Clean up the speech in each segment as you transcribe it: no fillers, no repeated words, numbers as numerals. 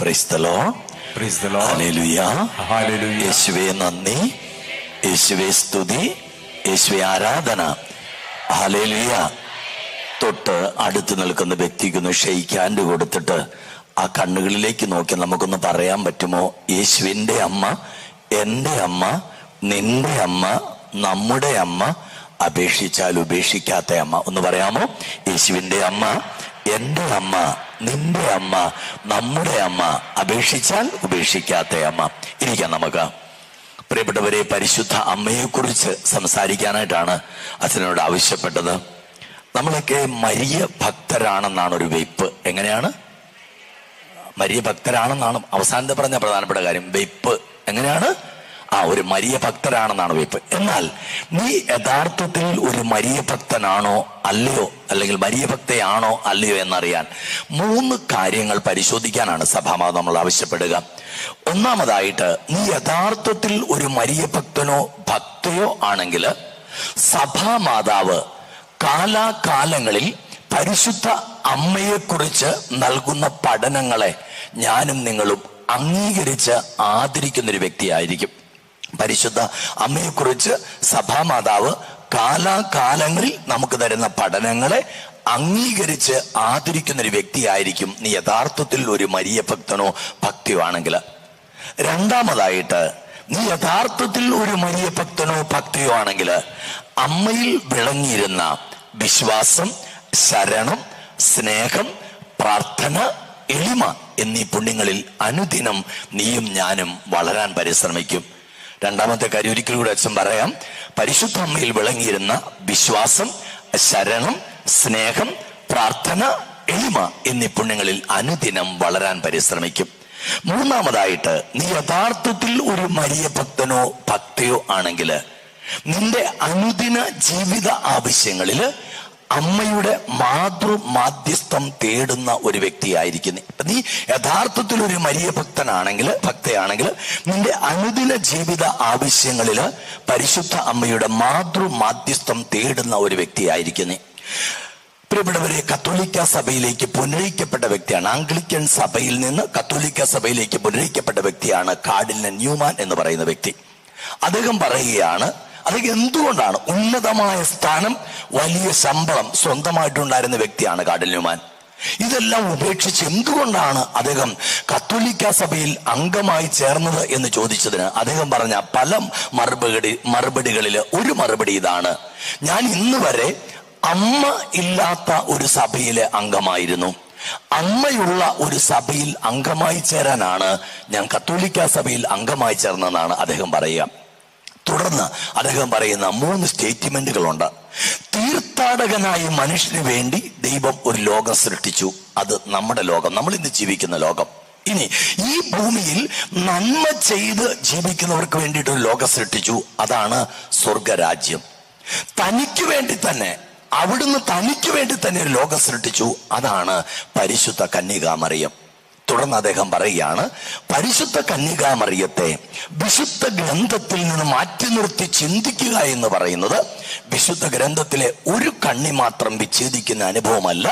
Price the Lord. Hallelujah. യേശുവേ നന്ദി, യേശുവേ സ്തുതി, യേശുവേ ആരാധന. ഹല്ലേലൂയ. തൊട്ട് അടുത്ത് നിൽക്കുന്ന വ്യക്തിക്കൊന്ന് ഷെയ്ക്ക് ഹാൻഡ് കൊടുത്തിട്ട് ആ കണ്ണുകളിലേക്ക് നോക്കി നമുക്കൊന്ന് പറയാൻ പറ്റുമോ? യേശുവിൻ്റെ അമ്മ, എൻ്റെ അമ്മ, നിന്റെ അമ്മ, നമ്മുടെ അമ്മ, അപേക്ഷിച്ചാൽ ഉപേക്ഷിക്കാത്ത അമ്മ. ഒന്ന് പറയാമോ? യേശുവിൻ്റെ അമ്മ, എൻ്റെ അമ്മ, നിന്റെ അമ്മ, നമ്മുടെ അമ്മ, അപേക്ഷിച്ചാൽ ഉപേക്ഷിക്കാത്ത അമ്മ. ഇരിക്കാം നമുക്ക്. പ്രിയപ്പെട്ടവരെ, പരിശുദ്ധ അമ്മയെക്കുറിച്ച് സംസാരിക്കാനായിട്ടാണ് അച്ഛനോട് ആവശ്യപ്പെട്ടത്. നമ്മളൊക്കെ മരിയ ഭക്തരാണെന്നാണ് ഒരു വെയ്പ്പ്. എങ്ങനെയാണ്? മരിയ ഭക്തരാണെന്നാണ് അവസാനത്തെ പറഞ്ഞ പ്രധാനപ്പെട്ട കാര്യം. വെയ്പ്പ് എങ്ങനെയാണ്? ഒരു മരിയ ഭക്തരാണെന്നാണ് വെയ്പ്പ്. എന്നാൽ നീ യഥാർത്ഥത്തിൽ ഒരു മരിയ ഭക്തനാണോ അല്ലയോ, അല്ലെങ്കിൽ മരിയ ഭക്തയാണോ അല്ലയോ എന്നറിയാൻ 3 കാര്യങ്ങൾ പരിശോധിക്കാനാണ് സഭാമാതാവ് നമ്മൾ ആവശ്യപ്പെടുക. ഒന്നാമതായിട്ട്, നീ യഥാർത്ഥത്തിൽ ഒരു മരിയ ഭക്തനോ ഭക്തയോ ആണെങ്കിൽ സഭാമാതാവ് കാലാകാലങ്ങളിൽ പരിശുദ്ധ അമ്മയെക്കുറിച്ച് നൽകുന്ന പഠനങ്ങളെ ഞാനും നിങ്ങളും അംഗീകരിച്ച് ആദരിക്കുന്നൊരു വ്യക്തിയായിരിക്കും. പരിശുദ്ധ അമ്മയെക്കുറിച്ച് സഭാമാതാവ് കാലാകാലങ്ങളിൽ നമുക്ക് തരുന്ന പഠനങ്ങളെ അംഗീകരിച്ച് ആദരിക്കുന്നൊരു വ്യക്തിയായിരിക്കും നീ യഥാർത്ഥത്തിൽ ഒരു മരിയ ഭക്തനോ ഭക്തിയോ ആണെങ്കിൽ. രണ്ടാമതായിട്ട്, നീ യഥാർത്ഥത്തിൽ ഒരു മരിയ ഭക്തനോ ഭക്തിയോ ആണെങ്കിൽ അമ്മയിൽ വിളങ്ങിയിരുന്ന വിശ്വാസം, ശരണം, സ്നേഹം, പ്രാർത്ഥന, എളിമ എന്നീ പുണ്യങ്ങളിൽ അനുദിനം നീയും ഞാനും വളരാൻ പരിശ്രമിക്കും. രണ്ടാമത്തെ കാര്യം ഒരിക്കൽ കൂടെ അച്ഛൻ പറയാം. പരിശുദ്ധ അമ്മയിൽ വിളങ്ങിയിരുന്ന വിശ്വാസം, ശരണം, സ്നേഹം, പ്രാർത്ഥന, എളിമ എന്നീ പുണ്യങ്ങളിൽ അനുദിനം വളരാൻ പരിശ്രമിക്കും. മൂന്നാമതായിട്ട്, നീ യഥാർത്ഥത്തിൽ ഒരു മരിയ ഭക്തനോ ഭക്തയോ ആണെങ്കിൽ നിന്റെ അനുദിന ജീവിത ആവശ്യങ്ങളിൽ അമ്മയുടെ മാതൃമാധ്യസ്ഥം തേടുന്ന ഒരു വ്യക്തിയായിരിക്കും നീ. നീ യഥാർത്ഥത്തിൽ ഒരു മരിയ ഭക്തയാണെങ്കിൽ നിന്റെ അനുദിന ജീവിത ആവശ്യങ്ങളിൽ പരിശുദ്ധ അമ്മയുടെ മാതൃമാധ്യസ്ഥം തേടുന്ന ഒരു വ്യക്തിയായിരിക്കും നീ. പ്രിയപ്പെട്ടവരെ, കത്തോലിക്ക സഭയിലേക്ക് പുനരയിക്കപ്പെട്ട വ്യക്തിയാണ്. ആംഗ്ലിക്കൻ സഭയിൽ നിന്ന് കത്തോലിക്ക സഭയിലേക്ക് പുനരയിക്കപ്പെട്ട വ്യക്തിയാണ് കാർഡിനൽ ന്യൂമാൻ എന്ന് പറയുന്ന വ്യക്തി. അദ്ദേഹം പറയുകയാണ്, അദ്ദേഹം എന്തുകൊണ്ടാണ് ഉന്നതമായ സ്ഥാനം, വലിയ ശമ്പളം സ്വന്തമായിട്ടുണ്ടായിരുന്ന വ്യക്തിയാണ് കാർഡിനൽ ന്യൂമാൻ. ഇതെല്ലാം ഉപേക്ഷിച്ച് എന്തുകൊണ്ടാണ് അദ്ദേഹം കത്തോലിക്ക സഭയിൽ അംഗമായി ചേർന്നത് എന്ന് ചോദിച്ചതിന് അദ്ദേഹം പറഞ്ഞ പല മറുപടികളിൽ ഒരു മറുപടി ഇതാണ്: ഞാൻ ഇന്ന് വരെ അമ്മ ഇല്ലാത്ത ഒരു സഭയിലെ അംഗമായിരുന്നു. അമ്മയുള്ള ഒരു സഭയിൽ അംഗമായി ചേരാനാണ് ഞാൻ കത്തോലിക്ക സഭയിൽ അംഗമായി ചേർന്നതെന്നാണ് അദ്ദേഹം പറയുക. തുടർന്ന് അദ്ദേഹം പറയുന്ന 3 സ്റ്റേറ്റ്മെന്റുകളുണ്ട്. തീർത്ഥാടകനായ മനുഷ്യന് വേണ്ടി ദൈവം ഒരു ലോകം സൃഷ്ടിച്ചു. അത് നമ്മുടെ ലോകം, നമ്മൾ ഇന്ന് ജീവിക്കുന്ന ലോകം. ഇനി ഈ ഭൂമിയിൽ നന്മ ചെയ്ത് ജീവിക്കുന്നവർക്ക് വേണ്ടിയിട്ട് ഒരു ലോകം സൃഷ്ടിച്ചു. അതാണ് സ്വർഗരാജ്യം. തനിക്ക് വേണ്ടി തന്നെ ഒരു ലോകം സൃഷ്ടിച്ചു. അതാണ് പരിശുദ്ധ കന്യകാമറിയം. തുടർന്ന് അദ്ദേഹം പറയുകയാണ്, പരിശുദ്ധ കന്യകാമറിയത്തെ വിശുദ്ധ ഗ്രന്ഥത്തിൽ നിന്ന് മാറ്റി നിർത്തി ചിന്തിക്കുക എന്ന് പറയുന്നത് വിശുദ്ധ ഗ്രന്ഥത്തിലെ ഒരു കണ്ണി മാത്രം വിച്ഛേദിക്കുന്ന അനുഭവമല്ല,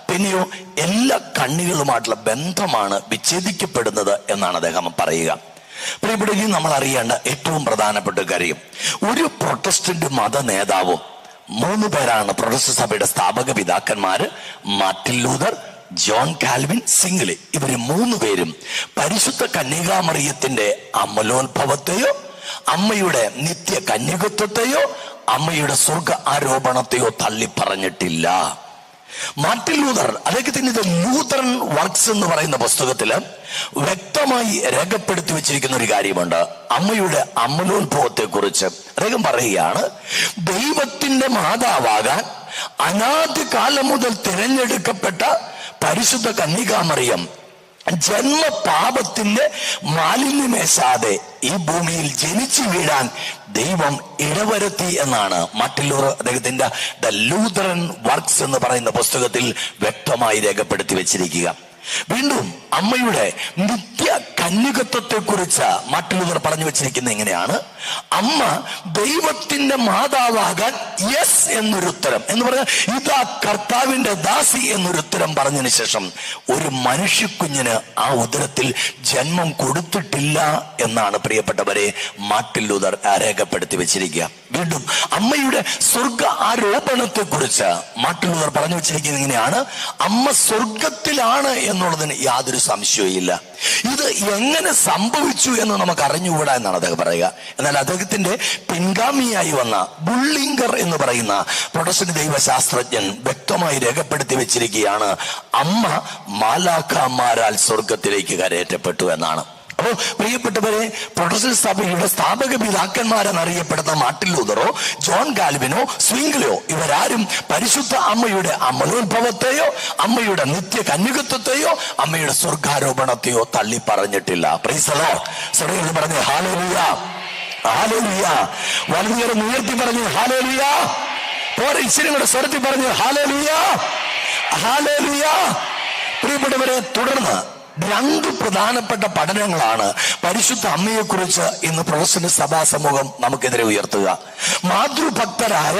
പിന്നെയോ എല്ലാ കണ്ണികളുമായിട്ടുള്ള ബന്ധമാണ് വിച്ഛേദിക്കപ്പെടുന്നത് എന്നാണ് അദ്ദേഹം പറയുക. പ്രിയപ്പെട്ടവരെ, നമ്മൾ അറിയേണ്ട ഏറ്റവും പ്രധാനപ്പെട്ട കാര്യം, ഒരു പ്രൊട്ടസ്റ്റന്റ് മത നേതാവും 3 പേരാണ് പ്രൊട്ടസ്റ്റന്റ് സഭയുടെ സ്ഥാപക പിതാക്കന്മാര്: Martin Luther, John Calvin, Zwingli. ഇവര് 3 പേരും പരിശുദ്ധ കന്യകാമറിയത്തിന്റെ അമലോത്ഭവത്തെയോ അമ്മയുടെ നിത്യ കന്യകത്വത്തെയോ അമ്മയുടെ സ്വർഗ ആരോപണത്തെയോ തള്ളി പറഞ്ഞിട്ടില്ല. മാർട്ടിൻ ലൂതർ അദ്ദേഹത്തിന്റെ ലൂതറൻ വർക്ക്സ് എന്ന് പറയുന്ന പുസ്തകത്തില് വ്യക്തമായി രേഖപ്പെടുത്തി വെച്ചിരിക്കുന്ന ഒരു കാര്യമുണ്ട് അമ്മയുടെ അമലോത്ഭവത്തെ കുറിച്ച്. അദ്ദേഹം പറയുകയാണ്, ദൈവത്തിന്റെ മാതാവാകാൻ അനാദികാലം മുതൽ തിരഞ്ഞെടുക്കപ്പെട്ട പരിശുദ്ധ കന്യകാമറിയം ജന്മപാപത്തിന്റെ മാലിന്യമേശാതെ ഈ ഭൂമിയിൽ ജനിച്ചു വീഴാൻ ദൈവം ഇടവരുത്തി എന്നാണ് മാർട്ടിൻ ലൂതർ അദ്ദേഹത്തിന്റെ ദ ലൂതറൻ വർക്ക്സ് എന്ന് പറയുന്ന പുസ്തകത്തിൽ വ്യക്തമായി രേഖപ്പെടുത്തി വെച്ചിരിക്കുക. വീണ്ടും അമ്മയുടെ നിത്യ കന്യകത്വത്തെ കുറിച്ച് മാർട്ടിൻ ലൂതർ പറഞ്ഞു വെച്ചിരിക്കുന്നത് എങ്ങനെയാണ്: അമ്മ ദൈവത്തിന്റെ മാതാവാകാൻ യെസ് എന്നൊരു ഉത്തരം എന്ന് പറഞ്ഞാൽ ഇതാ കർത്താവിന്റെ ദാസി എന്നൊരു ഉത്തരം പറഞ്ഞതിന് ശേഷം ഒരു മനുഷ്യക്കുഞ്ഞിന് ആ ഉദരത്തിൽ ജന്മം കൊടുത്തിട്ടില്ല എന്നാണ് പ്രിയപ്പെട്ടവരെ മാർട്ടിൻ ലൂതർ രേഖപ്പെടുത്തി വെച്ചിരിക്കുക. വീണ്ടും അമ്മയുടെ സ്വർഗ ആരോപണത്തെ കുറിച്ച് മാർട്ടിൻ ലൂതർ പറഞ്ഞു വെച്ചിരിക്കുന്നത് ഇങ്ങനെയാണ്: അമ്മ സ്വർഗത്തിലാണ് എന്നുള്ളതിന് യാതൊരു സംശയവും ഇല്ല. ഇത് എങ്ങനെ സംഭവിച്ചു എന്ന് നമുക്ക് അറിഞ്ഞുകൂടാ എന്നാണ് അദ്ദേഹം പറയുക. എന്നാൽ അദ്ദേഹത്തിന്റെ പിൻഗാമിയായി വന്ന ബുള്ളിങ്കർ എന്ന് പറയുന്ന പ്രൊട്ടസ്റ്റന്റ് ദൈവശാസ്ത്രജ്ഞൻ വ്യക്തമായി രേഖപ്പെടുത്തി വെച്ചിരിക്കുകയാണ്: അമ്മ മാലാഖമാരാൽ സ്വർഗത്തിലേക്ക് കരയേറ്റപ്പെട്ടു എന്നാണ്. അപ്പോൾ പ്രിയപ്പെട്ടവരെ, പ്രൊട്ടസ്റ്റന്റ് സഭയുടെ സ്ഥാപക പിതാക്കന്മാരെന്നറിയപ്പെടുന്ന മാർട്ടിൻ ലൂതറോ ജോൺ കാൽവിനോ സ്വിംഗ്ലിയോ ഇവരാരും പരിശുദ്ധ അമ്മയുടെ അമലോത്ഭവത്തെയോ അമ്മയുടെ നിത്യ കന്യകത്വത്തെയോ അമ്മയുടെ സ്വർഗാരോപണത്തെയോ തള്ളി പറഞ്ഞിട്ടില്ല. Price the Lord. സഭയിൽ പറഞ്ഞ് ഹല്ലേലൂയ, ഹല്ലേലൂയ. വലതുകരം ഉയർത്തി പറഞ്ഞ് ഹല്ലേലൂയ. പോരെ ഇച്ചിരി കൂടെ സ്വരത്തിൽ പറഞ്ഞ് ഹല്ലേലൂയ, ഹല്ലേലൂയ. പ്രിയപ്പെട്ടവരെ, തുടർന്ന് രണ്ട് പ്രധാനപ്പെട്ട പഠനങ്ങളാണ് പരിശുദ്ധ അമ്മയെക്കുറിച്ച് ഇന്ന് പ്രൊട്ടസ്റ്റന്റ് സഭാ സമൂഹം നമുക്കെതിരെ ഉയർത്തുക. മാതൃഭക്തരായ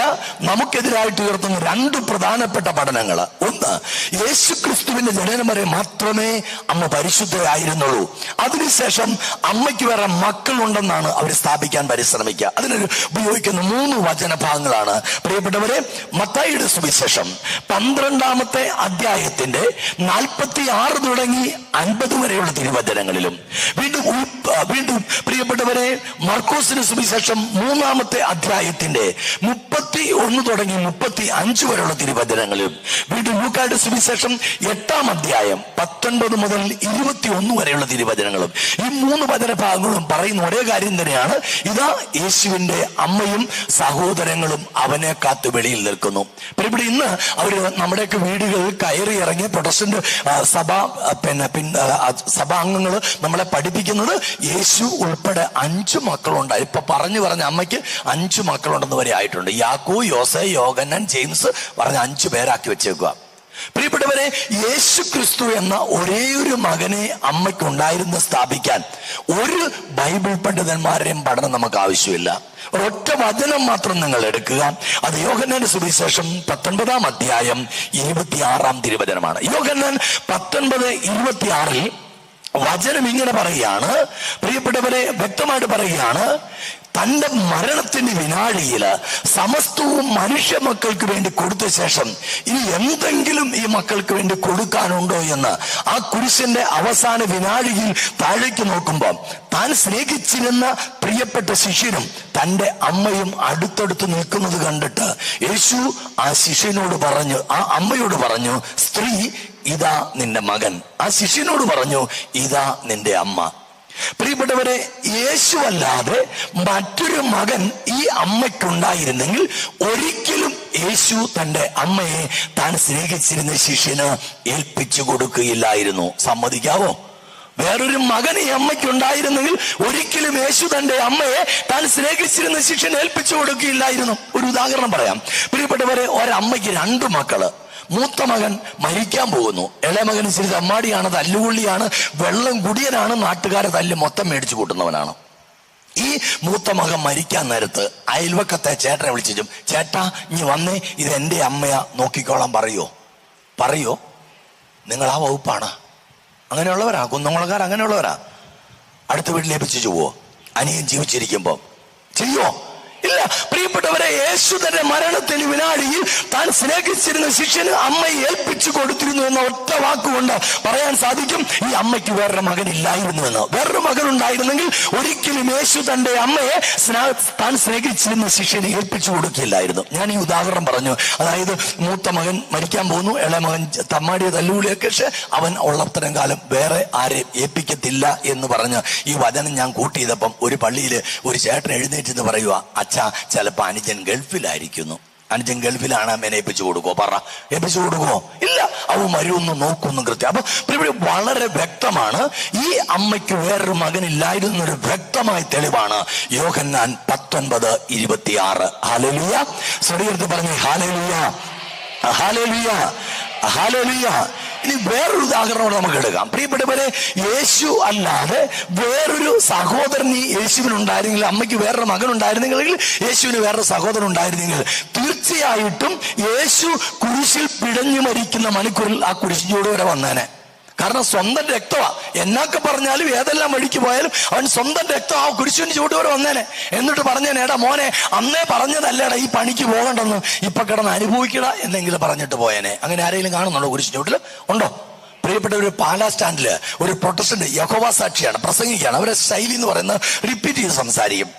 നമുക്കെതിരായിട്ട് ഉയർത്തുന്ന രണ്ട് പ്രധാനപ്പെട്ട പഠനങ്ങൾ. ഒന്ന്, യേശു ക്രിസ്തുവിന്റെ ജനനം വരെ മാത്രമേ അമ്മ പരിശുദ്ധയായിരുന്നുള്ളൂ. അതിനുശേഷം അമ്മയ്ക്ക് വേറെ മക്കളുണ്ടെന്നാണ് അവർ സ്ഥാപിക്കാൻ പരിശ്രമിക്കുക. അതിന് ഉപയോഗിക്കുന്ന 3 വചനഭാഗങ്ങളാണ്. പ്രിയപ്പെട്ടവരെ, മത്തായിയുടെ സുവിശേഷം 12-ാമത്തെ അധ്യായത്തിന്റെ 46 തുടങ്ങി 50 വരെയുള്ള തിരുവചനങ്ങളിലും, വീണ്ടും പ്രിയപ്പെട്ടവരെ മർക്കോസിന്റെ സുവിശേഷം 3-ാമത്തെ അധ്യായത്തിന്റെ 31 തുടങ്ങി 35 വരെയുള്ള തിരുവചനങ്ങളിലും, വീണ്ടും ലൂക്കായുടെ സുവിശേഷം 8-ാം അധ്യായം 19 മുതൽ 21 വരെയുള്ള തിരുവചനങ്ങളും, ഈ 3 വചനഭാഗങ്ങളും പറയുന്ന ഒരേ കാര്യം തന്നെയാണ്: ഇതാ യേശുവിന്റെ അമ്മയും സഹോദരങ്ങളും അവനെ കാത്തു വെളിയിൽ നിൽക്കുന്നു. ഇവിടെ ഇന്ന് അവര് നമ്മുടെയൊക്കെ വീടുകളിൽ കയറി ഇറങ്ങി പ്രൊട്ടസ്റ്റന്റ് സഭാംഗങ്ങൾ നമ്മളെ പഠിപ്പിക്കുന്നത് യേശു ഉൾപ്പെടെ 5 മക്കളുണ്ടായി. ഇപ്പൊ പറഞ്ഞു അമ്മയ്ക്ക് 5 മക്കളുണ്ടെന്ന് വരെ ആയിട്ടുണ്ട്. യാക്കോ, യോസെ, യോഹന്നാൻ, ജെയിംസ് പറഞ്ഞ 5 പേരാക്കി വെച്ചേക്കുക. പ്രിയപ്പെട്ടവരെ, യേശു ക്രിസ്തു എന്ന ഒരേ ഒരു മകനെ അമ്മയ്ക്കുണ്ടായിരുന്നു സ്ഥാപിക്കാൻ ഒരു ബൈബിൾ പണ്ഡിതന്മാരുടെയും പഠനം നമുക്ക് ആവശ്യമില്ല. ഒരൊറ്റ വചനം മാത്രം നിങ്ങൾ എടുക്കുക. അത് യോഹന്നാന്റെ സുവിശേഷം 19-ാം അധ്യായം 26-ാം തിരുവചനമാണ്. യോഹന്നാൻ 19:26 വചനം ഇങ്ങനെ പറയുകയാണ്. പ്രിയപ്പെട്ടവരെ, വ്യക്തമായിട്ട് പറയുകയാണ്: തന്റെ മരണത്തിന്റെ വിനാഴിയില് സമസ്തവും മനുഷ്യ മക്കൾക്ക് വേണ്ടി കൊടുത്ത ശേഷം ഇനി എന്തെങ്കിലും ഈ മക്കൾക്ക് വേണ്ടി കൊടുക്കാനുണ്ടോ എന്ന് ആ കുരിശിന്റെ അവസാന വിനാഴിയിൽ താഴേക്ക് നോക്കുമ്പോൾ താൻ സ്നേഹിച്ചിരുന്ന പ്രിയപ്പെട്ട ശിഷ്യനും തന്റെ അമ്മയും അടുത്തടുത്ത് നിൽക്കുന്നത് കണ്ടിട്ട് യേശു ആ ശിഷ്യനോട് പറഞ്ഞു, ആ അമ്മയോട് പറഞ്ഞു, സ്ത്രീ ഇതാ നിന്റെ മകൻ. ആ ശിഷ്യനോട് പറഞ്ഞു, ഇതാ നിന്റെ അമ്മ. പ്രിയപ്പെട്ടവരെ, യേശു അല്ലാതെ മറ്റൊരു മകൻ ഈ അമ്മയ്ക്കുണ്ടായിരുന്നെങ്കിൽ ഒരിക്കലും യേശു തന്റെ അമ്മയെ താൻ സ്നേഹിച്ചിരുന്ന ശിഷ്യന് ഏൽപ്പിച്ചു കൊടുക്കുകയില്ലായിരുന്നു. സമ്മതിക്കാവോ? വേറൊരു മകൻ ഈ അമ്മയ്ക്കുണ്ടായിരുന്നെങ്കിൽ ഒരിക്കലും യേശു തന്റെ അമ്മയെ താൻ സ്നേഹിച്ചിരുന്ന ശിഷ്യന് ഏൽപ്പിച്ചു കൊടുക്കുകയില്ലായിരുന്നു. ഒരു ഉദാഹരണം പറയാം. പ്രിയപ്പെട്ടവരെ, ഒരമ്മയ്ക്ക് 2 മക്കള്. മൂത്ത മകൻ മരിക്കാൻ പോകുന്നു. ഇളയ മകൻ ഇച്ചിരി തമ്മാടിയാണ്, തല്ലുകൊള്ളിയാണ്, വെള്ളം കുടിയനാണ്, നാട്ടുകാരെ തല്ല് മൊത്തം മേടിച്ചു കൂട്ടുന്നവനാണ്. ഈ മൂത്ത മകൻ മരിക്കാൻ നേരത്ത് അയൽവക്കത്തെ ചേട്ടനെ വിളിച്ചു, ചേട്ടാ ഇനി വന്നേ, ഇത് എന്റെ അമ്മയാ, നോക്കിക്കോളാൻ പറയോ? നിങ്ങൾ ആ വകുപ്പാണ്. അങ്ങനെയുള്ളവരാ, കുന്നംകുളക്കാർ അങ്ങനെയുള്ളവരാ. അടുത്ത വീട്ടിലേപ്പിച്ചു പോവോ? അനിയൻ ജീവിച്ചിരിക്കുമ്പോ ചെയ്യോ? ഇല്ല. പ്രിയപ്പെട്ടവരെ, യേശു തന്റെ മരണത്തിന് വിനാഴിയിൽ താൻ സ്നേഹിച്ചിരുന്ന ശിഷ്യന് അമ്മയെ ഏൽപ്പിച്ചു കൊടുത്തിരുന്നു എന്ന ഒറ്റ വാക്കുകൊണ്ട് പറയാൻ സാധിക്കും ഈ അമ്മയ്ക്ക് വേറൊരു മകൻ ഇല്ലായിരുന്നു എന്ന്. വേറൊരു മകൻ ഉണ്ടായിരുന്നെങ്കിൽ ഒരിക്കലും യേശു തന്റെ അമ്മയെ താൻ സ്നേഹിച്ചിരുന്ന ശിഷ്യനെ ഏൽപ്പിച്ചു കൊടുക്കില്ലായിരുന്നു. ഞാൻ ഈ ഉദാഹരണം പറഞ്ഞു. അതായത് മൂത്ത മകൻ മരിക്കാൻ പോകുന്നു, ഇളയ മകൻ തമ്മാടിയ തല്ലുകൂടിയൊക്കെ, പക്ഷെ അവൻ ഉള്ളത്രയും കാലം വേറെ ആരെയും ഏൽപ്പിക്കത്തില്ല എന്ന് പറഞ്ഞ് ഈ വചനം ഞാൻ കൂട്ടിയതപ്പം ഒരു പള്ളിയിൽ ഒരു ചേട്ടൻ എഴുന്നേറ്റ് പറയുക, അച്ഛാ ചിലപ്പോ അനുജൻ ഗൾഫിലായിരിക്കുന്നു, അനുജൻ ഗൾഫിലാണ്, അമ്മേനെ ഏൽപ്പിച്ചു കൊടുക്കോ? ഏൽപ്പിച്ചു കൊടുക്കുമോ? ഇല്ല, അവൻ വരുമെന്ന് നോക്കുന്നു കൃത്യം. അപ്പൊ വളരെ വ്യക്തമാണ്, ഈ അമ്മയ്ക്ക് വേറൊരു മകനില്ലായിരുന്നൊരു വ്യക്തമായ തെളിവാണ് യോഹന്നാൻ 19:26. ഹല്ലേലൂയ. സ്വരീകൃതി പറഞ്ഞു ഹല്ലേലൂയ, ഹല്ലേലൂയ, ഹല്ലേലൂയ. ഇനി വേറൊരു ഉദാഹരണം നമുക്ക് എടുക്കാം. പ്രിയപ്പെട്ടവരെ, യേശു അല്ലാതെ വേറൊരു സഹോദരൻ ഈ യേശുവിനുണ്ടായിരുന്നെങ്കിൽ, അമ്മയ്ക്ക് വേറൊരു മകൻ ഉണ്ടായിരുന്നെങ്കിൽ, യേശുവിന് വേറൊരു സഹോദരൻ ഉണ്ടായിരുന്നെങ്കിൽ, തീർച്ചയായിട്ടും യേശു കുരിശിൽ പിടഞ്ഞു മരിക്കുന്ന മണിക്കൂറിൽ ആ കുരിശിനോട് വരെ വന്നേനെ. കാരണം സ്വന്തം രക്തമാ. എന്നൊക്കെ പറഞ്ഞാലും ഏതെല്ലാം വഴിക്ക് പോയാലും അവൻ സ്വന്തം രക്തം ആ കുരിശിന് ചൂട് വരെ വന്നേനെ. എന്നിട്ട് പറഞ്ഞേനെ, എടാ മോനെ, അന്നേ പറഞ്ഞതല്ലേടാ ഈ പണിക്ക് പോകണ്ടെന്ന്, ഇപ്പൊ കിടന്ന് അനുഭവിക്കട എന്നെങ്കിലും പറഞ്ഞിട്ട് പോയേനെ. അങ്ങനെ ആരെങ്കിലും കാണുന്നുണ്ടോ കുരിശിന് ചൂട്ടില്? ഉണ്ടോ? പ്രിയപ്പെട്ട ഒരു പാലാ സ്റ്റാൻഡില് ഒരു പ്രൊട്ടസ്റ്റന്റ് യഹോവ സാക്ഷിയാണ്, പ്രസംഗിക്കുകയാണ്. അവരെ ശൈലി എന്ന് പറയുന്നത് റിപ്പീറ്റ് ചെയ്ത് സംസാരിക്കും.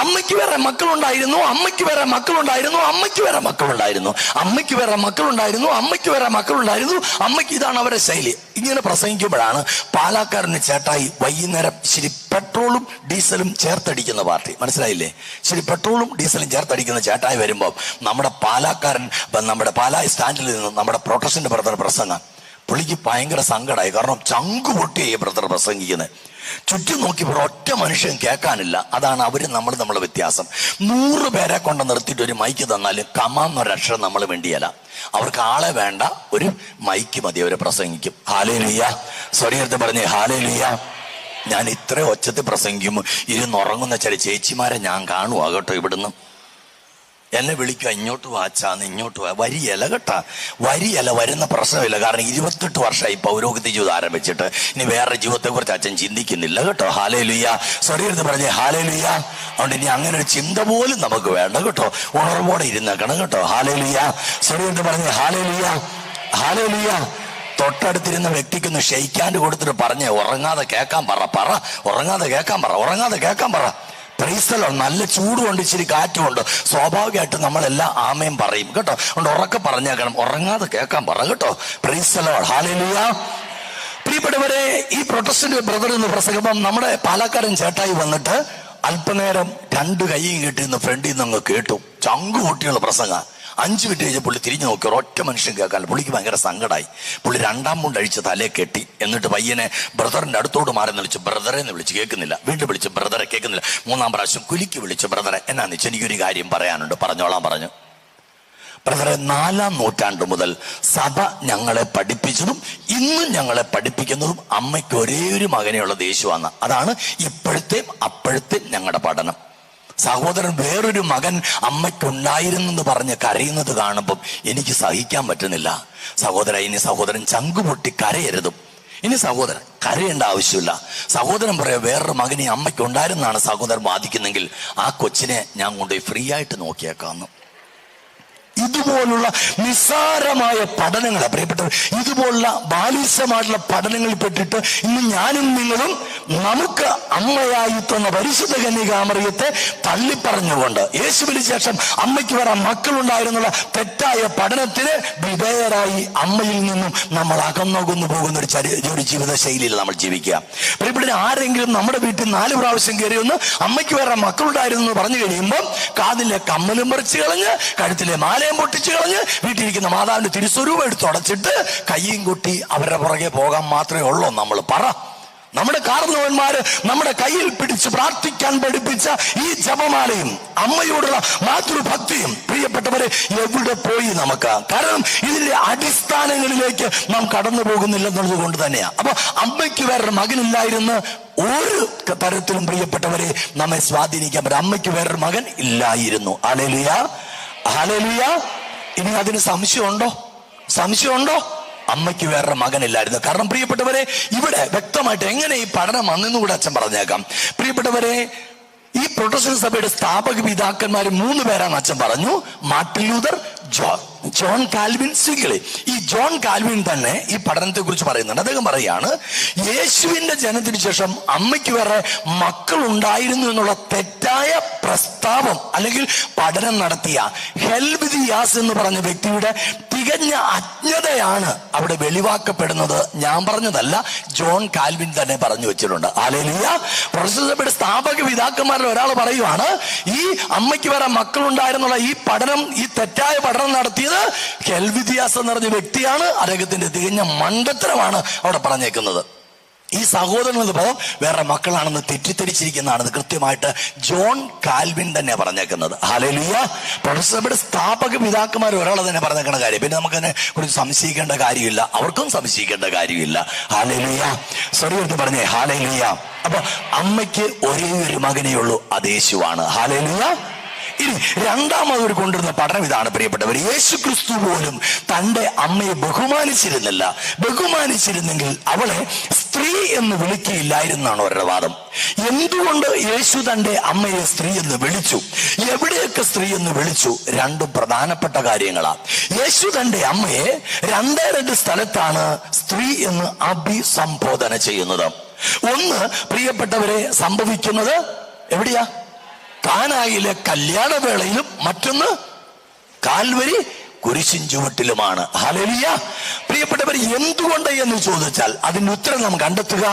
അമ്മയ്ക്ക് വേറെ മക്കളുണ്ടായിരുന്നു, അമ്മയ്ക്ക് വേറെ മക്കളുണ്ടായിരുന്നു, അമ്മയ്ക്ക് വേറെ മക്കളുണ്ടായിരുന്നു, അമ്മയ്ക്ക് വേറെ മക്കളുണ്ടായിരുന്നു, അമ്മയ്ക്ക് വേറെ മക്കളുണ്ടായിരുന്നു, അമ്മയ്ക്ക്. ഇതാണ് അവരുടെ ശൈലി. ഇങ്ങനെ പ്രസംഗിക്കുമ്പോഴാണ് പാലാക്കാരന് ചേട്ടായി വൈകുന്നേരം ശരി പെട്രോളും ഡീസലും ചേർത്തടിക്കുന്ന പാർട്ടി. മനസ്സിലായില്ലേ? ശരി പെട്രോളും ഡീസലും ചേർത്തടിക്കുന്ന ചേട്ടായി വരുമ്പോൾ നമ്മുടെ പാലാക്കാരൻ നമ്മുടെ പാലാ സ്റ്റാൻഡിൽ നിന്ന് നമ്മുടെ പ്രൊട്ടസ്റ്റന്റ് ബ്രദർ പ്രസംഗം, പുള്ളിക്ക് ഭയങ്കര സങ്കടമായി. കാരണം ചങ്കു പൊട്ടിയ ബ്രദർ പ്രസംഗിക്കുന്നത്. ചുറ്റും നോക്കിയപ്പോൾ ഒറ്റ മനുഷ്യൻ കേൾക്കാനില്ല. അതാണ് അവര് നമ്മളെ വ്യത്യാസം. 100 പേരെ കൊണ്ട് നിർത്തിയിട്ട് ഒരു മൈക്ക് തന്നാലും കമാന്നൊരക്ഷരം നമ്മൾ വേണ്ടിയല്ല. അവർക്ക് ആളെ വേണ്ട, ഒരു മൈക്ക് മതി, അവര് പ്രസംഗിക്കും. ഹല്ലേലൂയ. സ്വരീരത്തെ പറഞ്ഞേ ഹല്ലേലൂയ. ഞാൻ ഇത്ര ഒച്ചത്തിൽ പ്രസംഗിക്കുമ്പോൾ ഇരുന്നുറങ്ങുന്ന ചില ചേച്ചിമാരെ ഞാൻ കാണുക കേട്ടോ. ഇവിടുന്ന് എന്നെ വിളിക്കുക, ഇങ്ങോട്ട് വാച്ചാന്ന്, ഇങ്ങോട്ട് വരിയല കേട്ടാ. വരിയല വരുന്ന പ്രശ്നമില്ല. കാരണം 28 വർഷമായി പൗരോഹിത്യ ജീവിതം ആരംഭിച്ചിട്ട്. ഇനി വേറെ ജീവിതത്തെ കുറിച്ച് അച്ഛൻ ചിന്തിക്കുന്നില്ല കേട്ടോ. ഹല്ലേലൂയ. സ്വരീരത്ത് പറഞ്ഞേ ഹല്ലേലൂയ. അതുകൊണ്ട് ഇനി അങ്ങനെ ഒരു ചിന്ത പോലും നമുക്ക് വേണ്ട കേട്ടോ. ഉണർവോടെ ഇരുന്നേക്കണം കേട്ടോ. ഹല്ലേലൂയ. സ്വരീരത്ത് പറഞ്ഞേ ഹല്ലേലൂയ. ഹല്ലേലൂയ. തൊട്ടടുത്തിരുന്ന വ്യക്തിക്കൊന്ന് ഷെയ്ക്കാൻഡ് കൊടുത്തിട്ട് പറഞ്ഞേ, ഉറങ്ങാതെ കേൾക്കാൻ പറ, ഉറങ്ങാതെ കേൾക്കാൻ പറ, ഉറങ്ങാതെ കേൾക്കാൻ പറ. പ്രൈസ്തലോ. നല്ല ചൂടുകൊണ്ട് ഇച്ചിരി കാറ്റുമുണ്ട്, സ്വാഭാവികമായിട്ട് നമ്മളെല്ലാം ആമയും പറയും കേട്ടോ. അതുകൊണ്ട് ഉറക്കെ പറഞ്ഞേക്കണം, ഉറങ്ങാതെ കേൾക്കാൻ പറ കേട്ടോ. പ്രൈസ്തലോ. ഹല്ലേലൂയ. പ്രിയപ്പെട്ടവരെ, ഈ പ്രൊട്ടസ്റ്റന്റ് ബ്രദർ എന്ന് പ്രസംഗം നമ്മുടെ പാലക്കാരൻ ചേട്ടായി വന്നിട്ട് അല്പനേരം 2 കൈയും കെട്ടിന്ന് ഫ്രണ്ടിൽ നിന്ന് അങ്ങ് കേട്ടു. ചങ്കു പൊട്ടിയുള്ള പ്രസംഗം. 5 മിനിറ്റ് കഴിഞ്ഞ പുള്ളി തിരിഞ്ഞു നോക്കി, ഒരൊറ്റ മനുഷ്യൻ കേൾക്കാൻ. പുള്ളിക്ക് ഭയങ്കര സങ്കടമായി. പുള്ളി 2ാം മുണ്ട് അഴിച്ച് തലയെ കെട്ടി. എന്നിട്ട് പയ്യനെ ബ്രദറിന്റെ അടുത്തോട് മാറി വിളിച്ചു. ബ്രദറെ എന്ന് വിളിച്ച് കേൾക്കുന്നില്ല. വീണ്ടും വിളിച്ചു, ബ്രദറെ കേൾക്കുന്നില്ല. 3ാം പ്രാവശ്യം കുലുക്കി വിളിച്ചു, ബ്രദറെ എന്നാന്ന് വെച്ചാൽ എനിക്കൊരു കാര്യം പറയാനുണ്ട്, പറഞ്ഞോളാൻ പറഞ്ഞു. ബ്രദറെ, 4ാം നൂറ്റാണ്ട് മുതൽ സഭ ഞങ്ങളെ പഠിപ്പിച്ചതും ഇന്നും ഞങ്ങളെ പഠിപ്പിക്കുന്നതും അമ്മയ്ക്ക് ഒരേ ഒരു മകനെ ഉള്ള യേശുവാണ്. അതാണ് ഇപ്പോഴത്തെയും അപ്പോഴത്തെയും ഞങ്ങളുടെ പഠനം. സഹോദരൻ വേറൊരു മകൻ അമ്മയ്ക്കുണ്ടായിരുന്നെന്ന് പറഞ്ഞ് കരയുന്നത് കാണുമ്പം എനിക്ക് സഹിക്കാൻ പറ്റുന്നില്ല. സഹോദര, ഇനി സഹോദരൻ ചങ്കുപൊട്ടി കരയരുതും. ഇനി സഹോദരൻ കരയേണ്ട ആവശ്യമില്ല. സഹോദരൻ പറയാം, വേറൊരു മകനെ അമ്മയ്ക്ക് ഉണ്ടായിരുന്നാണ് സഹോദരൻ വാദിക്കുന്നെങ്കിൽ ആ കൊച്ചിനെ ഞാൻ കൊണ്ടുപോയി ഫ്രീ ആയിട്ട് നോക്കിയേക്കാന്ന്. ഇതുപോലുള്ള നിസ്സാരമായ പഠനങ്ങളെ, പ്രിയപ്പെട്ടവർ, ഇതുപോലുള്ള ബാലിശമായിട്ടുള്ള പഠനങ്ങളിൽ പെട്ടിട്ട് ഇന്ന് ഞാനും നിങ്ങളും നമുക്ക് അമ്മയായി തന്ന പരിശുദ്ധ കന്യകാമറിയത്തെ തള്ളിപ്പറഞ്ഞുകൊണ്ട് യേശുവിന് ശേഷം അമ്മയ്ക്ക് വേറെ മക്കളുണ്ടായിരുന്നുള്ള തെറ്റായ പഠനത്തിന് വിധേയരായി അമ്മയിൽ നിന്നും നമ്മൾ അകന്നൊകുന്നു പോകുന്ന ഒരു ജീവിത ശൈലിയിൽ നമ്മൾ ജീവിക്കുക. പ്രിയപ്പെട്ടവർ, ആരെങ്കിലും നമ്മുടെ വീട്ടിൽ 4 പ്രാവശ്യം കയറി വന്ന് അമ്മയ്ക്ക് വേറെ മക്കളുണ്ടായിരുന്നു എന്ന് പറഞ്ഞു കഴിയുമ്പോൾ കാതിലെ കമ്മലും പറിച്ചു കളഞ്ഞ്, കഴുത്തിലെ മാലയും പൊട്ടിച്ചു കളഞ്ഞ്, വീട്ടിലിരിക്കുന്ന മാതാവിന്റെ തിരുസ്വരൂപം എടുത്ത് ഉടച്ചിട്ട് കയ്യും കൊട്ടി അവരുടെ പുറകെ പോകാൻ മാത്രമേ ഉള്ളൂ. നമ്മൾ പറ. നമ്മുടെ കാർന്നവന്മാര് നമ്മുടെ കയ്യിൽ പിടിച്ച് പ്രാർത്ഥിക്കാൻ പഠിപ്പിച്ച ഈ ജപമാലയും അമ്മയോടുള്ള മാതൃഭക്തിയും പ്രിയപ്പെട്ടവരെ എവിടെ പോയി നമുക്ക്? കാരണം ഇതിന്റെ അടിസ്ഥാനങ്ങളിലേക്ക് നാം കടന്നു പോകുന്നില്ലെന്നുള്ളത് കൊണ്ട് തന്നെയാ. അപ്പൊ അമ്മയ്ക്ക് വേറൊരു മകനില്ലായിരുന്നു ഒരു തരത്തിലും പ്രിയപ്പെട്ടവരെ നമ്മെ സ്വാധീനിക്കാൻ പറ്റും. അമ്മയ്ക്ക് വേറൊരു മകൻ ഇല്ലായിരുന്നു. ഹല്ലേലൂയ. ഹല്ലേലൂയ. ഇനി അതിന് സംശയമുണ്ടോ? സംശയമുണ്ടോ? അമ്മയ്ക്ക് വേറൊരു മകനില്ലായിരുന്നു. കാരണം പ്രിയപ്പെട്ടവരെ, ഇവിടെ വ്യക്തമായിട്ട് എങ്ങനെ ഈ പഠനം വന്നെന്ന് കൂടെ അച്ഛൻ പറഞ്ഞേക്കാം. പ്രിയപ്പെട്ടവരെ, ഈ പ്രൊട്ടസ്റ്റന്റ് സഭയുടെ സ്ഥാപക പിതാക്കന്മാർ 3 പേരാണ് അച്ഛൻ പറഞ്ഞു. Martin Luther, John Calvin, Zwingli. ഈ ജോൺ കാൽവിൻ തന്നെ ഈ പഠനത്തെ കുറിച്ച് പറയുന്നുണ്ട്. അദ്ദേഹം പറയാണ്, യേശുവിന്റെ ജനനത്തിന് ശേഷം അമ്മയ്ക്ക് വേറെ മക്കൾ ഉണ്ടായിരുന്നു എന്നുള്ള തെറ്റായ പ്രസ്താവം അല്ലെങ്കിൽ പഠനം നടത്തിയ ഹെൽവിദിയാസ് എന്ന് പറഞ്ഞ വ്യക്തിയുടെ തികഞ്ഞ അജ്ഞതയാണ് അവിടെ വെളിവാക്കപ്പെടുന്നത്. ഞാൻ പറഞ്ഞതല്ല, ജോൺ കാൽവിൻ തന്നെ പറഞ്ഞു വെച്ചിട്ടുണ്ട്. ഹല്ലേലൂയ. പ്രൊട്ടസ്റ്റന്റ് സഭയുടെ സ്ഥാപക പിതാക്കന്മാരിൽ ഒരാൾ പറയുവാണ്, ഈ അമ്മയ്ക്ക് വേറെ മക്കളുണ്ടായിരുന്നുള്ള ഈ പഠനം, ഈ തെറ്റായ പഠനം നടത്തിയത് ഹെൽവിദിയാസ് എന്ന് പറഞ്ഞ വ്യക്തിയാണ്. അദ്ദേഹത്തിന്റെ തികഞ്ഞ മണ്ടത്തരമാണ് അവിടെ പറഞ്ഞേക്കുന്നത്. ഈ സഹോദരൻ എന്ന പദം വേറെ മക്കളാണെന്ന് തെറ്റിദ്ധരിച്ചിരിക്കുന്നതാണെന്ന് കൃത്യമായിട്ട് ജോൺ കാൽവിൻ തന്നെ പറഞ്ഞേക്കുന്നത്. ഹല്ലേലൂയ. പ്രൊട്ടസ്റ്റന്റ് സ്ഥാപക പിതാക്കന്മാർ ഒരാളെ തന്നെ പറഞ്ഞേക്കുന്ന കാര്യം. പിന്നെ നമുക്കതിനെ കുറിച്ച് സംശയിക്കേണ്ട കാര്യമില്ല, അവർക്കും സംശയിക്കേണ്ട കാര്യമില്ല. ഹല്ലേലൂയ. സ്വരീയത്തിൽ പറഞ്ഞേ ഹല്ലേലൂയ. അപ്പൊ അമ്മയ്ക്ക് ഒരേ ഒരു മകനേ ഉള്ളൂ, അത് യേശുവാണ്. ഹല്ലേലൂയ. ഇനി രണ്ടാമത് കൊണ്ടുവരുന്ന പഠനം ഇതാണ് പ്രിയപ്പെട്ടവർ. യേശു ക്രിസ്തു പോലും തന്റെ അമ്മയെ ബഹുമാനിച്ചിരുന്നില്ല. ബഹുമാനിച്ചിരുന്നെങ്കിൽ അവളെ സ്ത്രീ എന്ന് വിളിക്കുകയില്ലായിരുന്നാണ് അവരുടെ വാദം. എന്തുകൊണ്ട് യേശു തന്റെ അമ്മയെ സ്ത്രീ എന്ന് വിളിച്ചു, എവിടെയൊക്കെ സ്ത്രീ എന്ന് വിളിച്ചു? രണ്ടും പ്രധാനപ്പെട്ട കാര്യങ്ങളാണ്. യേശു തന്റെ അമ്മയെ രണ്ട് സ്ഥലത്താണ് സ്ത്രീ എന്ന് അഭിസംബോധന ചെയ്യുന്നത്. ഒന്ന് പ്രിയപ്പെട്ടവരെ സംഭവിക്കുന്നത് എവിടെയാ? കാനായിലെ കല്യാണവേളയിലും മറ്റൊന്ന് കാൽവരി കുരിശിൻ ചുവട്ടിലുമാണ്. ഹല്ലേലൂയ. പ്രിയപ്പെട്ടവർ, എന്തുകൊണ്ട് എന്ന് ചോദിച്ചാൽ അതിന്റെ ഉത്തരം നാം കണ്ടെത്തുക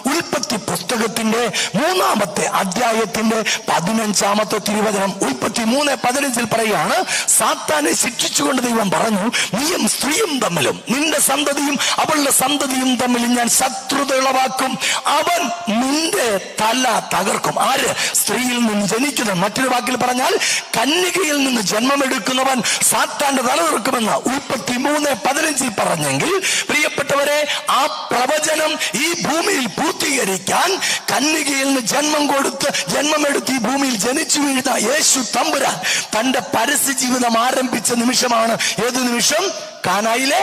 ഉൽപ്പത്തി പുസ്തകത്തിന്റെ 3-ാമത്തെ അധ്യായത്തിന്റെ 15-ാമത്തെ തിരുവചനം. ഉൽപ്പത്തി 3:15 പറയുകയാണ്, സാത്താനെ ശിക്ഷിച്ചുകൊണ്ട് ദൈവം പറഞ്ഞു, നീയും സ്ത്രീയും തമ്മിലും നിന്റെ സന്തതിയും അവളുടെ സന്തതിയും തമ്മിലും ഞാൻ ശത്രുത ഉളവാക്കും, അവൻ നിന്റെ തല തകർക്കും. ആര്? സ്ത്രീയിൽ നിന്ന് ജനിക്കുന്നത്. മറ്റൊരു വാക്കിൽ പറഞ്ഞാൽ കന്യകയിൽ നിന്ന് ജന്മമെടുക്കുന്നവൻ സാത്താന്റെ തല ുമെന്ന് ഉൽപ്പത്തി 3:15 പറഞ്ഞെങ്കിൽ പ്രിയപ്പെട്ടവരെ, ആ പ്രവചനം ഈ ഭൂമിയിൽ പൂർത്തീകരിക്കാൻ കന്യകയിൽ നിന്ന് ജന്മമെടുത്ത് ഈ ഭൂമിയിൽ ജനിച്ചു വീഴുന്ന യേശു തമ്പുരാൻ തന്റെ പരസ്യ ജീവിതം ആരംഭിച്ച നിമിഷമാണ്. ഏത് നിമിഷം? കാനായിലെ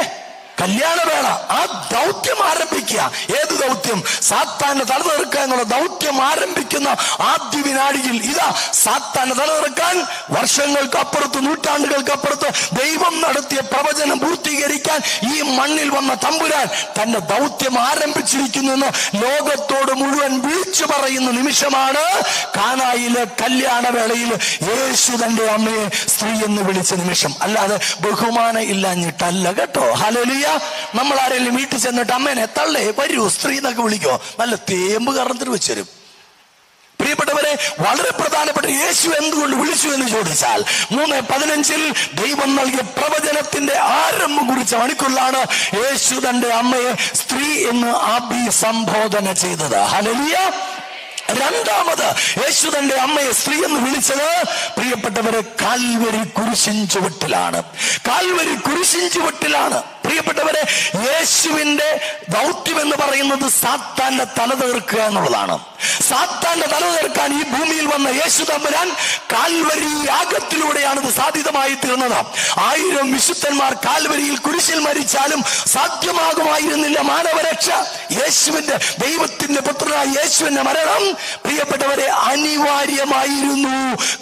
കല്യാണവേള. ആ ദൗത്യം ആരംഭിക്കുക. ഏത് ദൗത്യം? സാത്താന്റെ തല തീർക്കുക എന്നുള്ള ദൗത്യം ആരംഭിക്കുന്ന ആദ്യ വിനാടിയിൽ ഇതാ സാത്താന്റെ തല തീർക്കാൻ വർഷങ്ങൾക്കപ്പുറത്ത്, നൂറ്റാണ്ടുകൾക്കപ്പുറത്ത് ദൈവം നടത്തിയ പ്രവചനം പൂർത്തീകരിക്കാൻ ഈ മണ്ണിൽ വന്ന തമ്പുരാൻ തന്റെ ദൗത്യം ആരംഭിച്ചിരിക്കുന്നു എന്ന് ലോകത്തോട് മുഴുവൻ വിളിച്ചു പറയുന്ന നിമിഷമാണ് കാനായിലെ കല്യാണവേളയിൽ യേശു തന്റെ അമ്മയെ സ്ത്രീ എന്ന് വിളിച്ച നിമിഷം. അല്ലാതെ ബഹുമാനം ഇല്ലാഞ്ഞിട്ടല്ല കേട്ടോ. ഹല്ലേലൂയ. നമ്മൾ ആരെങ്കിലും വീട്ടിൽ ചെന്നിട്ട് അമ്മേനെ തള്ളേ വരൂ സ്ത്രീ എന്നൊക്കെ വിളിക്കോ? നല്ല തേമ്പ് കറന്നിട്ട് വെച്ചുതരും. പ്രിയപ്പെട്ടവരെ, വളരെ പ്രധാനപ്പെട്ട യേശു എന്തുകൊണ്ട് വിളിച്ചു എന്ന് ചോദിച്ചാൽ 3:15 ദൈവം നൽകിയ പ്രവചനത്തിന്റെ ആരംഭം കുറിച്ച മണിക്കൂറിലാണ് യേശു തന്റെ അമ്മയെ സ്ത്രീ എന്ന് അഭിസംബോധന ചെയ്തത്. ഹല്ലേലൂയ. രണ്ടാമത് യേശു തന്റെ അമ്മയെ സ്ത്രീ എന്ന് വിളിച്ചത് പ്രിയപ്പെട്ടവരെ കാൽവരി കുരിശിൻ ചുവട്ടിലാണ്. കാൽവരി കുരിശിൻ ചുവട്ടിലാണ്. പ്രിയപ്പെട്ടവരെ, യേശുവിന്റെ ദൗത്യം എന്ന് പറയുന്നത് സാത്താന്റെ തല തീർക്കുക എന്നുള്ളതാണ്. സാത്താന്റെ തല തീർക്കാൻ ഈ ഭൂമിയിൽ വന്ന യേശു തമ്പുരാൻ കാൽവരി യാഗത്തിലൂടെയാണ് ഇത് സാധ്യതമായി തീർന്നത്. 1000 വിശുദ്ധന്മാർ കാൽവരിയിൽ കുരിശിൽ മരിച്ചാലും സാധ്യമാകുമായിരുന്നില്ല മാനവരക്ഷ. യേശുവിന്റെ, ദൈവത്തിന്റെ പുത്രനായ യേശുവിന്റെ മരണം പ്രിയപ്പെട്ടവരെ അനിവാര്യമായിരുന്നു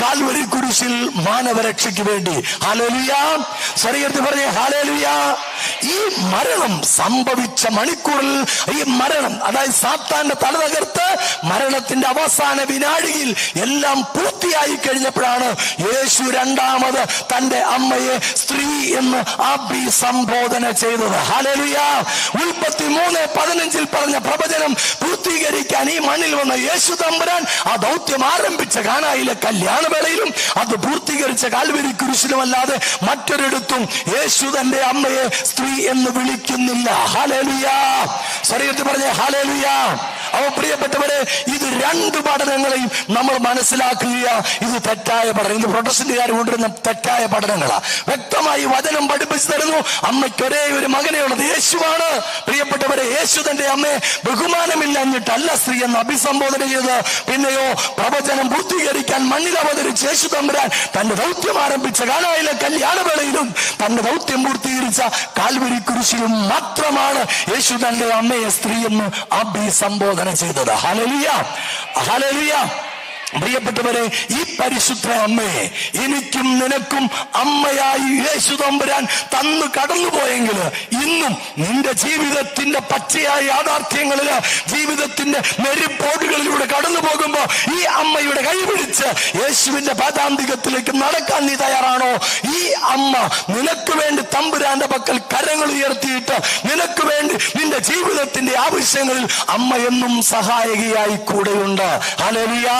കാൽവരി കുരിശിൽ മാനവരക്ഷയ്ക്ക് വേണ്ടി. ഹല്ലേലൂയ. ശരീരത്തിൽ പറഞ്ഞേ ഹല്ലേലൂയ. ഈ മരണം സംഭവിച്ച മണിക്കൂറിൽ, ഈ മരണം അതായത് സാത്താന്റെ തല തകർത്ത് മരണത്തിന്റെ അവസാന വിനാടിയിൽ എല്ലാം പൂർത്തിയായി കഴിഞ്ഞപ്പോഴാണ് യേശു രണ്ടാമത് തന്റെ അമ്മയെ സ്ത്രീ എന്ന് അഭിസംബോധന ചെയ്തത്. ഹല്ലേലൂയ. ഉൽപ്പത്തി 3:15 പറഞ്ഞ പ്രവചനം പൂർത്തീകരിക്കാൻ ഈ മണ്ണിൽ വന്ന യേശു തമ്പുരാൻ ആ ദൗത്യം ആരംഭിച്ച കാനായിലെ കല്യാണവേളയിലും അത് പൂർത്തീകരിച്ച കാൽവരി കുരിശിലുമല്ലാതെ മറ്റൊരിടത്തും യേശു തന്റെ അമ്മയെ സ്ത്രീ എന്ന് വിളിക്കുന്നില്ല. ഹല്ലേലൂയ. ശരീരത്തിൽ പറഞ്ഞേ ഹല്ലേലൂയ. അവ പ്രിയപ്പെട്ടവരെ, ഇത് രണ്ട് പഠനങ്ങളെയും നമ്മൾ മനസ്സിലാക്കുക. ഇത് തെറ്റായ പഠനം. ഇത് പ്രൊട്ടസ്റ്റന്റുകാർ കൊണ്ടുവരുന്ന തെറ്റായ പഠനങ്ങളാ. വ്യക്തമായി വചനം പഠിപ്പിച്ചു തരുന്നു, അമ്മയ്ക്ക് ഒരേ ഒരു മകനേ ഉള്ളത്, യേശുവാണ്. പ്രിയപ്പെട്ടവരെ, യേശു തന്റെ അമ്മയെ ബഹുമാനമില്ലഞ്ഞിട്ടല്ല സ്ത്രീ എന്ന് അഭിസംബോധന ചെയ്ത്. പിന്നെയോ പ്രവചനം പൂർത്തീകരിക്കാൻ മണ്ണിൽ അവതരിച്ച യേശു തമ്പുരാൻ തന്റെ ദൗത്യം ആരംഭിച്ച കാനായിലെ കല്യാണവേളയിലും തന്റെ ദൗത്യം പൂർത്തീകരിച്ച കാൽവരി കുരിശിലും മാത്രമാണ് യേശു തന്റെ അമ്മയെ സ്ത്രീ എന്ന് അഭിസംബോധന ചെയ്തത്. ഹല്ലേലൂയ. ഹല്ലേലൂയ. പ്രിയപ്പെട്ടവരെ, ഈ പരിശുദ്ധ അമ്മയെ എനിക്കും നിനക്കും അമ്മയായി യേശു തമ്പുരാൻ തന്നു കടന്നുപോയെങ്കിൽ ഇന്നും നിന്റെ ജീവിതത്തിന്റെ പച്ചയായ യാഥാർത്ഥ്യങ്ങളില്, ജീവിതത്തിന്റെ നെരിപ്പോടുകളിലൂടെ കടന്നു പോകുമ്പോ ഈ അമ്മയുടെ കൈപിടിച്ച് യേശുവിന്റെ പാദാന്തികത്തിലേക്ക് നടക്കാൻ നീ തയ്യാറാണോ? ഈ അമ്മ നിനക്ക് വേണ്ടി തമ്പുരാന്റെ പക്കൽ കരങ്ങൾ ഉയർത്തിയിട്ട് നിനക്ക് വേണ്ടി നിന്റെ ജീവിതത്തിന്റെ ആവശ്യങ്ങളിൽ അമ്മ എന്നും സഹായികയായി കൂടെയുണ്ട്. ഹല്ലേലൂയ.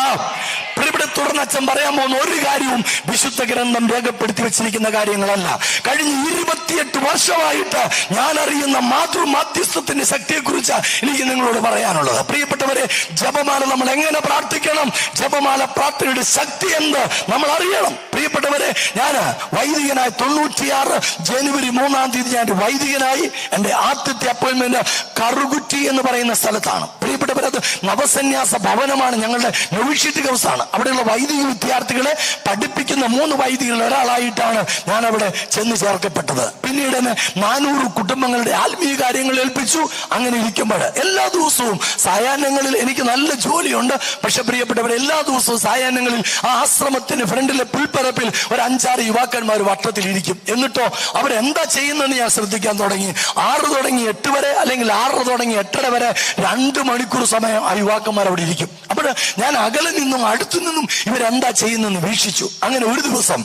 ഇവിടെ തുടർന്ന് അച്ഛൻ പറയാൻ പോകുന്ന ഒരു കാര്യവും വിശുദ്ധ ഗ്രന്ഥം രേഖപ്പെടുത്തി വെച്ചിരിക്കുന്ന കാര്യങ്ങളല്ല. കഴിഞ്ഞ 28 വർഷമായിട്ട് ഞാൻ അറിയുന്ന മാതൃമാധ്യസ്ഥത്തിന്റെ ശക്തിയെക്കുറിച്ച് എനിക്ക് നിങ്ങളോട് പറയാനുള്ളത്. പ്രിയപ്പെട്ടവരെ, ജപമാല നമ്മൾ എങ്ങനെ പ്രാർത്ഥിക്കണം, ജപമാല പ്രാർത്ഥനയുടെ ശക്തി എന്ത് നമ്മൾ അറിയണം. പ്രിയപ്പെട്ടവരെ, ഞാൻ വൈദികനായി 96 ജനുവരി 3-ാം തീയതി ഞാൻ വൈദികനായി. എന്റെ ആദ്യത്തെ അപ്പോയിന്റ്മെന്റ് കറുകുറ്റി എന്ന് പറയുന്ന സ്ഥലത്താണ്. പ്രിയപ്പെട്ടവരെ, അത് നവസന്യാസ ഭവനമാണ്, ഞങ്ങളുടെ നൊവിഷ്യറ്റ് ഹൗസാണ്. അവിടെയുള്ള വൈദിക വിദ്യാർത്ഥികളെ പഠിപ്പിക്കുന്ന 3 വൈദികളിൽ ഒരാളായിട്ടാണ് ഞാൻ അവിടെ ചെന്ന് ചേർക്കപ്പെട്ടത്. പിന്നീട് 400 കുടുംബങ്ങളുടെ ആത്മീയ കാര്യങ്ങൾ ഏൽപ്പിച്ചു. അങ്ങനെ ഇരിക്കുമ്പോൾ എല്ലാ ദിവസവും സായാഹ്നങ്ങളിൽ എനിക്ക് നല്ല ജോലിയുണ്ട്. പക്ഷെ പ്രിയപ്പെട്ടവരെ, എല്ലാ ദിവസവും സായാഹ്നങ്ങളിൽ ആ ആശ്രമത്തിന് ഫ്രണ്ടിലെ പുൽപ്പരപ്പിൽ ഒരു 5-6 യുവാക്കന്മാർ വട്ടത്തിൽ ഇരിക്കും. എന്നിട്ടോ അവരെന്താ ചെയ്യുന്നതെന്ന് ഞാൻ ശ്രദ്ധിക്കാൻ തുടങ്ങി. 6 തുടങ്ങി 8 വരെ, അല്ലെങ്കിൽ 6 തുടങ്ങി 8:30 വരെ 2 മണിക്കൂർ സമയം ആ യുവാക്കന്മാർ അവിടെ ഇരിക്കും. അപ്പോൾ ഞാൻ അകലെ നിന്നും അടുത്തു നിന്നും ഇവരെന്താ ചെയ്യുന്നെന്ന് വീക്ഷിച്ചു. അങ്ങനെ ഒരു ദിവസം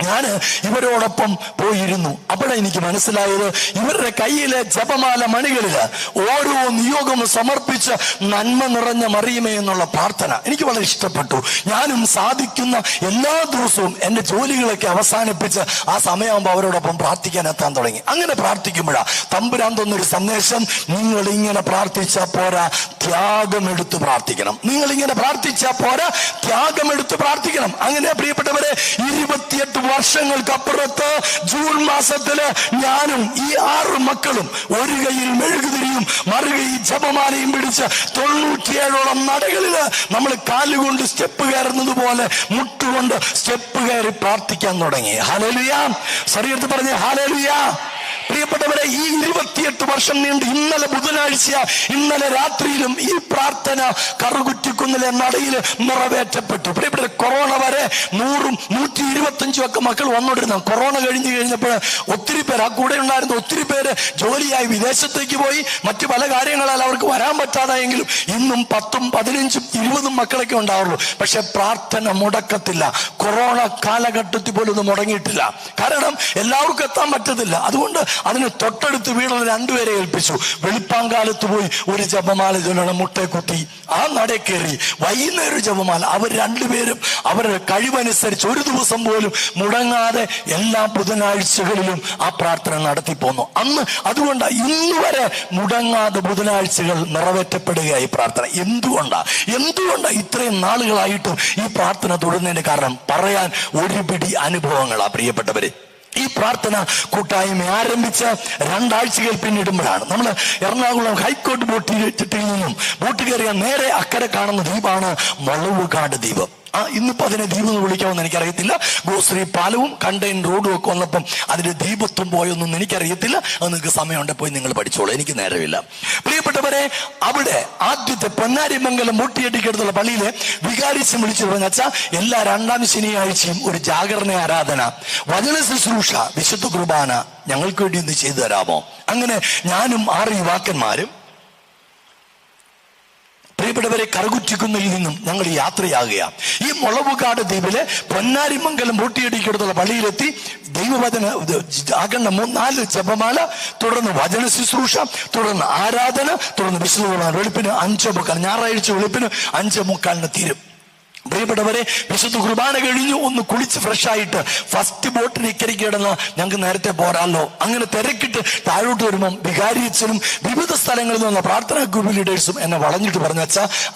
ഞാൻ ഇവരോടൊപ്പം പോയിരുന്നു. അവിടെ എനിക്ക് മനസ്സിലായത്, ഇവരുടെ കയ്യിലെ ജപമാല മണികളില് ഓരോ നിയോഗം സമർപ്പിച്ച് നന്മ നിറഞ്ഞ മറിയമേ എന്നുള്ള പ്രാർത്ഥന എനിക്ക് വളരെ ഇഷ്ടപ്പെട്ടു. ഞാനും സാധിക്കുന്ന എല്ലാ ദിവസവും എന്റെ ജോലികളൊക്കെ അവസാനിപ്പിച്ച് ആ സമയമാകുമ്പോൾ അവരോടൊപ്പം പ്രാർത്ഥിക്കാൻ എത്താൻ തുടങ്ങി. അങ്ങനെ പ്രാർത്ഥിക്കുമ്പോഴാ തമ്പുരാൻ തന്നൊരു സന്ദേശം: നിങ്ങൾ ഇങ്ങനെ പ്രാർത്ഥിച്ചാൽ പോരാ, ത്യാഗമെടുത്ത് പ്രാർത്ഥിക്കണം. നിങ്ങൾ ഇങ്ങനെ പ്രാർത്ഥിച്ചാൽ പോരാ, ത്യാഗമെടുത്ത് പ്രാർത്ഥിക്കണം. അങ്ങനെ പ്രിയപ്പെട്ടവരെ, 28 വർഷങ്ങൾക്കപ്പുറത്ത് ജൂൺ മാസത്തില് ഞാനും ഈ 6 മക്കളും ഒരു കയ്യിൽ മെഴുകുതിരിയും മറുകൈയിൽ ജപമാലയും പിടിച്ച് 97ഓളം നടകളില് നമ്മൾ കാലുകൊണ്ട് സ്റ്റെപ്പ് കയറുന്നത് പോലെ മുട്ടുകൊണ്ട് സ്റ്റെപ്പ് കയറി പ്രാർത്ഥിക്കാൻ തുടങ്ങി. ഹല്ലേലൂയ! ശരീരത്തിൽ പറഞ്ഞ ഹല്ലേലൂയ! പ്രിയപ്പെട്ടവരെ, ഈ 28 വർഷം നീണ്ട് ഇന്നലെ ബുധനാഴ്ച, ഇന്നലെ രാത്രിയിലും ഈ പ്രാർത്ഥന കറുകുറ്റിക്കുന്നിലെ നടയിൽ നിറവേറ്റപ്പെട്ടു. പ്രിയപ്പെട്ട, കൊറോണ വരെ 100ഉം 125ഉം ഒക്കെ മക്കൾ വന്നോണ്ടിരുന്നു. കൊറോണ കഴിഞ്ഞപ്പോൾ ഒത്തിരി പേര്, ആ കൂടെ ഉണ്ടായിരുന്ന ഒത്തിരി പേര് ജോലിയായി വിദേശത്തേക്ക് പോയി. മറ്റു പല കാര്യങ്ങളാൽ അവർക്ക് വരാൻ പറ്റാതായെങ്കിലും ഇന്നും 10ഉം 15ഉം 20ഉം മക്കളൊക്കെ ഉണ്ടാവുള്ളൂ. പക്ഷെ പ്രാർത്ഥന മുടക്കത്തില്ല. കൊറോണ കാലഘട്ടത്തിൽ പോലും ഇത് മുടങ്ങിയിട്ടില്ല. കാരണം എല്ലാവർക്കും എത്താൻ പറ്റത്തില്ല. അതുകൊണ്ട് അതിന് തൊട്ടടുത്ത് വീടുള്ള 2 പേരെ ഏൽപ്പിച്ചു. വെളുപ്പാങ്കാലത്ത് പോയി ഒരു ജപമാല ചൊല്ലണം, മുട്ടേ കുത്തി ആ നട കയറി. വൈകുന്നേരം ജപമാല. അവർ 2 പേരും അവരുടെ കഴിവനുസരിച്ച് ഒരു ദിവസം പോലും മുടങ്ങാതെ എല്ലാ ബുധനാഴ്ചകളിലും ആ പ്രാർത്ഥന നടത്തി പോന്നു. അതുകൊണ്ട് ഇന്ന് വരെ മുടങ്ങാതെ ബുധനാഴ്ചകൾ നിറവേറ്റപ്പെടുകയായി പ്രാർത്ഥന. എന്തുകൊണ്ടാ ഇത്രയും നാളുകളായിട്ടും ഈ പ്രാർത്ഥന തുടരുന്നതിന്റെ കാരണം പറയാൻ ഒരു പിടി അനുഭവങ്ങളാ. പ്രിയപ്പെട്ടവരെ, ഈ പ്രാർത്ഥന കൂട്ടായ്മ ആരംഭിച്ച് 2 ആഴ്ചകൾ പിന്നിടുമ്പോഴാണ് നമ്മൾ എറണാകുളം ഹൈക്കോർട്ട് ബോട്ടിൽ നിന്നും ബോട്ട് കയറിയ നേരെ അക്കരെ കാണുന്ന ദ്വീപാണ് മുളവുകാട് ദ്വീപ്. ഇന്നിപ്പോ അതിനെ ദ്വീപ് എന്ന് വിളിക്കാമെന്ന് എനിക്കറിയത്തില്ല. ഗോശ്രീ പാലവും കണ്ടെയ്നർ റോഡും ഒക്കെ വന്നപ്പം അതിന്റെ ദ്വീപത്വം പോയൊന്നും എനിക്കറിയത്തില്ല. അത് നിങ്ങൾക്ക് സമയമുണ്ട്, പോയി നിങ്ങൾ പഠിച്ചോളൂ, എനിക്ക് നേരമില്ല. പ്രിയപ്പെട്ടവരെ, അവിടെ ആദ്യത്തെ പൊന്നാരിമംഗലം മൂട്ടിയടിക്കടുത്തുള്ള പള്ളിയിലെ വികാരിച്ച് വിളിച്ചു പറഞ്ഞ അച്ഛാ, എല്ലാ 2ാം ശനിയാഴ്ചയും ഒരു ജാഗരണ ആരാധന, വചന ശുശ്രൂഷ, വിശുദ്ധ കുർബാന ഞങ്ങൾക്ക് വേണ്ടി ഒന്ന് ചെയ്തു തരാമോ? അങ്ങനെ ഞാനും 6 യുവാക്കന്മാരും പ്രിയപ്പെട്ടവരെ കറുകുറ്റിക്കുന്നിൽ നിന്നും ഞങ്ങൾ യാത്രയാകുക. ഈ മുളവുകാട് ദ്വീപിലെ പൊന്നാരിമംഗലം ബോട്ടിയടിക്കടുത്തുള്ള പള്ളിയിലെത്തി ദൈവവചന ആകണ്ട 4 ജപമാല, തുടർന്ന് വചന ശുശ്രൂഷ, തുടർന്ന് ആരാധന, തുടർന്ന് വിശുദ്ധ കുർബാന. വെളുപ്പിന് 5:45, ഞായറാഴ്ച വെളുപ്പിന് 5:45 തീരും. പ്രിയപ്പെട്ടവരെ, വിശുദ്ധ കുർബാന കഴിഞ്ഞു ഒന്ന് കുളിച്ച് ഫ്രഷായിട്ട് ഫസ്റ്റ് ബോട്ടിന് ഇക്കരയ്ക്ക് കിടന്ന് ഞങ്ങൾക്ക് നേരത്തെ പോരാല്ലോ. അങ്ങനെ തിരക്കിട്ട് താഴോട്ട് വരുമ്പം വികാരിയച്ഛനും വിവിധ സ്ഥലങ്ങളിൽ നിന്നുള്ള പ്രാർത്ഥനാ ഗ്രൂപ്പ് ലീഡേഴ്സും എന്നെ വളഞ്ഞിട്ട് പറഞ്ഞാ,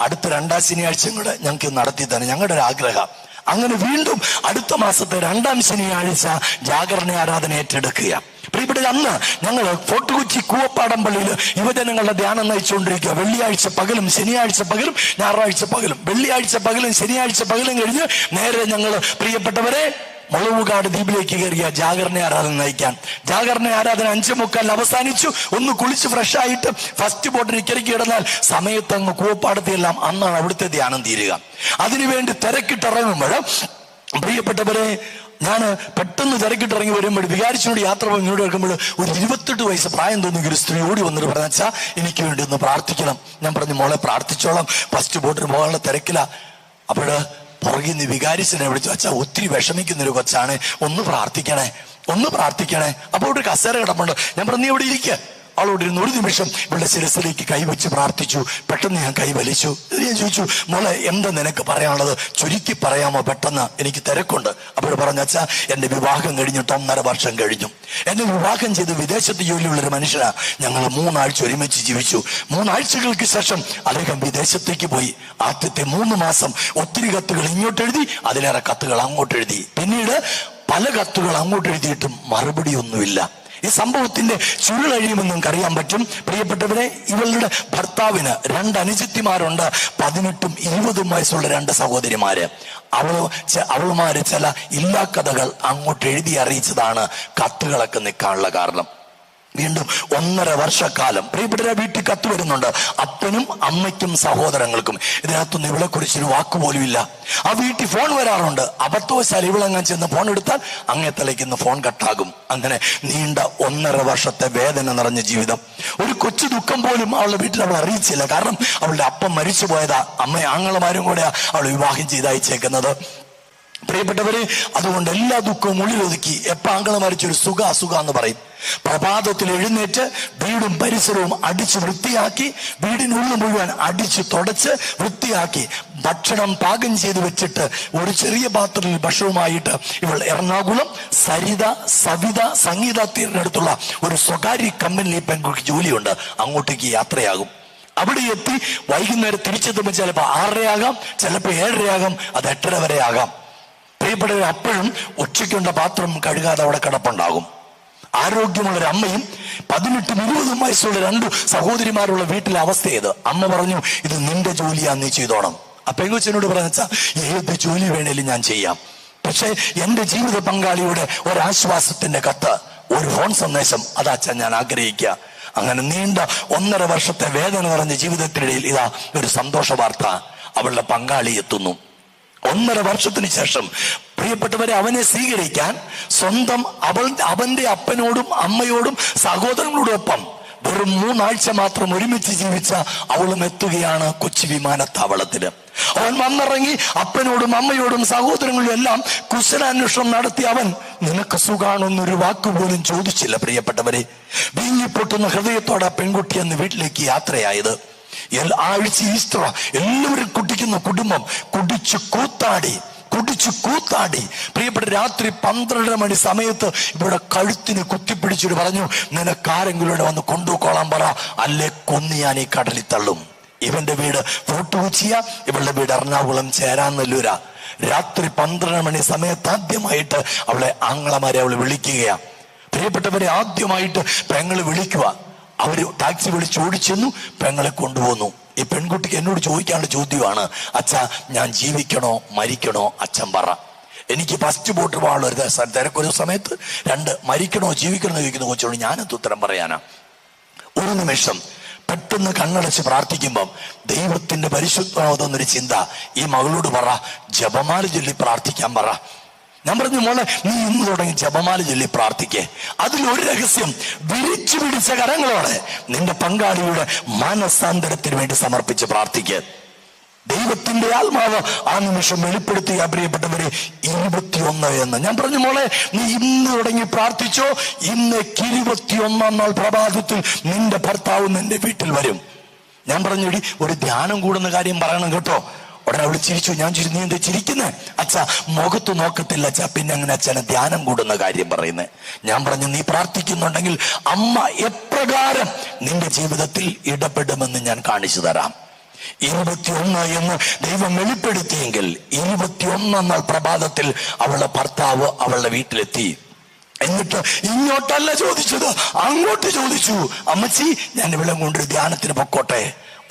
അടുത്ത 2ാം ശനിയാഴ്ചയും കൂടെ ഞങ്ങൾക്ക് നടത്തി തന്നെ, ഞങ്ങളുടെ ഒരു ആഗ്രഹം. അങ്ങനെ വീണ്ടും അടുത്ത മാസത്തെ 2ാം ശനിയാഴ്ച ജാഗരണ ആരാധന ഏറ്റെടുക്കുക. പ്രിയപ്പെട്ട, അന്ന് ഞങ്ങൾ ഫോർട്ട് കൊച്ചി കൂവപ്പാടം പള്ളിയിൽ യുവജനങ്ങളുടെ ധ്യാനം നയിച്ചുകൊണ്ടിരിക്കുക. വെള്ളിയാഴ്ച പകലും ശനിയാഴ്ച പകലും ഞായറാഴ്ച പകലും. വെള്ളിയാഴ്ച പകലും ശനിയാഴ്ച പകലും കഴിഞ്ഞ് നേരെ ഞങ്ങൾ പ്രിയപ്പെട്ടവരെ മുളവുകാട് ദ്വീപിലേക്ക് കയറിയ ജാഗരണ ആരാധന നയിക്കാൻ. ജാഗരണ ആരാധന 5:45 അവസാനിച്ചു. ഒന്ന് കുളിച്ച് ഫ്രഷായിട്ട് ഫസ്റ്റ് ബോട്ടിന് ഇക്കരയ്ക്ക് കിടന്നാൽ സമയത്തങ്ങ് കൂവപ്പാടത്തെല്ലാം അന്നാണ് അവിടുത്തെ ധ്യാനം തീരുക. അതിനുവേണ്ടി തിരക്കിട്ടിറങ്ങുമ്പോൾ പ്രിയപ്പെട്ടവരെ, ഞാൻ പെട്ടെന്ന് തിരക്കിട്ടിറങ്ങി വരുമ്പോൾ വികാരിച്ചിനോട് യാത്ര ഇങ്ങോട്ട് കേൾക്കുമ്പോൾ ഒരു 28 വയസ്സ് പ്രായം തോന്നിയ ഒരു സ്ത്രീ ഓടി വന്നിട്ട് പറഞ്ഞാ, എനിക്ക് വേണ്ടി ഒന്ന് പ്രാർത്ഥിക്കണം. ഞാൻ പറഞ്ഞു, മോളെ പ്രാർത്ഥിച്ചോളാം, ഫസ്റ്റ് ബോട്ടിന് പോകാനുള്ള തിരക്കില്ല. അപ്പോൾ പുറകിൽ നിന്ന് വികാരിച്ചനെ വിളിച്ചു, അച്ഛാ ഒത്തിരി വിഷമിക്കുന്നൊരു കൊച്ചാണ്, ഒന്ന് പ്രാർത്ഥിക്കണേ. അപ്പോൾ ഒരു കസേര കിടപ്പുണ്ട്. ഞാൻ പറഞ്ഞു, നീ ഇവിടെ ഇരിക്കുക. അവളോടിരുന്ന് ഒരു നിമിഷം ഇവളുടെ ശിരസിലേക്ക് കൈവച്ച് പ്രാർത്ഥിച്ചു. പെട്ടെന്ന് ഞാൻ കൈ വലിച്ചു. ഞാൻ ചോദിച്ചു, മോളെ എന്താ നിനക്ക് പറയാനുള്ളത്, ചുരുക്കി പറയാമോ, പെട്ടെന്ന് എനിക്ക് തിരക്കുണ്ട്. അപ്പോൾ പറഞ്ഞു, അച്ഛാ എന്റെ വിവാഹം കഴിഞ്ഞിട്ട് 1.5 വർഷം കഴിഞ്ഞു. എന്നെ വിവാഹം ചെയ്ത് വിദേശത്ത് ജോലിയുള്ളൊരു മനുഷ്യനാ. ഞങ്ങൾ 3 ആഴ്ച ഒരുമിച്ച് ജീവിച്ചു. 3 ആഴ്ചകൾക്ക് ശേഷം അദ്ദേഹം വിദേശത്തേക്ക് പോയി. ആദ്യത്തെ 3 മാസം ഒത്തിരി കത്തുകൾ ഇങ്ങോട്ട് എഴുതി, അതിലേറെ കത്തുകൾ അങ്ങോട്ട് എഴുതി. പിന്നീട് പല കത്തുകൾ അങ്ങോട്ട് എഴുതിയിട്ടും മറുപടി ഒന്നുമില്ല. ഈ സംഭവത്തിന്റെ ചുരുളഴിയുമെന്ന് നിങ്ങൾക്ക് അറിയാൻ പറ്റും. പ്രിയപ്പെട്ടവരെ, ഇവളുടെ ഭർത്താവിന് 2 അനുജത്തിമാരുണ്ട്. 18ഉം 20ഉം വയസ്സുള്ള 2 സഹോദരിമാര്. അവളുമാര് ചില ഇല്ലാ കഥകൾ അങ്ങോട്ട് എഴുതി അറിയിച്ചതാണ് കത്തുകളൊക്കെ നിൽക്കാനുള്ള കാരണം. വീണ്ടും 1.5 വർഷക്കാലം പ്രിയപ്പെട്ട വീട്ടിൽ കത്ത് വരുന്നുണ്ട്. അപ്പനും അമ്മയ്ക്കും സഹോദരങ്ങൾക്കും. ഇതിനകത്തൊന്നും ഇവളെ കുറിച്ചൊരു വാക്കുപോലും ഇല്ല. ആ വീട്ടിൽ ഫോൺ വരാറുണ്ട്. അബദ്ധവശാൽ ഇവളെങ്ങാൻ ചെന്ന് ഫോൺ എടുത്താൽ അങ്ങേ തലയ്ക്കുന്ന ഫോൺ കട്ടാകും. അങ്ങനെ നീണ്ട 1.5 വർഷത്തെ വേദന നിറഞ്ഞ ജീവിതം. ഒരു കൊച്ചു ദുഃഖം പോലും അവളുടെ വീട്ടിൽ അവൾ അറിയിച്ചില്ല. കാരണം അവളുടെ അപ്പം മരിച്ചു പോയതാ. ആങ്ങളമാരും കൂടെയാ അവൾ വിവാഹം ചെയ്തയച്ചേക്കുന്നത്. പ്രിയപ്പെട്ടവരെ, അതുകൊണ്ട് എല്ലാ ദുഃഖവും ഉള്ളിലൊതുക്കി ആങ്ങള മരിച്ചൊരു സുഖ എന്ന് പറയും. പ്രഭാതത്തിൽ എഴുന്നേറ്റ് വീടും പരിസരവും അടിച്ച് വൃത്തിയാക്കി, വീടിനുള്ളിൽ മുഴുവൻ അടിച്ച് തുടച്ച് വൃത്തിയാക്കി ഭക്ഷണം പാകം ചെയ്ത് വെച്ചിട്ട് ഒരു ചെറിയ പാത്രത്തിൽ ഭക്ഷണവുമായിട്ട് ഇവൾ എറണാകുളം സവിത സംഗീത തീരിനടുത്തുള്ള ഒരു സ്വകാര്യ കമ്പനിയിൽ പെൺകുട്ടി ജോലിയുണ്ട്. അങ്ങോട്ടേക്ക് യാത്രയാകും. അവിടെ എത്തി വൈകുന്നേരം തിരിച്ചെത്തുമ്പോൾ ചിലപ്പോൾ 6:30 ആകാം, ചിലപ്പോൾ 7:30 ആകാം, അത് 8:30 വരെ ആകാം. പ്രിയപ്പെട്ടവർ, അപ്പോഴും ഉച്ചയ്ക്കുണ്ട പാത്രം കഴുകാതെ അവിടെ കിടപ്പുണ്ടാകും. ആരോഗ്യമുള്ളൊരു അമ്മയും 18ഉം 20ഉം വയസ്സുള്ള 2 സഹോദരിമാരുള്ള വീട്ടിലെ അവസ്ഥ ഏത്? അമ്മ പറഞ്ഞു, ഇത് നിന്റെ ജോലിയാ, നീ ചെയ്തോണം. അപ്പൊ എങ്ങോച്ചനോട് പറഞ്ഞാ, ഏത് ജോലി വേണേലും ഞാൻ ചെയ്യാം, പക്ഷെ എന്റെ ജീവിത പങ്കാളിയുടെ ഒരാശ്വാസത്തിന്റെ കത്ത്, ഒരു ഫോൺ സന്ദേശം, അതാച്ചാ ഞാൻ ആഗ്രഹിക്കുക. അങ്ങനെ നീണ്ട 1.5 വർഷത്തെ വേദന നിറഞ്ഞ ജീവിതത്തിനിടയിൽ ഇതാ ഒരു സന്തോഷ വാർത്ത. അവളുടെ പങ്കാളി എത്തുന്നു. 1.5 വർഷത്തിന് ശേഷം പ്രിയപ്പെട്ടവരെ, അവനെ സ്വീകരിക്കാൻ സ്വന്തം അവന്റെ അപ്പനോടും അമ്മയോടും സഹോദരങ്ങളോടൊപ്പം വെറും 3 ആഴ്ച മാത്രം ഒരുമിച്ച് ജീവിച്ച അവളും എത്തുകയാണ് കൊച്ചി വിമാനത്താവളത്തില്. അവൻ വന്നിറങ്ങി അപ്പനോടും അമ്മയോടും സഹോദരങ്ങളും എല്ലാം കുശലാന്വേഷണം നടത്തി. അവൻ നിനക്ക് സുഖാണെന്നൊരു വാക്കുപോലും ചോദിച്ചില്ല. പ്രിയപ്പെട്ടവരെ, വീങ്ങിപ്പൊട്ടുന്ന ഹൃദയത്തോടെ പെൺകുട്ടി അന്ന് വീട്ടിലേക്ക് യാത്രയായത്. ആഴ്ച ഈസ്റ്റർ എല്ലാവരും കുടിക്കുന്ന കുടുംബം കുടിച്ചു കൂത്താടി. പ്രിയപ്പെട്ട രാത്രി 12:30 മണി സമയത്ത് ഇവിടെ കഴുത്തിന് കുത്തിപ്പിടിച്ചിട്ട് പറഞ്ഞു, നിനക്കാരെങ്കിലും ഇവിടെ വന്ന് കൊണ്ടുപോയിക്കോളാൻ പറ, അല്ലേ കൊന്ന് ഞാൻ ഈ കടലിൽ തള്ളും. ഇവന്റെ വീട് ഫോർട്ട് കൊച്ചിയ, ഇവളുടെ വീട് എറണാകുളം ചേരാനെല്ലൂരാ. രാത്രി 12 മണി സമയത്ത് ആദ്യമായിട്ട് അവളെ ആങ്ങളമാരെ അവള് വിളിക്കുകയാ. പ്രിയപ്പെട്ടവരെ, ആദ്യമായിട്ട് പെങ്ങള് വിളിക്കുക. അവര് ടാക്സി വിളിച്ച് ഓടിച്ചെന്നു, പെങ്ങളെ കൊണ്ടുപോന്നു. ഈ പെൺകുട്ടിക്ക് എന്നോട് ചോദിക്കാനുള്ള ചോദ്യമാണ്, അച്ഛാ ഞാൻ ജീവിക്കണോ മരിക്കണോ? അച്ഛൻ പറ. എനിക്ക് ഫസ്റ്റ് ബോട്ട് പോകാനുള്ള ഒരു തിരക്കൊരു സമയത്ത് 2 മരിക്കണോ ജീവിക്കണോ ചോദിക്കുന്ന കൊച്ചോട് ഞാനെന്ത് ഉത്തരം പറയാനാ? ഒരു നിമിഷം പെട്ടെന്ന് കണ്ണടച്ച് പ്രാർത്ഥിക്കുമ്പം ദൈവത്തിന്റെ പരിശുദ്ധമാവുന്നൊരു ചിന്ത, ഈ മകളോട് പറ, ജപമാല ചൊല്ലി പ്രാർത്ഥിക്കാൻ പറ. ഞാൻ പറഞ്ഞു, മോളെ നീ ഇന്ന് തുടങ്ങി ജപമാല ചൊല്ലി പ്രാർത്ഥിക്കേ. അതിലൊരു രഹസ്യം, വിരിച്ചു പിടിച്ച കരങ്ങളോടെ നിന്റെ പങ്കാളിയുടെ മനസ്സാന്തരത്തിന് വേണ്ടി സമർപ്പിച്ച് പ്രാർത്ഥിക്കേ. ദൈവത്തിന്റെ ആത്മാവ് ആ നിമിഷം വെളിപ്പെടുത്തുക. പ്രിയപ്പെട്ടവരെ, 21 എന്ന് ഞാൻ പറഞ്ഞു, മോളെ നീ ഇന്ന് തുടങ്ങി പ്രാർത്ഥിച്ചോ, ഇന്ന് 21-ാം നാൾ പ്രഭാതത്തിൽ നിന്റെ ഭർത്താവ് നിന്റെ വീട്ടിൽ വരും. ഞാൻ പറഞ്ഞുടി, ഒരു ധ്യാനം കൂടുന്ന കാര്യം പറയണം കേട്ടോ. ഉടനെ അവള് ചിരിച്ചു. ഞാൻ ചിരിച്ചു, നീ എന്താ ചിരിക്കുന്നേ? അച്ഛാ മുഖത്ത് നോക്കത്തില്ല അച്ഛാ, പിന്നെ അങ്ങനെ അച്ഛനെ ധ്യാനം കൂടുന്ന കാര്യം പറയുന്നേ? ഞാൻ പറഞ്ഞു, നീ പ്രാർത്ഥിക്കുന്നുണ്ടെങ്കിൽ അമ്മ എപ്രകാരം നിന്റെ ജീവിതത്തിൽ ഇടപെടുമെന്ന് ഞാൻ കാണിച്ചു തരാം. 21 എന്ന് ദൈവം വെളിപ്പെടുത്തിയെങ്കിൽ 21-ാം നാൾ പ്രഭാതത്തിൽ അവളുടെ ഭർത്താവ് അവളുടെ വീട്ടിലെത്തി. എന്നിട്ട് ഇങ്ങോട്ടല്ല ചോദിച്ചത്, അങ്ങോട്ട് ചോദിച്ചു, അമ്മച്ചി ഞാൻ ഇവിടെ കൊണ്ടൊരു ധ്യാനത്തിന് പൊക്കോട്ടെ.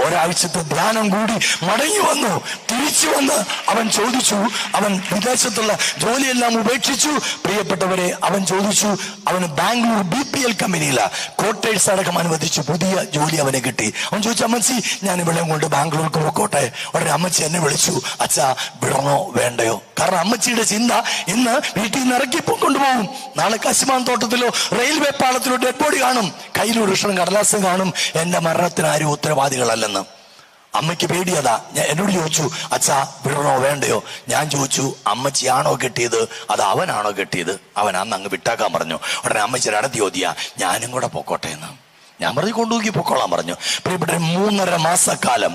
ഒരാഴ്ചത്തെ ധ്യാനം കൂടി മടങ്ങി വന്നു. തിരിച്ചു വന്ന് അവൻ ചോദിച്ചു, അവൻ വിദേശത്തുള്ള ജോലിയെല്ലാം ഉപേക്ഷിച്ചു. പ്രിയപ്പെട്ടവരെ, അവൻ ചോദിച്ചു, അവന് ബാംഗ്ലൂർ BPL കമ്പനിയില ക്വാർട്ടേഴ്സ് അടക്കം അനുവദിച്ചു പുതിയ ജോലി അവന് കിട്ടി. അവൻ ചോദിച്ചു, അമ്മച്ചി ഞാൻ ഇവിടെ കൊണ്ട് ബാംഗ്ലൂർക്ക് പോയിക്കോട്ടെ? ഉടനെ അമ്മച്ചി എന്നെ വിളിച്ചു, അച്ഛാ വിടണോ വേണ്ടയോ? കാരണം അമ്മച്ചിയുടെ ചിന്ത, ഇന്ന് വീട്ടിൽ നിന്ന് ഇറക്കി കൊണ്ടുപോകും, നാളെ കശുമാൻ തോട്ടത്തിലോ റെയിൽവേ പാളത്തിലോ ഡെഡ് ബോഡി കാണും, കയ്യിലൊരു കടലാസം കാണും, എന്റെ മരണത്തിന് ആരും ഉത്തരവാദികളല്ലെന്ന്. അമ്മയ്ക്ക് പേടിയതാ. എന്നോട് ചോദിച്ചു, അച്ഛാ വിടണോ വേണ്ടയോ? ഞാൻ ചോദിച്ചു, അമ്മച്ചിയാണോ കെട്ടിയത് അത് അവനാണോ കെട്ടിയത്? അവൻ അന്ന് അങ്ങ് വിട്ടാക്കാൻ പറഞ്ഞു. ഉടനെ അമ്മച്ചിയുടെ അടുത്ത് ചോദിയാ, ഞാനും കൂടെ പൊക്കോട്ടെ എന്ന്. ഞാൻ പറഞ്ഞു കൊണ്ടുപോയി പൊക്കോളാൻ പറഞ്ഞു. പ്രിയപ്പെട്ട 3.5 മാസക്കാലം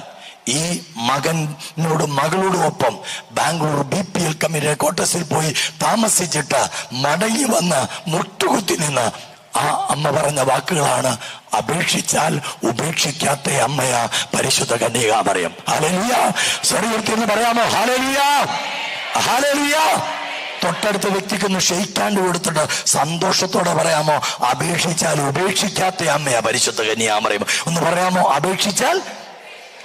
ഈ മകളോടും ഒപ്പം ബാംഗ്ലൂർ BPL കമ്പനിയുടെ ക്വാർട്ടേഴ്സിൽ പോയി താമസിച്ചിട്ട് മടങ്ങി വന്ന് മുട്ടുകുത്തി നിന്ന് ആ അമ്മ പറഞ്ഞ വാക്കുകളാണ്: അപേക്ഷിച്ചാൽ ഉപേക്ഷിക്കാത്ത അമ്മയാ പരിശുദ്ധ കന്യകാമറിയം. ഹല്ലേലൂയ. സ്വർഗ്ഗത്തിൽ എന്ന് പറയാമോ? Hallelujah, hallelujah. തൊട്ടടുത്ത വ്യക്തിക്കൊന്ന് ഷെയ്ക്കാണ്ട് കൊടുത്തിട്ട് സന്തോഷത്തോടെ പറയാമോ? അപേക്ഷിച്ചാൽ ഉപേക്ഷിക്കാത്ത അമ്മയാ പരിശുദ്ധ കന്യകാമറിയം. ഒന്ന് പറയാമോ? അപേക്ഷിച്ചാൽ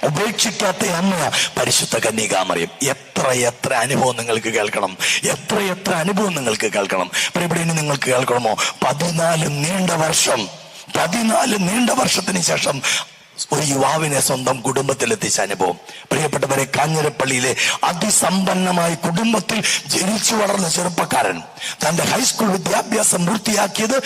ഉപേക്ഷിക്കാത്ത അമ്മ പരിശുദ്ധ കന്യകാമറിയം. എത്ര അനുഭവം നിങ്ങൾക്ക് കേൾക്കണം, എത്ര അനുഭവം നിങ്ങൾക്ക് കേൾക്കണം. പ്രിയപ്പെട്ട, ഇനി നിങ്ങൾക്ക് കേൾക്കണമോ? 14 നീണ്ട വർഷത്തിന് ശേഷം ഒരു യുവാവിനെ സ്വന്തം കുടുംബത്തിലെത്തിച്ച അനുഭവം. പ്രിയപ്പെട്ടവരെ, കാഞ്ഞിരപ്പള്ളിയിലെ അതിസമ്പന്നമായ കുടുംബത്തിൽ ജനിച്ചു വളർന്ന ചെറുപ്പക്കാരൻ തന്റെ ഹൈസ്കൂൾ വിദ്യാഭ്യാസം പൂർത്തിയാക്കിയത്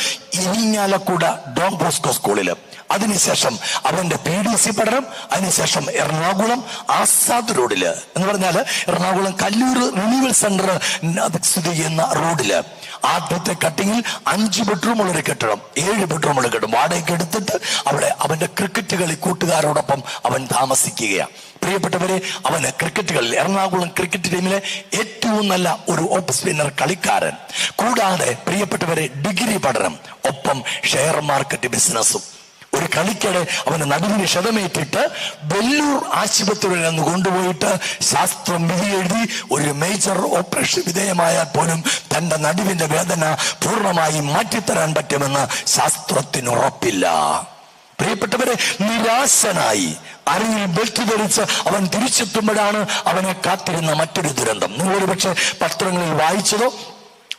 ഇരിങ്ങാലക്കുട ഡോൺ ബോസ്കോ സ്കൂളില്. അതിനുശേഷം അവന്റെ PDC പഠനം, അതിനുശേഷം എറണാകുളം ആസാദ് റോഡില്, എന്ന് പറഞ്ഞാല് എറണാകുളം കല്ലൂർ റിന്യൂവൽ സെന്റർ സ്ഥിതി ചെയ്യുന്ന റോഡില് ആദ്യത്തെ കട്ടിങ്ങിൽ 5 ബെഡ്റൂമുള്ള ഒരു കെട്ടിടം, 7 ബെഡ്റൂമുള്ള കെട്ടിടം വാടകയ്ക്ക് എടുത്തിട്ട് അവിടെ അവന്റെ ക്രിക്കറ്റ് കളി കൂട്ടുകാരോടൊപ്പം അവൻ താമസിക്കുകയാണ്. പ്രിയപ്പെട്ടവരെ, അവന് ക്രിക്കറ്റ് കളിൽ എറണാകുളം ക്രിക്കറ്റ് ടീമിലെ ഏറ്റവും നല്ല ഒരു ഓഫ് സ്പിന്നർ കളിക്കാരൻ. കൂടാതെ പ്രിയപ്പെട്ടവരെ, ഡിഗ്രി പഠനം, ഒപ്പം ഷെയർ മാർക്കറ്റ് ബിസിനസ്സും. ഒരു കളിക്കിടെ അവന് നടുവിന് ക്ഷതമേറ്റിട്ട് വെല്ലൂർ ആശുപത്രിയിൽ നിന്ന് കൊണ്ടുപോയിട്ട് ശാസ്ത്രം വിധി എഴുതി ഒരു മേജർ ഓപ്പറേഷൻ വിധേയമായാൽ പോലും തന്റെ നടുവിന്റെ വേദന പൂർണ്ണമായി മാറ്റിത്തരാൻ പറ്റുമെന്ന് ശാസ്ത്രത്തിന് ഉറപ്പില്ല. പ്രിയപ്പെട്ടവരെ, നിരാശനായി അരയിൽ ബെൽറ്റ് ധരിച്ച് അവൻ തിരിച്ചെത്തുമ്പോഴാണ് അവനെ കാത്തിരുന്ന മറ്റൊരു ദുരന്തം. നിങ്ങളൊരു പക്ഷെ പത്രങ്ങളിൽ വായിച്ചതോ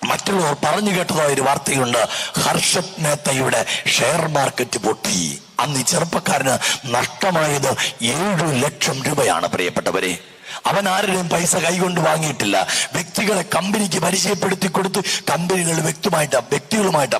മറ്റുള്ളവർ പറഞ്ഞു കേട്ടതോ ഒരു വാർത്തയുണ്ട്. ഹർഷത് മേത്തയുടെ ഷെയർ മാർക്കറ്റ് പൊട്ടി. അന്ന് ഈ ചെറുപ്പക്കാരന് നഷ്ടമായത് 7 ലക്ഷം രൂപയാണ്. പ്രിയപ്പെട്ടവരെ, അവൻ ആരുടെയും പൈസ കൈകൊണ്ട് വാങ്ങിയിട്ടില്ല. വ്യക്തികളെ കമ്പനിക്ക് പരിചയപ്പെടുത്തി കൊടുത്ത് കമ്പനികൾ വ്യക്തികളുമായിട്ട്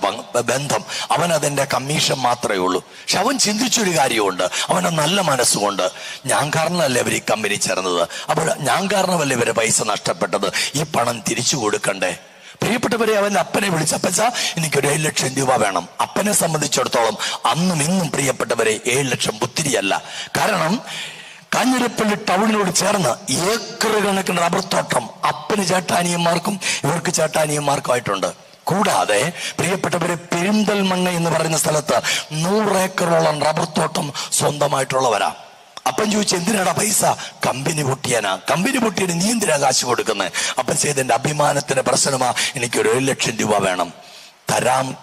ബന്ധം. അവൻ അതിന്റെ കമ്മീഷൻ മാത്രമേ ഉള്ളൂ. പക്ഷെ അവൻ ചിന്തിച്ചൊരു കാര്യമുണ്ട്. അവന്റെ നല്ല മനസ്സുകൊണ്ട്, ഞാൻ കാരണമല്ല ഇവർ ഈ കമ്പനി ചേർന്നത്, അപ്പോൾ ഞാൻ കാരണമല്ല ഇവരെ പൈസ നഷ്ടപ്പെട്ടത്, ഈ പണം തിരിച്ചു കൊടുക്കണ്ടേ. പ്രിയപ്പെട്ടവരെ, അവന്റെ അപ്പനെ വിളിച്ച, അപ്പച്ച എനിക്കൊരു 7 ലക്ഷം രൂപ വേണം. അപ്പനെ സംബന്ധിച്ചിടത്തോളം അന്നും ഇന്നും പ്രിയപ്പെട്ടവരെ 7 ലക്ഷം പുത്തിരിയല്ല. കാരണം കാഞ്ഞിരപ്പള്ളി ടൗണിനോട് ചേർന്ന് ഏക്കർ കണക്കിന് റബ്ബർ തോട്ടം അപ്പന് ചേട്ടാനിയന്മാർക്കും ഇവർക്ക് ചേട്ടാനിയന്മാർക്കുമായിട്ടുണ്ട്. കൂടാതെ പ്രിയപ്പെട്ടവരെ, പെരിന്തൽമണ്ണ എന്ന് പറയുന്ന സ്ഥലത്ത് 100 ഏക്കറോളം റബ്ബർ തോട്ടം സ്വന്തമായിട്ടുള്ളവരാ. അപ്പൻ ചോദിച്ചു, എന്തിനാടാ പൈസ? കമ്പനി പൊട്ടിയാനാ. കമ്പനി പൊട്ടിയതിന് നീ എന്തിനാ കാശ് കൊടുക്കുന്നത്? അപ്പൻ ചെയ്തെന്റെ അഭിമാനത്തിന്റെ പ്രശ്നമാ, എനിക്കൊരു 7 ലക്ഷം രൂപ വേണം.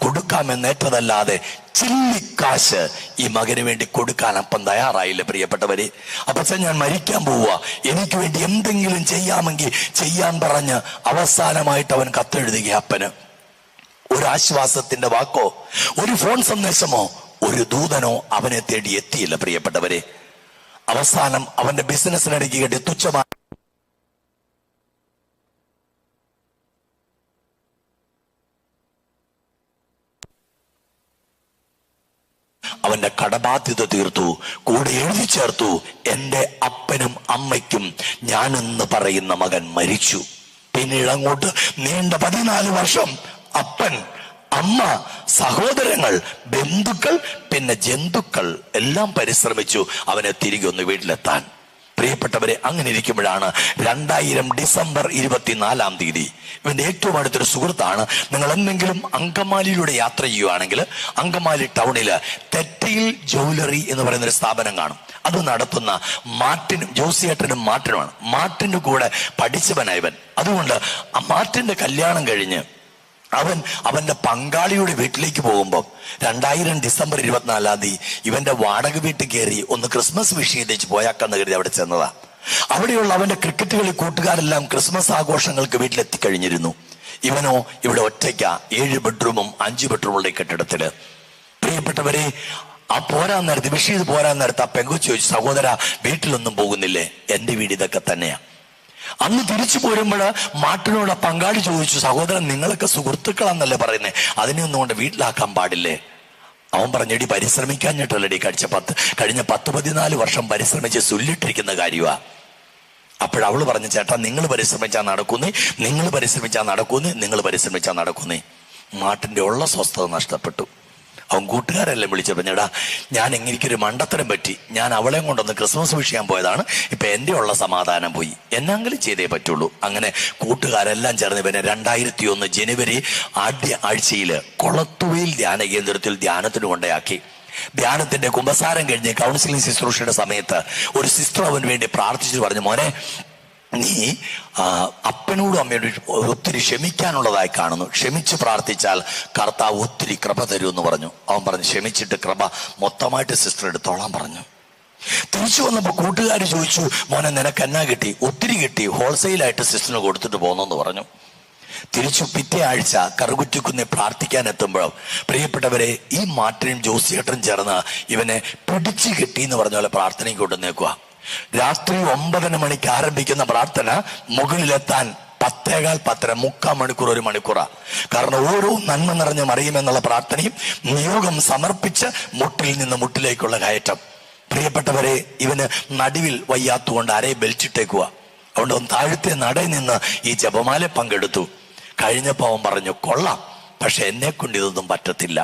കൊടുക്കാമെന്നേറ്റതല്ലാതെ ചില്ലിക്കാശ് ഈ മകന് വേണ്ടി കൊടുക്കാൻ അപ്പൻ തയ്യാറായില്ല. പ്രിയപ്പെട്ടവരെ, അപ്പച്ച ഞാൻ മരിക്കാൻ പോവുക, എനിക്ക് വേണ്ടി എന്തെങ്കിലും ചെയ്യാമെങ്കിൽ ചെയ്യാൻ പറഞ്ഞ് അവസാനമായിട്ട് അവൻ കത്തെഴുതുക. അപ്പന് ഒരു ആശ്വാസത്തിന്റെ വാക്കോ ഒരു ഫോൺ സന്ദേശമോ ഒരു ദൂതനോ അവനെ തേടി എത്തിയില്ല. പ്രിയപ്പെട്ടവരെ, അവസാനം അവന്റെ ബിസിനസ്സിനിടയ്ക്ക് കേട്ടി തുച്ഛമായ അവന്റെ കടബാധ്യത തീർത്തു. കൂടെ എഴുതി ചേർത്തു, എന്റെ അപ്പനും അമ്മയ്ക്കും ഞാനെന്ന് പറയുന്ന മകൻ മരിച്ചു. പിന്നീട് അങ്ങോട്ട് നീണ്ട 14 വർഷം അപ്പൻ, അമ്മ, സഹോദരങ്ങൾ, ബന്ധുക്കൾ, പിന്നെ ജന്തുക്കൾ എല്ലാം പരിശ്രമിച്ചു അവനെ തിരികെ ഒന്ന് വീട്ടിലെത്താൻ. പ്രിയപ്പെട്ടവരെ, അങ്ങനെ ഇരിക്കുമ്പോഴാണ് 2000 ഡിസംബർ 24-ാം തീയതി ഇവന്റെ ഏറ്റവും അടുത്തൊരു സുഹൃത്താണ്. നിങ്ങൾ എന്തെങ്കിലും അങ്കമാലിയിലൂടെ യാത്ര ചെയ്യുകയാണെങ്കിൽ അങ്കമാലി ടൗണില് തെറ്റയിൽ ജ്വല്ലറി എന്ന് പറയുന്ന ഒരു സ്ഥാപനം കാണും. അത് നടത്തുന്ന ജോസിയേട്ടനും മാർട്ടിനുമാണ്. മാർട്ടിന്റെ കൂടെ പഠിച്ചവനായവൻ. അതുകൊണ്ട് ആ മാർട്ടിന്റെ കല്യാണം കഴിഞ്ഞ് അവന്റെ പങ്കാളിയുടെ വീട്ടിലേക്ക് പോകുമ്പോൾ 2000 ഡിസംബർ 24-ാം തീയതി ഇവന്റെ വാടക വീട്ടിൽ കയറി ഒന്ന് ക്രിസ്മസ് വിഷ് ചെയ്തേച്ച് പോയാക്കാന്ന് കരുതി അവിടെ ചെന്നതാ. അവിടെയുള്ള അവന്റെ ക്രിക്കറ്റ് കളി കൂട്ടുകാരെല്ലാം ക്രിസ്മസ് ആഘോഷങ്ങൾക്ക് വീട്ടിലെത്തിക്കഴിഞ്ഞിരുന്നു. ഇവനോ ഇവിടെ ഒറ്റയ്ക്ക 7 ബെഡ്റൂമും 5 ബെഡ്റൂമുള്ള കെട്ടിടത്തില്. പ്രിയപ്പെട്ടവരെ, ആ പോരാൻ നേരത്ത് വിഷ് ചെയ്ത് പോരാൻ നേരത്ത് ആ പെങ്കൊച്ചു ചോദിച്ചു, സഹോദര വീട്ടിലൊന്നും പോകുന്നില്ലേ? എന്റെ വീട് ഇതൊക്കെ തന്നെയാ. അന്ന് തിരിച്ചു പോരുമ്പോൾ മാട്ടിനോട് പങ്കാളി ചോദിച്ചു, സഹോദരൻ നിങ്ങളൊക്കെ സുഹൃത്തുക്കളാന്നല്ലേ പറയുന്നേ, അതിനെ ഒന്നും കൊണ്ട് വീട്ടിലാക്കാൻ പാടില്ലേ? അവൻ പറഞ്ഞെടി, പരിശ്രമിക്കാഞ്ഞിട്ടല്ലടി കഴിഞ്ഞ 10-14 വർഷം പരിശ്രമിച്ച് സുല്ലിട്ടിരിക്കുന്ന കാര്യമാ. അപ്പോഴവള് പറഞ്ഞു, ചേട്ടാ നിങ്ങൾ പരിശ്രമിച്ചാൽ നടക്കുന്നേ, നിങ്ങൾ പരിശ്രമിച്ചാൽ നടക്കുന്നേ, നിങ്ങൾ പരിശ്രമിച്ചാൽ നടക്കുന്നേ. മാട്ടിന്റെ ഉള്ള സ്വസ്ഥത നഷ്ടപ്പെട്ടു. അവൻ കൂട്ടുകാരെല്ലാം വിളിച്ചു പറഞ്ഞടാ, ഞാൻ എനിക്കൊരു മണ്ടത്തരം പറ്റി, ഞാൻ അവളെയും കൊണ്ടൊന്ന് ക്രിസ്മസ് വിഷ് ചെയ്യാൻ പോയതാണ്, ഇപ്പൊ എൻ്റെ ഉള്ള സമാധാനം പോയി, എന്നെങ്കിലും ചെയ്തേ പറ്റുള്ളൂ. അങ്ങനെ കൂട്ടുകാരെല്ലാം ചേർന്ന് ഇവനെ 2001 ജനുവരി ആദ്യ ആഴ്ചയിൽ കൊളത്തുവയിൽ ധ്യാന കേന്ദ്രത്തിൽ ധ്യാനത്തിന് കൊണ്ടയാക്കി. ധ്യാനത്തിന്റെ കുമ്പസാരം കഴിഞ്ഞ് കൗൺസിലിംഗ് ശുശ്രൂഷയുടെ സമയത്ത് ഒരു സിസ്റ്റർ അവന് വേണ്ടി പ്രാർത്ഥിച്ചു പറഞ്ഞു, മോനെ നീ അപ്പനോടും അമ്മയോടും ഒത്തിരി ക്ഷമിക്കാനുള്ളതായി കാണുന്നു, ക്ഷമിച്ച് പ്രാർത്ഥിച്ചാൽ കർത്താവ് ഒത്തിരി കൃപ തരുമെന്ന് പറഞ്ഞു. അവൻ പറഞ്ഞു ക്ഷമിച്ചിട്ട് കൃപ മൊത്തമായിട്ട് സിസ്റ്റർ എടുത്തോളാൻ പറഞ്ഞു. തിരിച്ചു വന്നപ്പോ കൂട്ടുകാർ ചോദിച്ചു, മോനെ നിനക്ക് എന്നാ കിട്ടി? ഒത്തിരി കിട്ടി, ഹോൾസെയിലായിട്ട് സിസ്റ്ററിന് കൊടുത്തിട്ട് പോന്നെന്ന് പറഞ്ഞു. തിരിച്ചു പിറ്റേ ആഴ്ച കറുകുറ്റിക്കുന്നെ പ്രാർത്ഥിക്കാൻ എത്തുമ്പോഴും പ്രിയപ്പെട്ടവരെ, ഈ മാർട്ടിനും ജോസിയേട്ടനും ചേർന്ന് ഇവനെ പിടിച്ചു കിട്ടി എന്ന് പറഞ്ഞ പോലെ പ്രാർത്ഥനയ്ക്ക് കൊണ്ടുവന്നേക്കുക. രാത്രി 9 മണിക്ക് ആരംഭിക്കുന്ന പ്രാർത്ഥന മുകളിലെത്താൻ 10:15, 10:30, 3/4 മണിക്കൂർ, 1 മണിക്കൂറാ. കാരണം ഓരോ നന്മ നിറഞ്ഞ മറിയുമെന്നുള്ള പ്രാർത്ഥനയും നിയോഗം സമർപ്പിച്ച് മുട്ടിൽ നിന്ന് മുട്ടിലേക്കുള്ള കയറ്റം. പ്രിയപ്പെട്ടവരെ, ഇവന് നടുവിൽ വയ്യാത്തുകൊണ്ട് അരയെ ബെൽറ്റിട്ടേക്കുക. അതുകൊണ്ട് അവൻ താഴത്തെ നടയിൽ നിന്ന് ഈ ജപമാല പങ്കെടുത്തു. കഴിഞ്ഞപ്പോ അവൻ പറഞ്ഞു, കൊള്ളാം, പക്ഷെ എന്നെ കൊണ്ട് ഇതൊന്നും പറ്റത്തില്ല.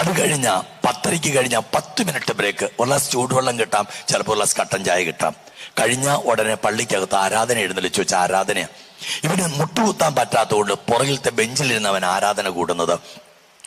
അത് കഴിഞ്ഞ 10:30 കഴിഞ്ഞ 10 മിനിറ്റ് ബ്രേക്ക്, ഒരു ഗ്ലാസ് ചൂടുവെള്ളം കിട്ടാം, ചിലപ്പോൾ ഒരു ഗ്ലാസ് കട്ടൻ ചായ കിട്ടാം. കഴിഞ്ഞ ഉടനെ പള്ളിക്കകത്ത് ആരാധന എഴുന്നള്ളിച്ചു വെച്ച ആരാധനയാണ്. ഇവന് മുട്ടുകുത്താൻ പറ്റാത്തതുകൊണ്ട് പുറകിലത്തെ ബെഞ്ചിലിരുന്ന് അവൻ ആരാധന കൂടുന്നത്.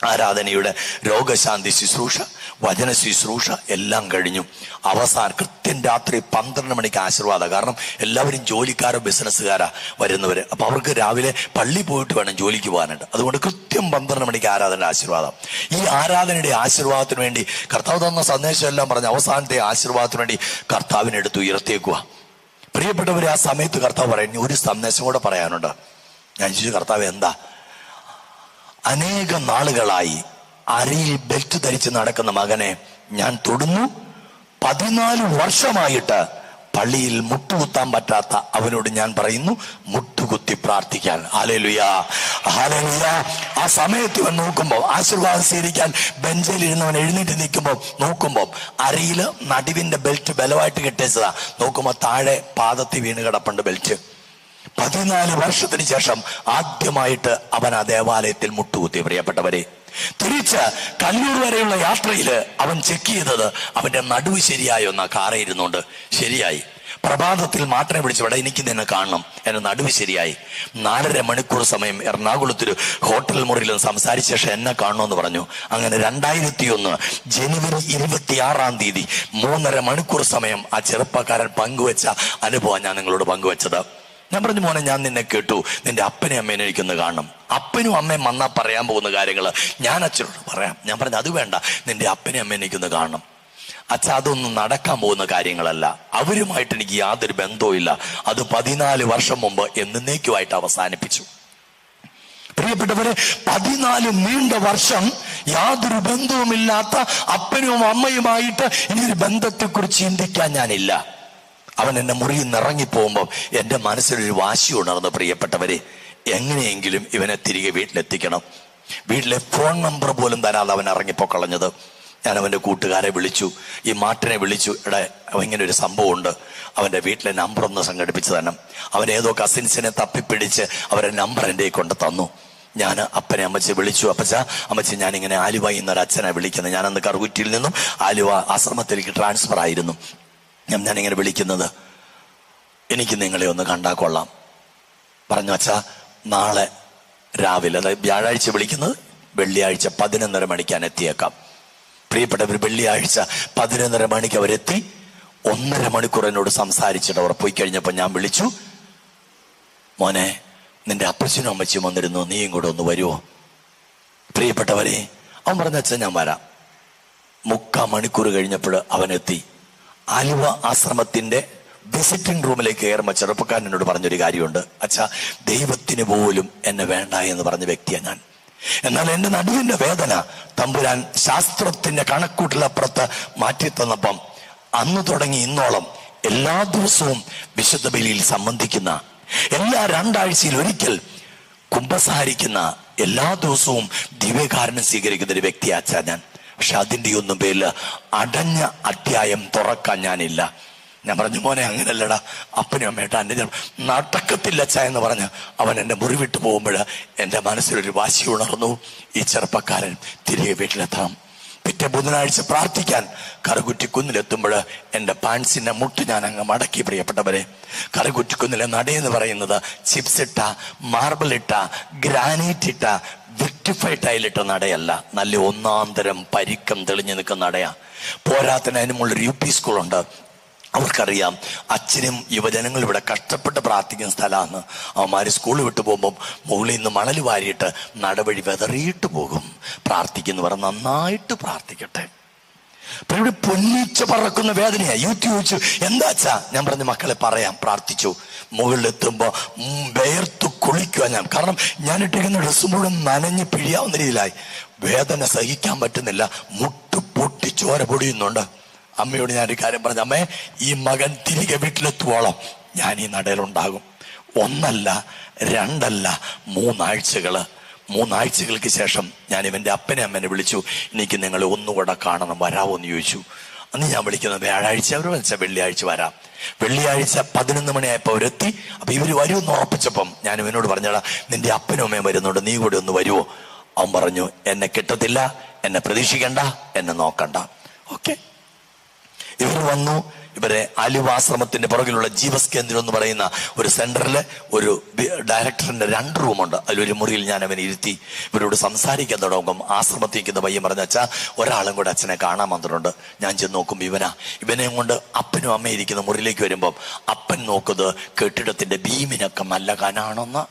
ആരാധനയുടെ രോഗശാന്തി ശുശ്രൂഷ, വചന ശുശ്രൂഷ എല്ലാം കഴിഞ്ഞു. അവസാനം കൃത്യം രാത്രി 12 മണിക്ക് ആശീർവാദം. കാരണം എല്ലാവരും ജോലിക്കാരോ ബിസിനസ്സുകാരാ വരുന്നവര്. അപ്പൊ അവർക്ക് രാവിലെ പള്ളി പോയിട്ട് വേണം ജോലിക്ക് പോകാനായിട്ട്. അതുകൊണ്ട് കൃത്യം 12 മണിക്ക് ആരാധന ആശീർവാദം. ഈ ആരാധനയുടെ ആശീർവാദത്തിന് വേണ്ടി കർത്താവ് തന്ന സന്ദേശം എല്ലാം പറഞ്ഞ് അവസാനത്തെ ആശീർവാദത്തിന് വേണ്ടി കർത്താവിനെടുത്ത് ഉയർത്തിയേക്കുക. പ്രിയപ്പെട്ടവരെ, ആ സമയത്ത് കർത്താവ് പറയുന്നു, ഒരു സന്ദേശം കൂടെ പറയാനുണ്ട്. ഞാൻ ചോദിച്ചു, കർത്താവ് എന്താ? അനേക നാളുകളായി അരയിൽ ബെൽറ്റ് ധരിച്ച് നടക്കുന്ന മകനെ ഞാൻ തൊടുന്നു. 14 വർഷമായിട്ട് പള്ളിയിൽ മുട്ടുകുത്താൻ പറ്റാത്ത അവനോട് ഞാൻ പറയുന്നു, മുട്ടുകുത്തി പ്രാർത്ഥിക്കാൻ. ഹല്ലേലൂയാ, ഹല്ലേലൂയാ. ആ സമയത്ത് ഇവൻ നോക്കുമ്പോൾ, ആശീർവാദം സ്വീകരിക്കാൻ ബെഞ്ചിൽ ഇരുന്നവൻ എഴുന്നേറ്റ് നിൽക്കുമ്പോൾ നോക്കുമ്പോൾ അരയില് നടുവിന്റെ ബെൽറ്റ് ബലമായിട്ട് കെട്ടിച്ചതാ. നോക്കുമ്പോൾ താഴെ പാദത്തിൽ വീണ് കിടപ്പുണ്ട് ബെൽറ്റ്. 14 വർഷത്തിന് ശേഷം ആദ്യമായിട്ട് അവൻ ആ ദേവാലയത്തിൽ മുട്ടുകുത്തി. പ്രിയപ്പെട്ടവരെ, തിരിച്ച് കല്ലൂർ വരെയുള്ള യാത്രയില് അവൻ ചെക്ക് ചെയ്തത് അവന്റെ നടുവ് ശരിയായോ എന്നാ. കാറേ ഇരുന്നുകൊണ്ട് ശരിയായി. പ്രഭാതത്തിൽ മാട്ടെ വിളിച്ചു, ഇവിടെ എനിക്ക് നിന്നെ കാണണം, എന്റെ നടുവ് ശരിയായി. 4.5 മണിക്കൂർ സമയം എറണാകുളത്തൊരു ഹോട്ടൽ മുറിയിൽ സംസാരിച്ച ശേഷം എന്നെ കാണണമെന്ന് പറഞ്ഞു. അങ്ങനെ 2001 ജനുവരി 26 3.5 മണിക്കൂർ സമയം ആ ചെറുപ്പക്കാരൻ പങ്കുവെച്ച അനുഭവം ഞാൻ നിങ്ങളോട് പങ്കുവെച്ചത്. ഞാൻ പറഞ്ഞു, മോനെ ഞാൻ നിന്നെ കേട്ടു, നിന്റെ അപ്പനെയും അമ്മേനെ എനിക്കൊന്ന് കാണണം. അപ്പനും അമ്മയും വന്നാ പറയാൻ പോകുന്ന കാര്യങ്ങൾ ഞാൻ അച്ഛനോട് പറയാം. ഞാൻ പറഞ്ഞു, അത് വേണ്ട, നിന്റെ അപ്പനെയും അമ്മേനെ എനിക്കൊന്ന് കാണണം. അച്ഛ, അതൊന്നും നടക്കാൻ പോകുന്ന കാര്യങ്ങളല്ല, അവരുമായിട്ട് എനിക്ക് യാതൊരു ബന്ധവും ഇല്ല. അത് 14 വർഷം മുമ്പ് എന്നേക്കുമായിട്ട് അവസാനിപ്പിച്ചു. പ്രിയപ്പെട്ടവരെ, 14 നീണ്ട വർഷം യാതൊരു ബന്ധവുമില്ലാത്ത അപ്പനും അമ്മയുമായിട്ട് ഇനിയൊരു ബന്ധത്തെക്കുറിച്ച് ചിന്തിക്കാൻ ഞാനില്ല. അവൻ എന്നെ മുറിയിൽ നിന്ന് ഇറങ്ങിപ്പോകുമ്പോൾ എൻ്റെ മനസ്സിലൊരു വാശി ഉണർന്നു. പ്രിയപ്പെട്ടവരെ, എങ്ങനെയെങ്കിലും ഇവനെ തിരികെ വീട്ടിലെത്തിക്കണം. വീട്ടിലെ ഫോൺ നമ്പർ പോലും തരാതെ അവൻ ഇറങ്ങിപ്പോക്കളഞ്ഞത്. ഞാൻ അവൻ്റെ കൂട്ടുകാരെ വിളിച്ചു, ഈ മാട്ടിനെ വിളിച്ചു, എടാ ഇങ്ങനെ ഒരു സംഭവം ഉണ്ട്, അവൻ്റെ വീട്ടിലെ നമ്പർ ഒന്ന് സംഘടിപ്പിച്ചു തന്നെ. അവൻ ഏതോ കസിൻസിനെ തപ്പിപ്പിടിച്ച് അവരുടെ നമ്പർ എൻ്റെ കൊണ്ട് തന്നു. ഞാൻ അപ്പനെ അമ്മച്ചി വിളിച്ചു. അപ്പച്ച, അമ്മച്ചി, ഞാനിങ്ങനെ ആലുവ എന്നൊരു അച്ഛനെ വിളിക്കുന്നത്. ഞാനന്ന് കറുകുറ്റിയിൽ നിന്നും ആലുവ ആശ്രമത്തിലേക്ക് ട്രാൻസ്ഫർ ആയിരുന്നു. ഞാനിങ്ങനെ വിളിക്കുന്നത്, എനിക്ക് നിങ്ങളെ ഒന്ന് കണ്ടാൽ കൊള്ളാം. പറഞ്ഞു, അച്ഛാ നാളെ രാവിലെ, അതായത് വ്യാഴാഴ്ച വിളിക്കുന്നത്, വെള്ളിയാഴ്ച 11:30 മണിക്ക് ഞാൻ എത്തിയേക്കാം. പ്രിയപ്പെട്ടവർ, വെള്ളിയാഴ്ച 11:30 മണിക്ക് അവരെത്തി. 1.5 മണിക്കൂർ എന്നോട് സംസാരിച്ചിട്ട് അവർ പോയി കഴിഞ്ഞപ്പോൾ ഞാൻ വിളിച്ചു, മോനെ നിന്റെ അപ്പച്ചനും അമ്മച്ചിയും വന്നിരുന്നു, നീയും കൂടെ ഒന്ന് വരുമോ? പ്രിയപ്പെട്ടവരെ, അവൻ പറഞ്ഞ, അച്ഛൻ ഞാൻ വരാം. 3/4 മണിക്കൂർ കഴിഞ്ഞപ്പോൾ അവനെത്തി. ആലുവ ആശ്രമത്തിന്റെ വിസിറ്റിംഗ് റൂമിലേക്ക് കയറുമ്പോൾ ചെറുപ്പക്കാരൻ എന്നോട് പറഞ്ഞൊരു കാര്യമുണ്ട്. അച്ഛാ, ദൈവത്തിന് പോലും എന്നെ വേണ്ട എന്ന് പറഞ്ഞ വ്യക്തിയാണ് ഞാൻ. എന്നാൽ എന്റെ നടുവിന്റെ വേദന തമ്പുരാൻ ശാസ്ത്രത്തിന്റെ കണക്കൂട്ടിലപ്പുറത്ത് മാറ്റി തന്നപ്പം അന്ന് തുടങ്ങി ഇന്നോളം എല്ലാ ദിവസവും വിശുദ്ധ ബലിയിൽ സംബന്ധിക്കുന്ന, എല്ലാ 2 ആഴ്ചയിൽ ഒരിക്കൽ കുമ്പസാരിക്കുന്ന, എല്ലാ ദിവസവും ദിവ്യകാരുണ്യം സ്വീകരിക്കുന്ന ഒരു വ്യക്തിയാച്ചാ ഞാൻ. പക്ഷെ അതിൻ്റെ ഒന്നും പേരിൽ അടഞ്ഞ അധ്യായം തുറക്കാൻ ഞാനില്ല. ഞാൻ പറഞ്ഞു, മോനെ അങ്ങനല്ലടാ, അപ്പനും അമ്മയായിട്ട് അന്യ നടക്കത്തില്ല അച്ഛാ എന്ന് പറഞ്ഞ് അവൻ എന്നെ മുറിവിട്ട് പോകുമ്പോൾ എൻ്റെ മനസ്സിലൊരു വാശി ഉണർന്നു. ഈ ചെറുപ്പക്കാരൻ തിരികെ വീട്ടിലെത്തണം. പിറ്റേ ബുധനാഴ്ച പ്രാർത്ഥിക്കാൻ കറുകുറ്റിക്കുന്നിലെത്തുമ്പോൾ എൻ്റെ പാൻസിന്റെ മുട്ട് ഞാൻ അങ്ങ് മടക്കി. പ്രിയപ്പെട്ടവരെ, കറുകുറ്റിക്കുന്നിലെ നടയെന്ന് പറയുന്നത് ചിപ്സ് ഇട്ട, മാർബിൾ ഇട്ട, ഗ്രാനൈറ്റ് ഇട്ട, വിക്ടിഫൈഡ് ടൈലിട്ട നടയല്ല. നല്ല ഒന്നാം തരം പരിക്കം തെളിഞ്ഞു നിൽക്കുന്ന നടയാ. പോരാത്തിന് അതിനുമുള്ളൊരു UP സ്കൂളുണ്ട്. അവർക്കറിയാം അച്ഛനും യുവജനങ്ങൾ ഇവിടെ കഷ്ടപ്പെട്ട് പ്രാർത്ഥിക്കുന്ന സ്ഥലമാണ്. അവന്മാര് സ്കൂളിൽ വിട്ടു പോകുമ്പം മുകളിൽ നിന്ന് മണൽ വാരിയിട്ട് നടവഴി വെതറിയിട്ട് പോകും. പ്രാർത്ഥിക്കുന്നവർ നന്നായിട്ട് പ്രാർത്ഥിക്കട്ടെ. അപ്പൊ ഇവിടെ പൊന്നിച്ച പറക്കുന്ന വേദനയാ. ചോദിച്ചു എന്താച്ചാ? ഞാൻ പറഞ്ഞു, മക്കളെ പറയാം. പ്രാർത്ഥിച്ചു. മുകളിലെത്തുമ്പോ വേർത്തു കുളിക്കുക ഞാൻ. കാരണം ഞാൻ ഇട്ടിരിക്കുന്ന ഡ്രസ്സ് മുഴുവൻ നനഞ്ഞ് പിഴിയാവുന്ന രീതിയിലായി. വേദന സഹിക്കാൻ പറ്റുന്നില്ല. മുട്ട് പൊട്ടി ചോര പൊടിയുന്നുണ്ട്. അമ്മയോട് ഞാനൊരു കാര്യം പറഞ്ഞു, അമ്മേ, ഈ മകൻ തിരികെ വീട്ടിലെത്തുവോളം ഞാൻ ഈ നടയിലുണ്ടാകും. 1 അല്ല 2 അല്ല 3 ആഴ്ചകൾക്ക് ശേഷം ഞാൻ ഇവന്റെ അപ്പനെ അമ്മനെ വിളിച്ചു. എനിക്ക് നിങ്ങളെ ഒന്നുകൂടെ കാണണം, വരാമോ എന്ന് ചോദിച്ചു. അന്ന് ഞാൻ വിളിക്കുന്നത് വ്യാഴാഴ്ച. അവർ വെച്ചാൽ വെള്ളിയാഴ്ച വരാം. വെള്ളിയാഴ്ച 11 മണിയായപ്പോൾ അവരെത്തി. അപ്പൊ ഇവര് വരുമെന്ന് ഉറപ്പിച്ചപ്പം ഞാൻ ഇവനോട് പറഞ്ഞാടാ, നിന്റെ അപ്പനും അമ്മയും വരുന്നുണ്ട്, നീ കൂടെ ഒന്ന് വരുമോ? അവൻ പറഞ്ഞു, എന്നെ കിട്ടത്തില്ല, എന്നെ പ്രതീക്ഷിക്കണ്ട, എന്നെ നോക്കണ്ട. ഓക്കെ, ഇവർ വന്നു. ഇവരെ ആലുവാശ്രമത്തിന്റെ പുറകിലുള്ള ജീവസ് കേന്ദ്രം എന്ന് പറയുന്ന ഒരു സെന്ററില് ഒരു ഡയറക്ടറിന്റെ 2 റൂമുണ്ട്. അതിലൊരു മുറിയിൽ ഞാൻ അവനെ ഇരുത്തി ഇവരോട് സംസാരിക്കാൻ തുടങ്ങും. ആശ്രമത്തിരിക്കുന്ന പയ്യൻ പറഞ്ഞ, അച്ഛാ, ഒരാളും കൂടെ അച്ഛനെ കാണാൻ വന്നിട്ടുണ്ട്. ഞാൻ ചെന്ന് നോക്കും, ഇവനെയും കൊണ്ട് അപ്പനും അമ്മയും ഇരിക്കുന്ന മുറിയിലേക്ക് വരുമ്പം അപ്പൻ നോക്കുന്നത് കെട്ടിടത്തിന്റെ ബീമിനൊക്കെ നല്ല കനാണെന്ന്,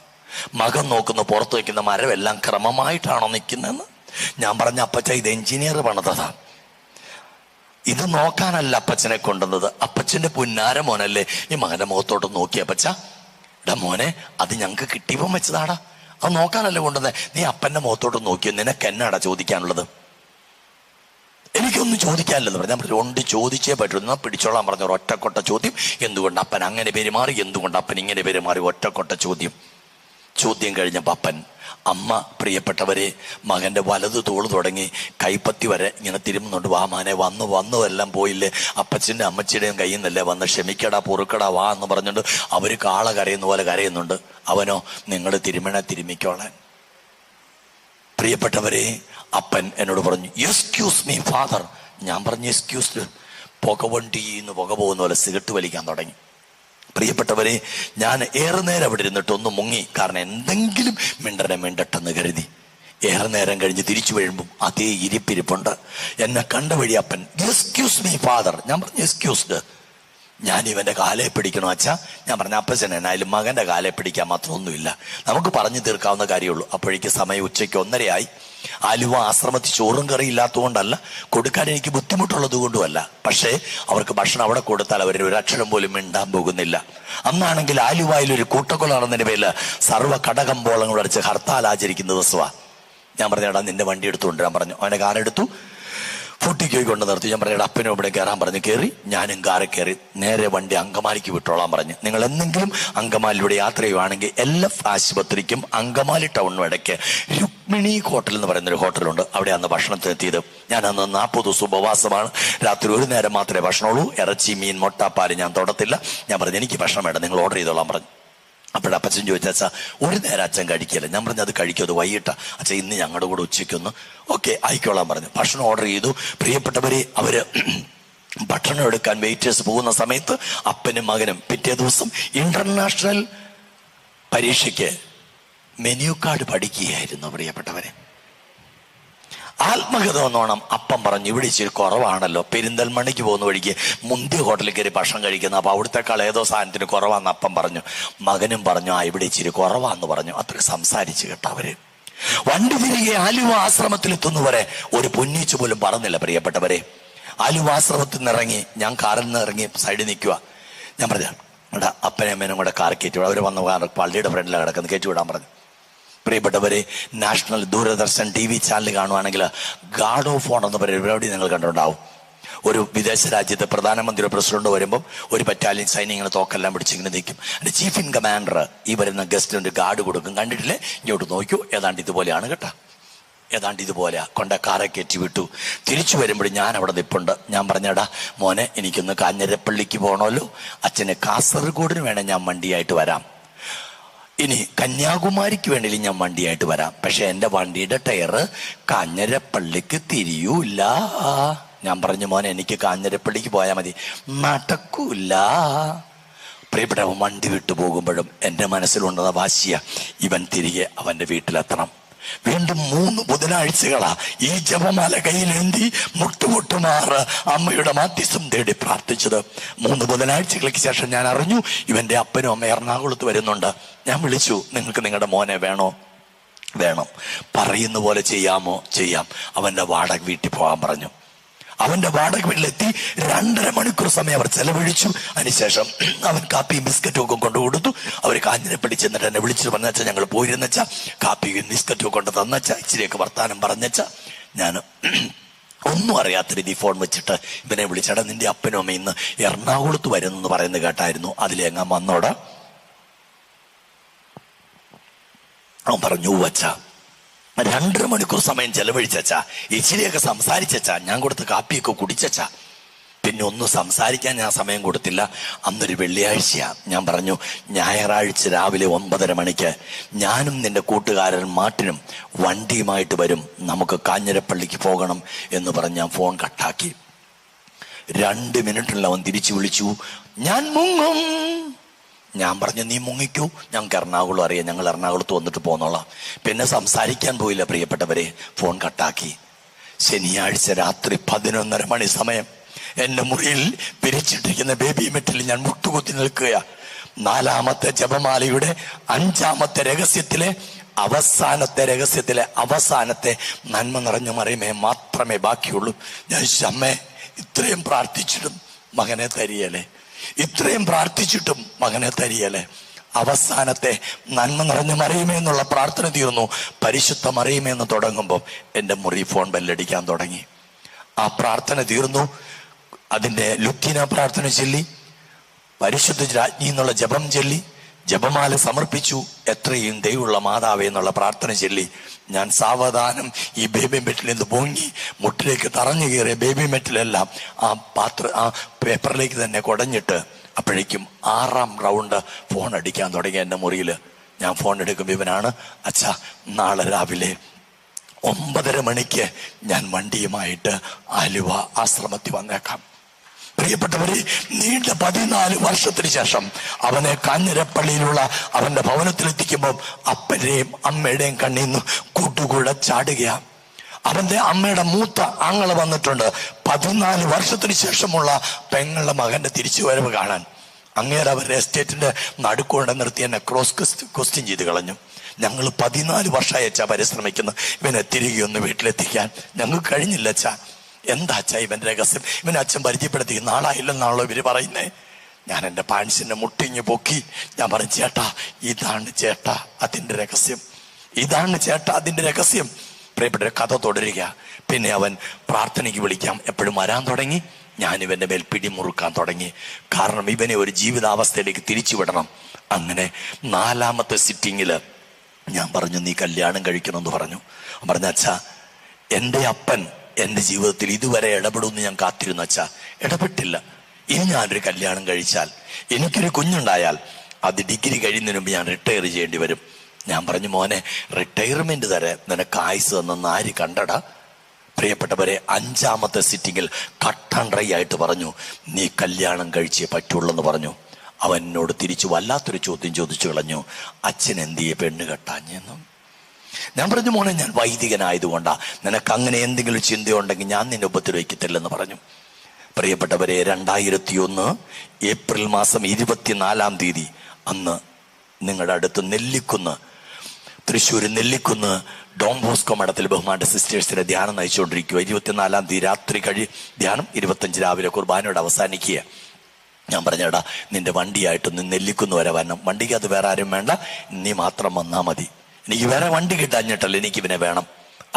മകൻ നോക്കുന്ന പുറത്ത് വയ്ക്കുന്ന മരമെല്ലാം ക്രമമായിട്ടാണോ നിൽക്കുന്നതെന്ന്. ഞാൻ പറഞ്ഞ, അപ്പച്ച, ഇത് എഞ്ചിനീയർ പണിതതാണ്, ഇത് നോക്കാനല്ല അപ്പച്ചനെ കൊണ്ടുവന്നത്. അപ്പച്ചന്റെ പുന്നാര മോനല്ലേ. ഈ മകന്റെ മുഖത്തോട്ട് നോക്കി, അപ്പച്ച, എടാ മോനെ, അത് ഞങ്ങൾക്ക് കിട്ടിയപ്പം വെച്ചതാടാ, അത് നോക്കാനല്ലേ കൊണ്ടുവന്നേ. നീ അപ്പന്റെ മുഖത്തോട്ട് നോക്കിയോ, നിനക്ക് എന്നാടാ ചോദിക്കാനുള്ളത്? എനിക്കൊന്നും ചോദിക്കാനില്ലെന്ന് പറഞ്ഞു. ഞാൻ പറഞ്ഞു, ഉണ്ട്, ചോദിച്ചേ പറ്റൂ. എന്നാ പിടിച്ചോളാൻ പറഞ്ഞു. ഒരു ഒറ്റക്കൊട്ട ചോദ്യം. എന്തുകൊണ്ട് അപ്പൻ അങ്ങനെ പെരുമാറി, എന്തുകൊണ്ട് അപ്പൻ ഇങ്ങനെ പെരുമാറി? ഒറ്റക്കൊട്ട ചോദ്യം കഴിഞ്ഞപ്പോ അപ്പൻ, അമ്മ, പ്രിയപ്പെട്ടവരെ, മകന്റെ വലത് തോള് തുടങ്ങി കൈപ്പത്തി വരെ ഇങ്ങനെ തിരുമുന്നുണ്ട്. വാ മാനെ, വന്നു എല്ലാം പോയില്ലേ, അപ്പച്ചന്റെ അമ്മച്ചിയുടെയും കയ്യിൽ നിന്നല്ലേ വന്ന്, ക്ഷമിക്കടാ, പൊറുക്കടാ, വാ എന്ന് പറഞ്ഞുകൊണ്ട് അവര് കാള കരയുന്ന പോലെ കരയുന്നുണ്ട്. അവനോ, നിങ്ങൾ തിരുമിക്കോളാൻ. പ്രിയപ്പെട്ടവരെ, അപ്പൻ എന്നോട് പറഞ്ഞു, എക്സ്ക്യൂസ് മീ ഫാദർ. ഞാൻ പറഞ്ഞു, എക്സ്ക്യൂസ്. പുകവണ്ടിന്ന് പുക പോകുന്ന പോലെ സിഗരറ്റ് വലിക്കാൻ തുടങ്ങി. പ്രിയപ്പെട്ടവരെ, ഞാൻ ഏറെ നേരം അവിടെ ഇരുന്നിട്ട് ഒന്ന് മുങ്ങി. കാരണം എന്തെങ്കിലും മിണ്ടട്ടെന്ന് കരുതി. ഏറെ നേരം കഴിഞ്ഞ് തിരിച്ചു വീഴുമ്പം അതേ ഇരിപ്പിരിപ്പുണ്ട്. എന്നെ കണ്ട വഴി അപ്പൻ, എക്സ്ക്യൂസ് മീ ഫാദർ. ഞാൻ പറഞ്ഞു, എക്സ്ക്യൂസ്ഡ്. ഞാൻ ഇവന്റെ കാലെ പിടിക്കണോ അച്ഛാ? ഞാൻ പറഞ്ഞ, അപ്പച്ചൻ എന്നായാലും മകന്റെ കാലെ പിടിക്കാൻ മാത്രമൊന്നുമില്ല, നമുക്ക് പറഞ്ഞു തീർക്കാവുന്ന കാര്യമുള്ളൂ. അപ്പോഴേക്ക് സമയം ഉച്ചയ്ക്ക് 1:30 ആലുവ ആശ്രമത്തിൽ ചോറും കറി ഇല്ലാത്തതുകൊണ്ടല്ല, കൊടുക്കാൻ എനിക്ക് ബുദ്ധിമുട്ടുള്ളത് കൊണ്ടുമല്ല. പക്ഷേ അവർക്ക് ഭക്ഷണം അവിടെ കൊടുത്താൽ അവർ ഒരു അക്ഷരം പോലും മിണ്ടാൻ പോകുന്നില്ല. അന്നാണെങ്കിൽ ആലുവയിൽ ഒരു കൂട്ടക്കൊല നടന്നതിന്റെ പേരിൽ സർവ്വ കടകമ്പോളങ്ങൾ അടിച്ച് ഹർത്താൽ ആചരിക്കുന്ന ദിവസമാണ്. ഞാൻ പറഞ്ഞേടാ, നിന്റെ വണ്ടി എടുത്തുകൊണ്ടിരാൻ പറഞ്ഞു. അവനെ കാറെടുത്തു, ഫുട്ടിക്ക് കൊണ്ട് നിർത്തി. ഞാൻ പറഞ്ഞ, അപ്പനും ഇവിടെ കയറാൻ പറഞ്ഞു. കയറി. ഞാനും കാറിൽ കയറി. നേരെ വണ്ടി അങ്കമാലിക്ക് വിട്ടോളാൻ പറഞ്ഞു. നിങ്ങൾ എന്തെങ്കിലും അങ്കമാലിലൂടെ യാത്ര ചെയ്യുവാണെങ്കിൽ LF ആശുപത്രിക്കും അങ്കമാലി ടൗണിനും ഇടയ്ക്ക് രുക്മിണി ഹോട്ടൽ എന്ന് പറയുന്നൊരു ഹോട്ടലുണ്ട്. അവിടെ അന്ന് ഭക്ഷണത്തിന് എത്തിയത്. ഞാൻ അന്ന് 40 ദിവസം ഉപവാസമാണ്. രാത്രി 1 നേരം മാത്രമേ ഭക്ഷണമുള്ളൂ. ഇറച്ചി, മീൻ, മുട്ട, പാല് ഞാൻ തൊടത്തില്ല. ഞാൻ പറഞ്ഞു, എനിക്ക് ഭക്ഷണം വേണ്ട, നിങ്ങൾ ഓർഡർ ചെയ്തോളാൻ പറഞ്ഞു. അപ്പോഴപ്പച്ചൻ ചോദിച്ചാ, അച്ഛാ, 1 നേരം അച്ഛൻ കഴിക്കില്ല. ഞാൻ പറഞ്ഞു, അത് കഴിക്കും, അത് വൈകിട്ടാ. അച്ഛൻ ഇന്ന് ഞങ്ങളുടെ കൂടെ ഉച്ചയ്ക്കൊന്ന്. ഓക്കെ, ആയിക്കോളാൻ പറഞ്ഞു. ഭക്ഷണം ഓർഡർ ചെയ്തു. പ്രിയപ്പെട്ടവരെ, അവര് ഭക്ഷണം എടുക്കാൻ വെയിറ്റേഴ്സ് പോകുന്ന സമയത്ത് അപ്പനും മകനും പിറ്റേ ദിവസം ഇന്റർനാഷണൽ പരീക്ഷയ്ക്ക് മെനു കാർഡ് പഠിക്കുകയായിരുന്നു. പ്രിയപ്പെട്ടവരെ, ആത്മകഥ എന്നോണം അപ്പം പറഞ്ഞു, ഇവിടെ ഇച്ചിരി കുറവാണല്ലോ. പെരിന്തൽമണ്ണയ്ക്ക് പോകുന്ന വഴിക്ക് മുന്തിയ ഹോട്ടലിൽ കയറി ഭക്ഷണം കഴിക്കുന്ന, അപ്പൊ അവിടുത്തെക്കാൾ ഏതോ സാധനത്തിന് കുറവാന്ന് അപ്പം പറഞ്ഞു. മകനും പറഞ്ഞു, ഇവിടെ ഇച്ചിരി കുറവാന്ന് പറഞ്ഞു. അത്ര സംസാരിച്ചു കേട്ടോ അവര്. വണ്ടി തിരികെ ആലുവ ആശ്രമത്തിലെത്തുന്ന വരെ ഒരു പൊന്നീച്ചു പോലും പറഞ്ഞില്ല. പ്രിയപ്പെട്ടവരെ, ആലുവ ആശ്രമത്തിൽ നിന്ന് ഇറങ്ങി, ഞാൻ കാറിൽ നിന്ന് ഇറങ്ങി സൈഡിൽ നിൽക്കുക. ഞാൻ പറഞ്ഞു, ഇവിടെ അപ്പനും അമ്മേനും കൂടെ കാർ കയറ്റി. അവർ വന്ന് പള്ളിയുടെ ഫ്രണ്ടിലാണ് കിടക്കുന്നത്, കയറ്റി വിടാൻ പറഞ്ഞു. പ്രിയപ്പെട്ടവരെ, നാഷണൽ ദൂരദർശൻ TV ചാനൽ കാണുവാണെങ്കിൽ ഗാർഡ് ഓഫ് ഓണർ എന്ന് പറയുന്ന പരിപാടി നിങ്ങൾ കണ്ടിട്ടുണ്ടാവും. ഒരു വിദേശ രാജ്യത്തെ പ്രധാനമന്ത്രിയോ പ്രസിഡന്റോ വരുമ്പം ഒരു ബറ്റാലിയൻ സൈന്യങ്ങൾ തോക്കെല്ലാം പിടിച്ചിങ്ങനെ നിൽക്കും. അതിന്റെ ചീഫ് ഇൻ കമാൻഡർ ഈ വരുന്ന ഗസ്റ്റിന് ഒരു ഗാർഡ് കൊടുക്കും. കണ്ടിട്ടില്ലേ? ഇങ്ങോട്ട് നോക്കൂ, ഏതാണ്ട് ഇതുപോലെയാണ് കേട്ടോ. ഏതാണ്ട് ഇതുപോലെ കൊണ്ട കാറെ കയറ്റി വിട്ടു. തിരിച്ചു വരുമ്പോൾ ഞാൻ അവിടെ നിൽപ്പുണ്ട്. ഞാൻ പറഞ്ഞടാ മോനെ, എനിക്കൊന്ന് കാഞ്ഞിരപ്പള്ളിക്ക് പോകണമല്ലോ, അച്ഛന് കാസർഗോഡിന് വേണേൽ ഞാൻ വണ്ടിയായിട്ട് വരാം, ഇനി കന്യാകുമാരിക്ക് വേണമെങ്കിലും ഞാൻ വണ്ടിയായിട്ട് വരാം, പക്ഷെ എൻ്റെ വണ്ടിയുടെ ടയറ് കാഞ്ഞിരപ്പള്ളിക്ക് തിരിയൂല്ല. ഞാൻ പറഞ്ഞു മോനെ, എനിക്ക് കാഞ്ഞിരപ്പള്ളിക്ക് പോയാൽ മതി, നടക്കൂല. പ്രിയപ്പെട്ടവൻ വണ്ടി വിട്ടു പോകുമ്പോഴും എൻ്റെ മനസ്സിലുണ്ടെന്ന വാശിയ ഇവൻ തിരികെ അവൻ്റെ വീട്ടിലെത്തണം. വീണ്ടും 3 ബുധനാഴ്ചകളാ ഈ ജപമാല കയ്യിലേന്തി മുട്ടുമുട്ടുമാറ് അമ്മയുടെ മാധ്യസ്ഥം തേടി പ്രാർത്ഥിച്ചത്. 3 ബുധനാഴ്ചകൾക്ക് ശേഷം ഞാൻ അറിഞ്ഞു ഇവന്റെ അപ്പനും അമ്മ എറണാകുളത്ത് വരുന്നുണ്ട്. ഞാൻ വിളിച്ചു, നിങ്ങൾക്ക് നിങ്ങളുടെ മോനെ വേണോ? വേണം. പറയുന്ന പോലെ ചെയ്യാമോ? ചെയ്യാം. അവന്റെ വാടക വീട്ടിൽ പോകാൻ പറഞ്ഞു. അവന്റെ വാടക വീട്ടിലെത്തി 2.5 മണിക്കൂർ സമയം അവർ ചെലവഴിച്ചു. അതിനുശേഷം അവൻ കാപ്പിയും ബിസ്ക്കറ്റും ഒക്കെ കൊണ്ടു കൊടുത്തു. അവർ കാഞ്ഞിരപ്പള്ളി ചെന്നിട്ട് എന്നെ വിളിച്ചിട്ട് പറഞ്ഞാ ഞങ്ങൾ പോയിരുന്നച്ചാ, കാപ്പിയും ബിസ്ക്കറ്റും കൊണ്ട് തന്നച്ചാ, ഇച്ചിരിയൊക്കെ വർത്താനം പറഞ്ഞച്ചാ. ഞാൻ ഒന്നും അറിയാത്ത രീതി ഫോൺ വെച്ചിട്ട് ഇവനെ വിളിച്ചടാ, നിന്റെ അപ്പനും അമ്മ ഇന്ന് എറണാകുളത്ത് വരുന്നെന്ന് പറയുന്നത് കേട്ടായിരുന്നു, അതിലെങ്ങാൻ വന്നോടാ? അവൻ പറഞ്ഞു വച്ചാ. 2.5 മണിക്കൂർ സമയം ചെലവഴിച്ചാ, ഇച്ചിരിയൊക്കെ സംസാരിച്ചാ, ഞാൻ കൊടുത്ത കാപ്പിയൊക്കെ കുടിച്ചാ. പിന്നെ ഒന്നും സംസാരിക്കാൻ ഞാൻ സമയം കൊടുത്തില്ല. അന്നൊരു വെള്ളിയാഴ്ചയാ. ഞാൻ പറഞ്ഞു ഞായറാഴ്ച രാവിലെ 9:30 മണിക്ക് ഞാനും നിന്റെ കൂട്ടുകാരൻ മാർട്ടിനും വണ്ടിയുമായിട്ട് വരും, നമുക്ക് കാഞ്ഞിരപ്പള്ളിക്ക് പോകണം എന്ന് പറഞ്ഞ് ഞാൻ ഫോൺ കട്ടാക്കി. 2 മിനിറ്റിൽ അവൻ തിരിച്ചു വിളിച്ചു, ഞാൻ മുങ്ങും. ഞാൻ പറഞ്ഞു നീ മുങ്ങിക്കൂ, ഞങ്ങൾക്ക് എറണാകുളം അറിയാം, ഞങ്ങൾ എറണാകുളത്ത് വന്നിട്ട് പോന്നോളാം. പിന്നെ സംസാരിക്കാൻ പോയില്ല പ്രിയപ്പെട്ടവരെ, ഫോൺ കട്ടാക്കി. ശനിയാഴ്ച രാത്രി 11:30 മണി സമയം എന്റെ മുറിയിൽ പിരിച്ചിട്ടിരിക്കുന്ന ബേബി മെറ്റിൽ ഞാൻ മുട്ടുകുത്തി നിൽക്കുക. 4ാമത്തെ ജപമാലയുടെ 5ാമത്തെ രഹസ്യത്തിലെ അവസാനത്തെ നന്മ നിറഞ്ഞ മറിയമേ മാത്രമേ ബാക്കിയുള്ളൂ. ഞാൻ അമ്മേ, ഇത്രയും പ്രാർത്ഥിച്ചിട്ടും മകനെ തരിയല്ലേ, ഇത്രയും പ്രാർത്ഥിച്ചിട്ടും മകനെ തരിയല്ലേ. അവസാനത്തെ നന്മ നിറഞ്ഞ മറിയമേ എന്നുള്ള പ്രാർത്ഥന തീർന്നു. പരിശുദ്ധ മറിയമേ എന്ന് തുടങ്ങുമ്പോൾ എൻ്റെ മുറി ഫോൺ ബെല്ലടിക്കാൻ തുടങ്ങി. ആ പ്രാർത്ഥന തീർന്നു. അതിൻ്റെ ലുത്തീന പ്രാർത്ഥന ചൊല്ലി, പരിശുദ്ധ രാജ്ഞി എന്നുള്ള ജപം ചൊല്ലി, ജപമാല സമർപ്പിച്ചു, എത്രയും ദൈവമുള്ള മാതാവേ എന്നുള്ള പ്രാർത്ഥന ചൊല്ലി. ഞാൻ സാവധാനം ഈ ബേബി മെറ്റിൽ നിന്ന് പൊങ്ങി മുട്ടിലേക്ക് തറഞ്ഞു കയറിയ ബേബി മെറ്റിലെല്ലാം ആ പേപ്പറിലേക്ക് തന്നെ കുടഞ്ഞിട്ട് അപ്പോഴേക്കും 6ാം റൗണ്ട് ഫോൺ അടിക്കാൻ തുടങ്ങി എൻ്റെ മുറിയിൽ. ഞാൻ ഫോൺ എടുക്കുമ്പോൾ ഇവനാണ്, അച്ഛാ നാളെ രാവിലെ 9:30 മണിക്ക് ഞാൻ വണ്ടിയുമായിട്ട് ആലുവ ആശ്രമത്തിൽ വന്നേക്കാം. പ്രിയപ്പെട്ടവരെ, നീണ്ട 14 വർഷത്തിന് ശേഷം അവനെ കാഞ്ഞിരപ്പള്ളിയിലുള്ള അവന്റെ ഭവനത്തിലെത്തിക്കുമ്പോൾ അപ്പന്റെയും അമ്മയുടെയും കണ്ണീന്ന് കൂട്ടുകൂടെ ചാടുകയാ. അവന്റെ അമ്മയുടെ മൂത്ത ആങ്ങള വന്നിട്ടുണ്ട്. 14 വർഷത്തിന് ശേഷമുള്ള പെങ്ങളുടെ മകന്റെ തിരിച്ചുവരവ് കാണാൻ. അങ്ങേരെ അവരുടെ എസ്റ്റേറ്റിന്റെ നടുക്കൊണ്ട് നിർത്തി എന്നെ ക്രോസ് ക്വസ്റ്റ്യൻ ചെയ്ത് കളഞ്ഞു. ഞങ്ങൾ 14 വർഷമായി അച്ഛാ പരിശ്രമിക്കുന്നു ഇവനെ തിരികെ ഒന്ന് വീട്ടിലെത്തിക്കാൻ, ഞങ്ങൾക്ക് കഴിഞ്ഞില്ല അച്ഛാ. എന്താ അച്ഛാ ഇവന്റെ രഹസ്യം? ഇവനെ അച്ഛൻ പരിചയപ്പെടുത്തി നാളായില്ലെന്നാണല്ലോ ഇവര് പറയുന്നേ. ഞാൻ എൻ്റെ പാൻസിന്റെ മുട്ടിഞ്ഞ് പൊക്കി. ഞാൻ പറഞ്ഞു, ചേട്ടാ ഇതാണ് ചേട്ടാ അതിന്റെ രഹസ്യം, ഇതാണ് ചേട്ടാ അതിന്റെ രഹസ്യം. പ്രിയപ്പെട്ട കഥ തുടരുക. പിന്നെ അവൻ പ്രാർത്ഥനയ്ക്ക് വിളിക്കാം എപ്പോഴും വരാൻ തുടങ്ങി. ഞാൻ ഇവന്റെ മേൽ പിടിമുറുക്കാൻ തുടങ്ങി. കാരണം ഇവനെ ഒരു ജീവിതാവസ്ഥയിലേക്ക് തിരിച്ചു വിടണം. അങ്ങനെ 4ാമത്തെ സിറ്റിങ്ങില് ഞാൻ പറഞ്ഞു, നീ കല്യാണം കഴിക്കണമെന്ന് പറഞ്ഞു. പറഞ്ഞ അച്ഛാ, എൻ്റെ അപ്പൻ എൻ്റെ ജീവിതത്തിൽ ഇതുവരെ ഇടപെടുമെന്ന് ഞാൻ കാത്തിരുന്നു അച്ഛാ, ഇടപെട്ടില്ല. ഇനി ഞാനൊരു കല്യാണം കഴിച്ചാൽ, എനിക്കൊരു കുഞ്ഞുണ്ടായാൽ അത് ഡിഗ്രി കഴിയുന്നതിന് മുമ്പ് ഞാൻ റിട്ടയർ ചെയ്യേണ്ടി വരും. ഞാൻ പറഞ്ഞു, മോനെ റിട്ടയർമെന്റ് തരെ നിനക്ക് ആയുസ് തന്നെന്ന് ആര് കണ്ടടാ? പ്രിയപ്പെട്ടവരെ, 5ാമത്തെ സിറ്റിങ്ങിൽ കട്ടൻ ഡ്രൈ ആയിട്ട് പറഞ്ഞു, നീ കല്യാണം കഴിച്ചേ പറ്റുള്ളൂ പറഞ്ഞു. അവൻ എന്നോട് തിരിച്ചു വല്ലാത്തൊരു ചോദ്യം ചോദിച്ചു കളഞ്ഞു, അച്ഛൻ എന്തിയെ പെണ്ണ് കെട്ടാഞ്ഞെന്നും. ഞാൻ പറഞ്ഞു, മോനെ ഞാൻ വൈദികനായതുകൊണ്ടാ, നിനക്ക് അങ്ങനെ എന്തെങ്കിലും ചിന്തയുണ്ടെങ്കിൽ ഞാൻ നിന്നെ ഉപദ്രവിക്കത്തില്ലെന്ന് പറഞ്ഞു. പ്രിയപ്പെട്ടവരെ, 2001 ഏപ്രിൽ മാസം 24-ാം തീയതി അന്ന് നിങ്ങളുടെ അടുത്ത് തൃശ്ശൂർ നെല്ലിക്കുന്ന് ഡോൺ ബോസ്കോ മഠത്തിൽ ബഹുമാന്റെ സിസ്റ്റേഴ്സിനെ ധ്യാനം നയിച്ചുകൊണ്ടിരിക്കുക. 24-ാം തീയതി രാത്രി ധ്യാനം, 25 രാവിലെ കുർബാനയോട് അവസാനിക്കുക. ഞാൻ പറഞ്ഞേടാ, നിന്റെ വണ്ടിയായിട്ടൊന്ന് നെല്ലിക്കുന്ന് വരെ വരണം, വണ്ടിക്ക് അത് വേറെ ആരും വേണ്ട, നീ മാത്രം വന്നാൽ മതി. എനിക്ക് വേറെ വണ്ടി കിട്ടാഞ്ഞിട്ടല്ല, എനിക്കിവനെ വേണം.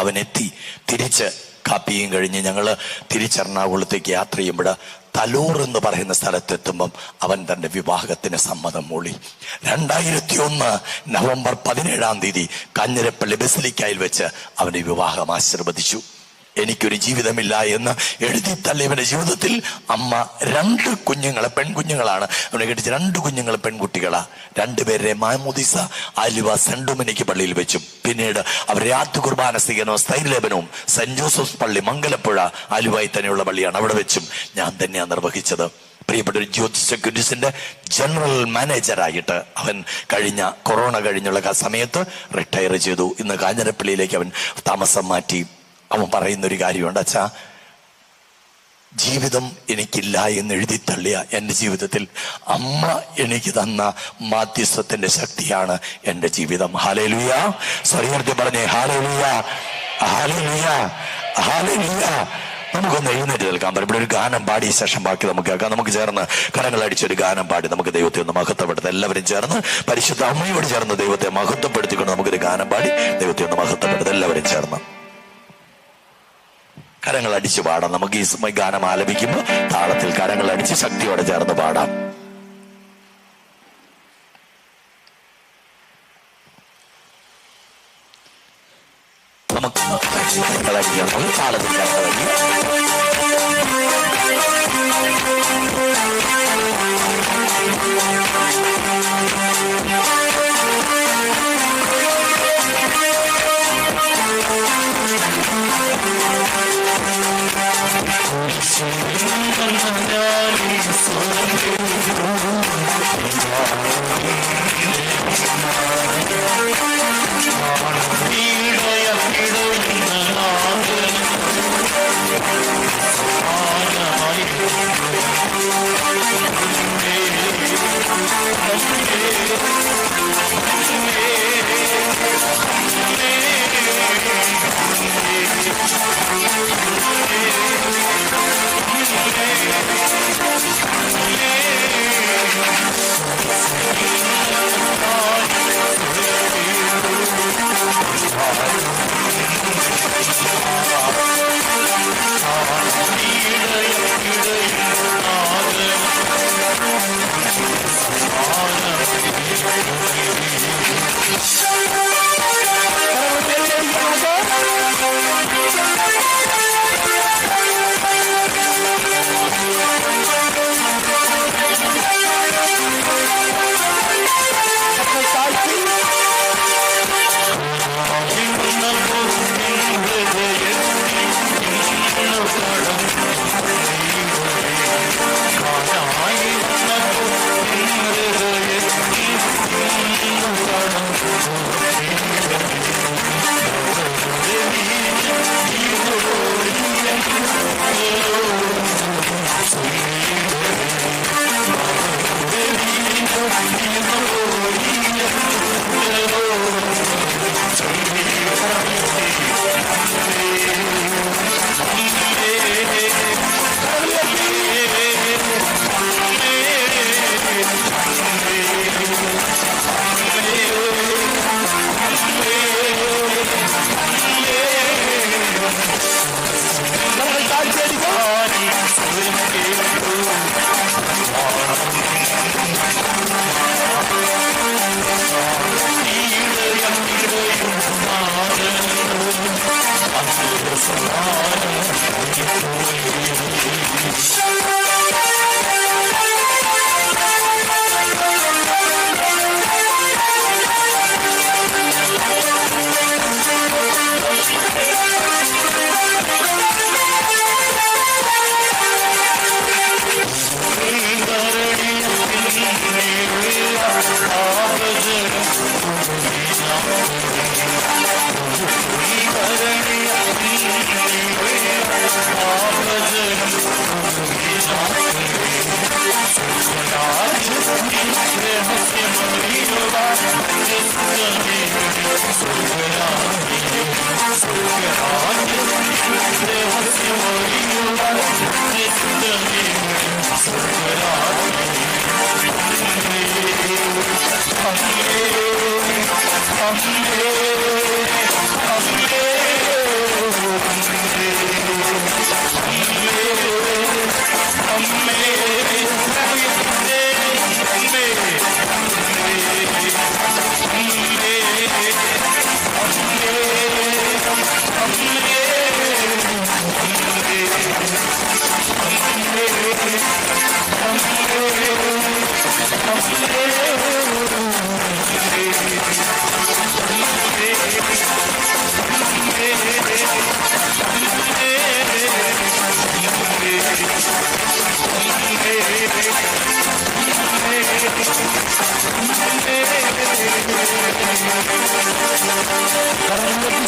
അവനെത്തി തിരിച്ച് കാപ്പിയും കഴിഞ്ഞ് ഞങ്ങൾ തിരിച്ചെറണാകുളത്തേക്ക് യാത്ര ചെയ്യുമ്പോൾ തലൂർ എന്ന് പറയുന്ന സ്ഥലത്തെത്തുമ്പം അവൻ തന്റെ വിവാഹത്തിന് സമ്മതം മൂളി. 2001 നവംബർ 17 കാഞ്ഞിരപ്പള്ളി ബസിലിക്കയിൽ വെച്ച് അവന്റെ വിവാഹം ആശീർവദിച്ചു. എനിക്കൊരു ജീവിതമില്ല എന്ന് എഴുതി തള്ളിയവന്റെ ജീവിതത്തിൽ അമ്മ 2 കുഞ്ഞുങ്ങളെ, പെൺകുഞ്ഞുങ്ങളാണ് അവനെ കെട്ടിച്ച്, 2 കുഞ്ഞുങ്ങൾ പെൺകുട്ടികളാ. 2 പേരെ മാമോദിസ ആലുവ സെന്റ് ഡൊമിനിക് പള്ളിയിൽ വെച്ചും, പിന്നീട് അവർ രാത്രി കുർബാന സ്വീകരണവും സ്ഥൈര്യലേപനവും സെന്റ് ജോസഫ് പള്ളി മംഗലപ്പുഴ ആലുവായി തന്നെയുള്ള പള്ളിയാണ്, അവിടെ വെച്ചും ഞാൻ തന്നെയാണ് നിർവഹിച്ചത്. പ്രിയപ്പെട്ട ഒരു ജ്യോതി സെക്യൂരിറ്റീസിന്റെ ജനറൽ മാനേജറായിട്ട് അവൻ കൊറോണ കഴിഞ്ഞുള്ള സമയത്ത് റിട്ടയർ ചെയ്തു. ഇന്ന് കാഞ്ഞിരപ്പള്ളിയിലേക്ക് അവൻ താമസം മാറ്റി. അവൻ പറയുന്നൊരു കാര്യമുണ്ട്, അച്ഛാ, ജീവിതം എനിക്കില്ല എന്ന് എഴുതി തള്ളിയ എൻ്റെ ജീവിതത്തിൽ അമ്മ എനിക്ക് തന്ന മാധ്യസ്ഥത്തിന്റെ ശക്തിയാണ് എൻ്റെ ജീവിതം. ഹല്ലേലൂയ. സ്വരത്തിൽ പറഞ്ഞേ ഹല്ലേലൂയ, ഹല്ലേലൂയ, ഹല്ലേലൂയ. നമുക്കൊന്ന് എഴുന്നേറ്റ് നിൽക്കാം. ഇവിടെ ഒരു ഗാനം പാടിയ ശേഷം ബാക്കി നമുക്ക് കേൾക്കാം. നമുക്ക് ചേർന്ന് കരങ്ങളടിച്ചൊരു ഗാനം പാടി നമുക്ക് ദൈവത്തെ ഒന്ന് മഹത്വപ്പെടുത്താം. എല്ലാവരും ചേർന്ന് പരിശുദ്ധ അമ്മയോട് ചേർന്ന് ദൈവത്തെ മഹത്വപ്പെടുത്തിക്കൊണ്ട് നമുക്കൊരു ഗാനം പാടി ദൈവത്തെ ഒന്ന് മഹത്വപ്പെടുത്താം. എല്ലാവരും ചേർന്ന് കരങ്ങൾ അടിച്ച് പാടാം. നമുക്ക് ഈ ഗാനം ആലപിക്കുമ്പോൾ താളത്തിൽ കരങ്ങൾ അടിച്ച് ശക്തിയോടെ ചേർന്ന് പാടാം. നമുക്ക് താളത്തിൽ കരങ്ങളടി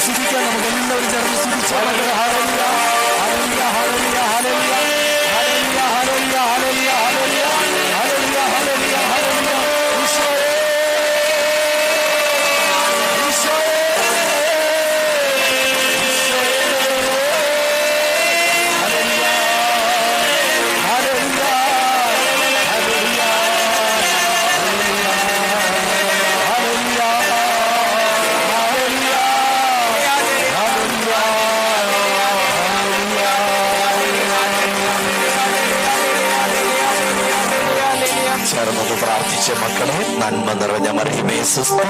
സ്തുതിക്കാം. നമുക്ക് എല്ലാവരും ചേർന്ന് സ്തുതിച്ചാൽ hallelujah hallelujah hallelujah hallelujah hallelujah hallelujah hallelujah hallelujah hallelujah hallelujah. ഈശോയേ ഈശോയേ ഹല്ലേലൂയ ഹല്ലേലൂയ ഹല്ലേലൂയ ചേർന്നത് പ്രാർത്ഥിച്ച മക്കളെ, നന്മ നിറഞ്ഞ മറിയമേ സ്വസ്തി.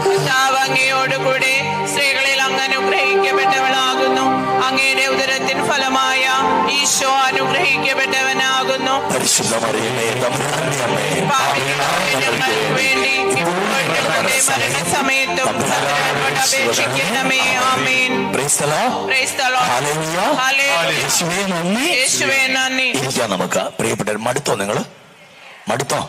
കർത്താവ് അങ്ങയോടുകൂടെ സ്ത്രീകളിൽ അങ്ങ് അനുഗ്രഹിക്കപ്പെട്ടവളാകുന്നു. അങ്ങയുടെ ഉദരത്തിൻ ഫലമായ ഈശോ അനുഗ്രഹിക്കപ്പെട്ടവനാകുന്നു. പരിശുദ്ധ മറിയമേ തമ്പുരാന്റെ അമ്മേ, പാപികളായ ഞങ്ങൾക്ക് വേണ്ടി ഇപ്പോഴും ഞങ്ങളുടെ മരണസമയത്തും തമ്പുരാനോട് അപേക്ഷിക്കണമേ. Amen. Praise the Lord. Praise the Lord. Hallelujah hallelujah. യേശുവേ നന്ദി. യേശുവേ നന്ദി. ഇരിക്കാം നമുക്ക്. പ്രിയപ്പെട്ടവർ, മടുത്തോ? നിങ്ങൾ മടുത്തോ?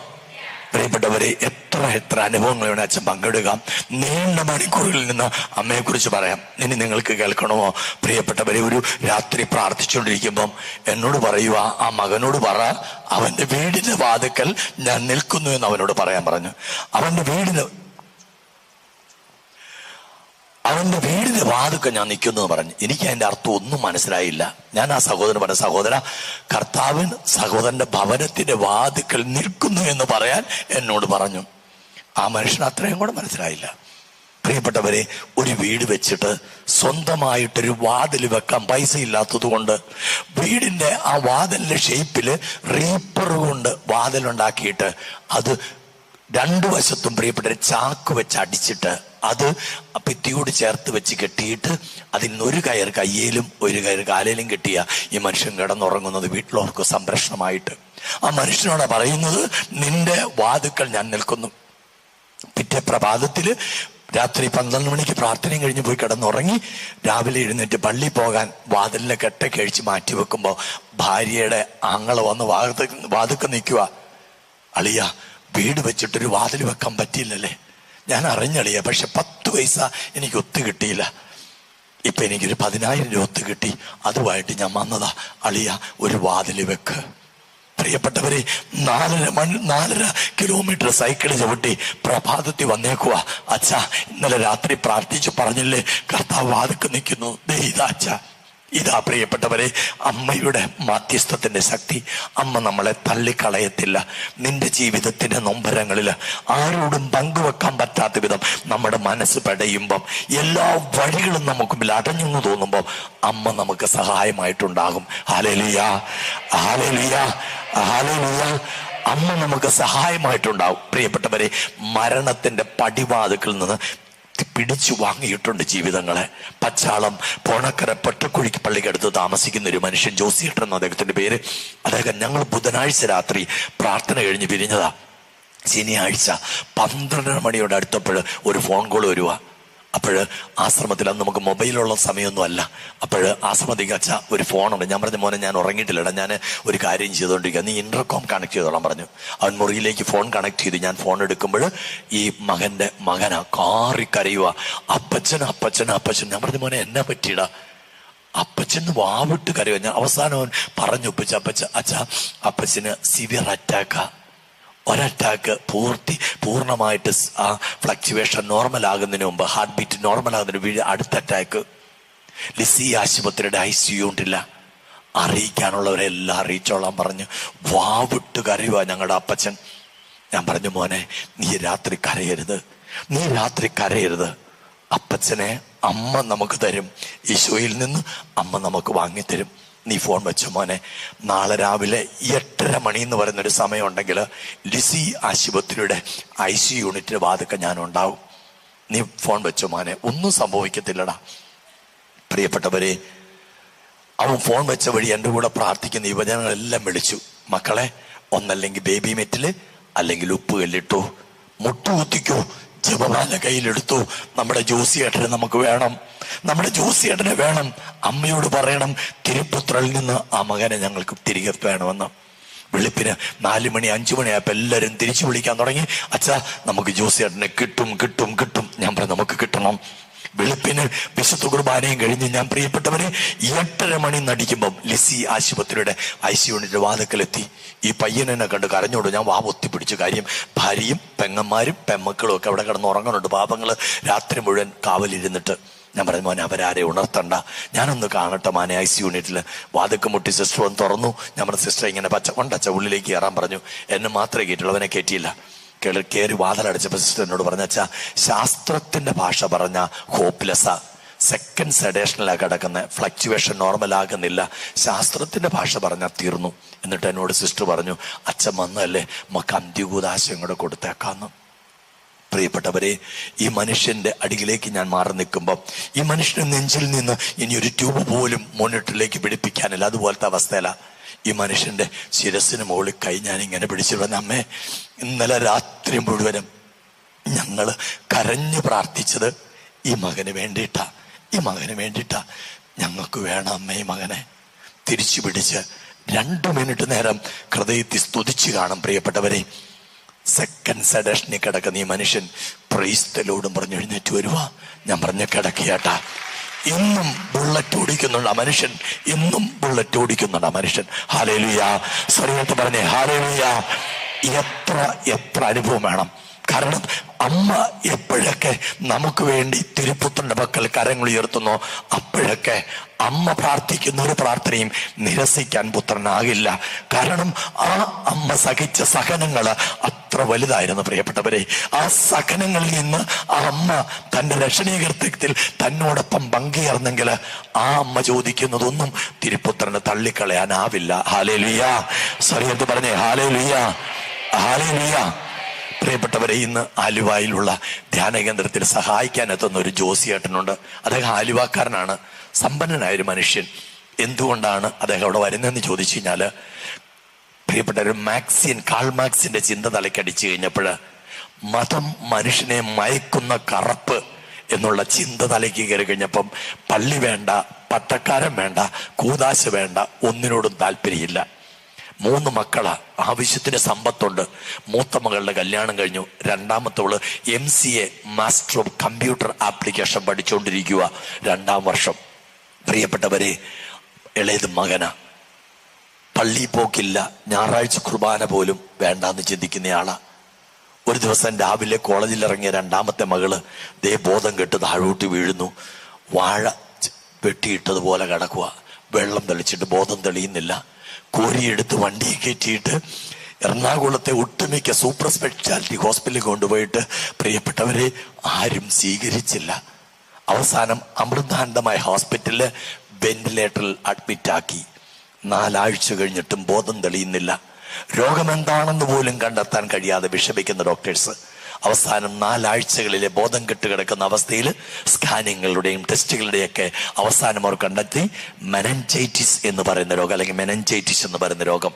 പ്രിയപ്പെട്ടവരെ, എത്ര അനുഭവങ്ങളാണ് അച്ഛൻ പങ്കെടുക്കാം. നീണ്ട മണിക്കൂറിൽ നിന്ന് അമ്മയെ കുറിച്ച് പറയാം. ഇനി നിങ്ങൾക്ക് കേൾക്കണമോ? പ്രിയപ്പെട്ടവരെ, ഒരു രാത്രി പ്രാർത്ഥിച്ചുകൊണ്ടിരിക്കുമ്പം എന്നോട് പറയുക, ആ മകനോട് പറ, അവന്റെ വീടിന്റെ വാതിക്കൽ ഞാൻ നിൽക്കുന്നു എന്ന് അവനോട് പറയാൻ പറഞ്ഞു. അവന്റെ വീടിന്റെ വാതിക്കൽ ഞാൻ നിൽക്കുന്നു എന്ന് പറഞ്ഞു. എനിക്ക് അതിന്റെ അർത്ഥം ഒന്നും മനസ്സിലായില്ല. ഞാൻ ആ സഹോദരൻ പറഞ്ഞു, സഹോദര, കർത്താവിൻ സഹോദരന്റെ ഭവനത്തിന്റെ വാതിക്കൽ നിൽക്കുന്നു എന്ന് പറയാൻ എന്നോട് പറഞ്ഞു. ആ മനുഷ്യന് അത്രയും കൂടെ മനസ്സിലായില്ല. പ്രിയപ്പെട്ടവരെ, ഒരു വീട് വെച്ചിട്ട് സ്വന്തമായിട്ടൊരു വാതിൽ വെക്കാൻ പൈസ ഇല്ലാത്തത് കൊണ്ട് വീടിന്റെ ആ വാതിലിന്റെ ഷേപ്പില് റീപ്പർ കൊണ്ട് വാതിലുണ്ടാക്കിയിട്ട് അത് രണ്ടു വശത്തും പ്രിയപ്പെട്ട ചാക്ക് വെച്ച് അടിച്ചിട്ട് അത് ഭിത്തിയോട് ചേർത്ത് വെച്ച് കെട്ടിയിട്ട് അതിന് ഒരു കയർ കയ്യിലും ഒരു കയർ കാലിലും കെട്ടിയ ഈ മനുഷ്യൻ കിടന്നുറങ്ങുന്നത് വീട്ടിലോർക്ക് സംരക്ഷണമായിട്ട്. ആ മനുഷ്യനോട് പറയുന്നത്, നിന്റെ വാതുക്കൾ ഞാൻ നിൽക്കുന്നു. പിറ്റേ പ്രഭാതത്തില് രാത്രി 12 മണിക്ക് പ്രാർത്ഥനയും കഴിഞ്ഞ് പോയി കിടന്നുറങ്ങി. രാവിലെ എഴുന്നേറ്റ് പള്ളി പോകാൻ വാതിലിനെ കെട്ടൊക്കെ അഴിച്ച് മാറ്റി വെക്കുമ്പോ ഭാര്യയുടെ ആങ്ങള് വന്ന് വാതുക്ക നിൽക്കുക. അളിയ, വീട് വെച്ചിട്ടൊരു വാതിൽ വെക്കാൻ പറ്റിയില്ലല്ലേ? ഞാൻ അറിഞ്ഞളിയ, പക്ഷെ 10 പൈസ എനിക്ക് ഒത്തു കിട്ടിയില്ല. ഇപ്പൊ എനിക്കൊരു 10,000 രൂപ ഒത്തു കിട്ടി. അതുമായിട്ട് ഞാൻ വന്നതാ. അളിയ, ഒരു വാതിൽ വെക്ക്. പ്രിയപ്പെട്ടവരെ, 4.5 കിലോമീറ്റർ സൈക്കിൾ ചവിട്ടി പ്രഭാതത്തിൽ വന്നേക്കുവാ. അച്ഛാ, ഇന്നലെ രാത്രി പ്രാർത്ഥിച്ചു പറഞ്ഞില്ലേ കർത്താവ് വാതിക്ക് നിൽക്കുന്നു. ദേ ഇതാ അച്ഛാ, ഇതാ പ്രിയപ്പെട്ടവരെ അമ്മയുടെ മാധ്യസ്ഥത്തിന്റെ ശക്തി. അമ്മ നമ്മളെ തള്ളിക്കളയത്തില്ല. നിന്റെ ജീവിതത്തിന്റെ നൊമ്പരങ്ങളിൽ ആരോടും പങ്കുവെക്കാൻ പറ്റാത്ത വിധം നമ്മുടെ മനസ്സ് പെടയുമ്പം, എല്ലാ വഴികളും നമുക്ക് മുമ്പിൽ അടഞ്ഞെന്ന് തോന്നുമ്പോൾ അമ്മ നമുക്ക് സഹായമായിട്ടുണ്ടാകും. Hallelujah hallelujah hallelujah. അമ്മ നമുക്ക് സഹായമായിട്ടുണ്ടാവും. പ്രിയപ്പെട്ടവരെ, മരണത്തിന്റെ പടിവാതിക്കൽ നിന്ന് പിടിച്ചു വാങ്ങിയിട്ടുണ്ട് ജീവിതങ്ങളെ. പച്ചാളം പോണക്കര പൊറ്റക്കുഴിക്ക് പള്ളിക്കടുത്ത് താമസിക്കുന്ന ഒരു മനുഷ്യൻ, ജോസിയേട്ടൻ എന്ന അദ്ദേഹത്തിന്റെ പേര്. അദ്ദേഹം ഞങ്ങൾ ബുധനാഴ്ച രാത്രി പ്രാർത്ഥന കഴിഞ്ഞ് പിരിഞ്ഞതാ. ശനിയാഴ്ച 12 മണിയോട് അടുത്തപ്പോൾ ഒരു ഫോൺ കോൾ വരുക. അപ്പോഴ് ആശ്രമത്തിൽ അന്ന് നമുക്ക് മൊബൈലുള്ള സമയമൊന്നും അല്ല. അപ്പോഴ് ആശ്രമത്തിക്ക് അച്ഛാ ഒരു ഫോണുണ്ട്. ഞാൻ പറഞ്ഞു, മോനെ ഞാൻ ഉറങ്ങിയിട്ടില്ലടാ, ഞാൻ ഒരു കാര്യം ചെയ്തുകൊണ്ടിരിക്കുക, നീ ഇന്റർകോം കണക്ട് ചെയ്തോളാൻ പറഞ്ഞു. അവൻ മുറിയിലേക്ക് ഫോൺ കണക്ട് ചെയ്തു. ഞാൻ ഫോൺ എടുക്കുമ്പോൾ ഈ മകനാ കരയുക, അപ്പച്ചൻ അപ്പച്ചൻ അപ്പച്ചൻ. ഞാൻ പറഞ്ഞു, മോനെ എന്നാ പറ്റിയിടാ? അപ്പച്ചന് വാവിട്ട് കരയുക. ഞാൻ അവസാനം അവൻ പറഞ്ഞൊപ്പിച്ച, അച്ഛാ അപ്പച്ചന് സിവിയർ അറ്റാക്കാ. ഒരറ്റാക്ക് പൂർണ്ണമായിട്ട് ആ ഫ്ലക്ച്വേഷൻ നോർമൽ ആകുന്നതിന് മുമ്പ്, ഹാർട്ട് ബീറ്റ് നോർമൽ ആകുന്നതിന് അടുത്ത അറ്റാക്ക്. ലിസി ആശുപത്രിയുടെ ICU ഉണ്ടില്ല. അറിയിക്കാനുള്ളവരെല്ലാം അറിയിച്ചോളാൻ പറഞ്ഞു. വാവിട്ട് കരയുക ഞങ്ങളുടെ അപ്പച്ചൻ. ഞാൻ പറഞ്ഞു, മോനെ നീ രാത്രി കരയരുത്. അപ്പച്ചനെ അമ്മ നമുക്ക് തരും. ഈശോയിൽ നിന്ന് അമ്മ നമുക്ക് വാങ്ങിത്തരും. നീ ഫോൺ വെച്ചോ മോനെ. നാളെ രാവിലെ 8:30 മണി എന്ന് പറയുന്നൊരു സമയം ഉണ്ടെങ്കിൽ ലിസി ആശുപത്രിയുടെ ICU യൂണിറ്റിന്റെ വാതിക്ക ഞാൻ ഉണ്ടാവും. നീ ഫോൺ വെച്ചോ മോനെ, ഒന്നും സംഭവിക്കത്തില്ലടാ. പ്രിയപ്പെട്ടവരെ, അവൻ ഫോൺ വെച്ച വഴി എൻ്റെ കൂടെ പ്രാർത്ഥിക്കുന്ന യുവജനങ്ങളെല്ലാം വിളിച്ചു. മക്കളെ, ഒന്നല്ലെങ്കിൽ ബേബി മെറ്റില്, അല്ലെങ്കിൽ ഉപ്പ് കല്ലിട്ടു, മുട്ടുകുത്തിക്കോ, ജപമാല കയ്യിലെടുത്തു. നമ്മുടെ ജോസിയേട്ടനെ നമുക്ക് വേണം, അമ്മയോട് പറയണം, തിരുപ്പുത്രയിൽ നിന്ന് ആ മകനെ ഞങ്ങൾക്ക് തിരികെ വേണമെന്ന്. വെളുപ്പിന് 4 മണി 5 മണിയായപ്പോൾ എല്ലാവരും തിരിച്ചു വിളിക്കാൻ തുടങ്ങി. അച്ഛാ, നമുക്ക് ജോസിയേട്ടനെ കിട്ടും. ഞാൻ പറഞ്ഞു, നമുക്ക് കിട്ടണം. വെളുപ്പിന് വിശുദ്ധ കുർബാനയും കഴിഞ്ഞ് ഞാൻ പ്രിയപ്പെട്ടവരെ 8:30 മണി നടിക്കുമ്പം ലിസി ആശുപത്രിയുടെ ICU വാതിക്കലെത്തി. ഈ പയ്യനെന്നെ കണ്ട് കരഞ്ഞോട്. ഞാൻ വാ ഒത്തിപ്പിടിച്ചു. കാര്യം ഭാര്യയും പെങ്ങന്മാരും പെമ്മക്കളും ഒക്കെ അവിടെ കിടന്ന് ഉറങ്ങുന്നുണ്ട്. പാപങ്ങള് രാത്രി മുഴുവൻ കാവലിരുന്നിട്ട്. ഞാൻ പറഞ്ഞു, മോനെ അവരാരെ ഉണർത്തണ്ട, ഞാനൊന്ന് കാണട്ടെ മാനെ. ICU വാതിക്ക് മുട്ടി സിസ്റ്റർ ഒന്ന് തുറന്നു. ഞാൻ പറഞ്ഞു, സിസ്റ്റർ ഇങ്ങനെ കൊണ്ടച്ച ഉള്ളിലേക്ക് കയറാൻ പറഞ്ഞു. എന്നെ മാത്രമേ കയറ്റുള്ളൂ, അവനെ കയറ്റിയില്ല. കയറി വാതിലടച്ചപ്പോൾ സിസ്റ്റർ എന്നോട് പറഞ്ഞ, അച്ഛാ ശാസ്ത്രത്തിന്റെ ഭാഷ പറഞ്ഞ ഹോപ്പ്ലെസ്സാ, സെക്കൻഡ് സെഡേഷനിലാണ് കിടക്കുന്നത്, ഫ്ലക്ച്വേഷൻ നോർമൽ ആകുന്നില്ല, ശാസ്ത്രത്തിന്റെ ഭാഷ പറഞ്ഞാൽ തീർന്നു. എന്നിട്ട് എന്നോട് സിസ്റ്റർ പറഞ്ഞു, അച്ഛൻ വന്നല്ലേ നമുക്ക് അന്ത്യകൂദാശം കൂടെ കൊടുത്തേക്കാന്ന്. പ്രിയപ്പെട്ടവരെ, ഈ മനുഷ്യന്റെ അടിയിലേക്ക് ഞാൻ മാറി നിൽക്കുമ്പോൾ ഈ മനുഷ്യന്റെ നെഞ്ചിൽ നിന്ന് ഇനി ഒരു ട്യൂബ് പോലും മോണിറ്ററിലേക്ക് പിടിപ്പിക്കാനില്ല. അതുപോലത്തെ അവസ്ഥയില ഈ മനുഷ്യന്റെ ശിരസിന് മുകളിൽ കൈ ഞാൻ ഇങ്ങനെ പിടിച്ചു പറഞ്ഞ, അമ്മേ ഇന്നലെ രാത്രി മുഴുവനും ഞങ്ങള് കരഞ്ഞു പ്രാർത്ഥിച്ചത് ഈ മകന് വേണ്ടിയിട്ടാ, ഈ മകന് വേണ്ടിയിട്ടാ. ഞങ്ങൾക്ക് വേണം അമ്മേ ഈ മകനെ. തിരിച്ചു പിടിച്ച് 2 മിനിറ്റ് നേരം ഹൃദയത്തിൽ സ്തുതിച്ചു കാണും. പ്രിയപ്പെട്ടവരെ, സെക്കൻഡ് സെഡേഷനിൽ കിടക്കുന്ന ഈ മനുഷ്യൻ പ്രൈസ് ദി ലോർഡും പറഞ്ഞു എഴുന്നേറ്റ് വരുവാ. ഞാൻ പറഞ്ഞ കിടക്കിയാട്ടാ. ഇന്നും ബുള്ളറ്റ് ഓടിക്കുന്നുണ്ട് ആ മനുഷ്യൻ, ഇന്നും ബുള്ളറ്റ് ഓടിക്കുന്നുണ്ട് ആ മനുഷ്യൻ. ഹല്ലേലൂയ. സ്വരമായിട്ട് പറഞ്ഞേ ഹല്ലേലൂയ. എത്ര അനുഭവം വേണം. കാരണം അമ്മ എപ്പോഴൊക്കെ നമുക്ക് വേണ്ടി തിരുപ്പുത്രന്റെ പക്കൽ കരങ്ങൾ ഉയർത്തുന്നോ അപ്പോഴൊക്കെ അമ്മ പ്രാർത്ഥിക്കുന്ന ഒരു പ്രാർത്ഥനയും നിരസിക്കാൻ പുത്രനാകില്ല. കാരണം ആ അമ്മ സഹിച്ച സഹനങ്ങള് അത്ര വലുതായിരുന്നു. പ്രിയപ്പെട്ടവരെ, ആ സഹനങ്ങളിൽ നിന്ന് ആ അമ്മ തന്റെ രക്ഷണീകൃത്യത്തിൽ തന്നോടൊപ്പം പങ്കുചേർന്നെങ്കിൽ ആ അമ്മ ചോദിക്കുന്നതൊന്നും തിരുപ്പുത്രന് തള്ളിക്കളയാനാവില്ല. ഹല്ലേലൂയ. സ്വരത്ത് പറഞ്ഞേ ഹല്ലേലൂയ, ഹല്ലേലൂയ. പ്രിയപ്പെട്ടവരെ, ഇന്ന് ആലുവയിലുള്ള ധ്യാന കേന്ദ്രത്തിൽ സഹായിക്കാൻ എത്തുന്ന ഒരു ജോസിയേട്ടനുണ്ട്. അദ്ദേഹം ആലുവക്കാരനാണ്, സമ്പന്നനായൊരു മനുഷ്യൻ. എന്തുകൊണ്ടാണ് അദ്ദേഹം അവിടെ വരുന്നതെന്ന് ചോദിച്ചു കഴിഞ്ഞാല്, പ്രിയപ്പെട്ടവർ, കാൾ മാർക്സിന്റെ ചിന്ത തലക്കടിച്ചു കഴിഞ്ഞപ്പോൾ മതം മനുഷ്യനെ മയക്കുന്ന കറുപ്പ് എന്നുള്ള ചിന്ത തലയ്ക്ക് കയറി കഴിഞ്ഞപ്പം പള്ളി വേണ്ട, പട്ടക്കാരൻ വേണ്ട, കൂദാശ വേണ്ട, ഒന്നിനോടും താല്പര്യമില്ല. 3 മക്കളാ, ആവശ്യത്തിന് സമ്പത്തുണ്ട്. മൂത്ത മകളുടെ കല്യാണം കഴിഞ്ഞു. രണ്ടാമത്തോള് MCA master of computer application പഠിച്ചുകൊണ്ടിരിക്കുക, 2ാം വർഷം. പ്രിയപ്പെട്ടവരെ, ഇളയത് മകന, പള്ളി പോക്കില്ല, ഞായറാഴ്ച കുർബാന പോലും വേണ്ടാന്ന് ചിന്തിക്കുന്നയാളാ. ഒരു ദിവസം രാവിലെ കോളേജിൽ ഇറങ്ങിയ 2ാമത്തെ മകള് ബോധം കെട്ട് താഴോട്ട് വീഴുന്നു. വാഴ വെട്ടിയിട്ടതുപോലെ കിടക്കുക, വെള്ളം തെളിച്ചിട്ട് ബോധം തെളിയുന്നില്ല. കോരിയെടുത്ത് വണ്ടിയെ കയറ്റിയിട്ട് എറണാകുളത്തെ ഒട്ടുമിക്ക സൂപ്പർ സ്പെഷ്യാലിറ്റി ഹോസ്പിറ്റലിൽ കൊണ്ടുപോയിട്ട് പ്രിയപ്പെട്ടവരെ ആരും സ്വീകരിച്ചില്ല. അവസാനം അമൃതാനന്ദമായ ഹോസ്പിറ്റലില് വെന്റിലേറ്ററിൽ അഡ്മിറ്റാക്കി. 4 ആഴ്ച കഴിഞ്ഞിട്ടും ബോധം തെളിയുന്നില്ല. രോഗമെന്താണെന്ന് പോലും കണ്ടെത്താൻ കഴിയാതെ വിഷമിക്കുന്ന ഡോക്ടേഴ്സ് അവസാനം 4 ആഴ്ചകളിലെ ബോധം കെട്ട് കിടക്കുന്ന അവസ്ഥയിൽ സ്കാനിങ്ങളുടെയും ടെസ്റ്റുകളുടെയൊക്കെ അവസാനം അവർ കണ്ടെത്തി മെനഞ്ചൈറ്റിസ് എന്ന് പറയുന്ന രോഗം, അല്ലെങ്കിൽ മെനഞ്ചൈറ്റിസ് എന്ന് പറയുന്ന രോഗം.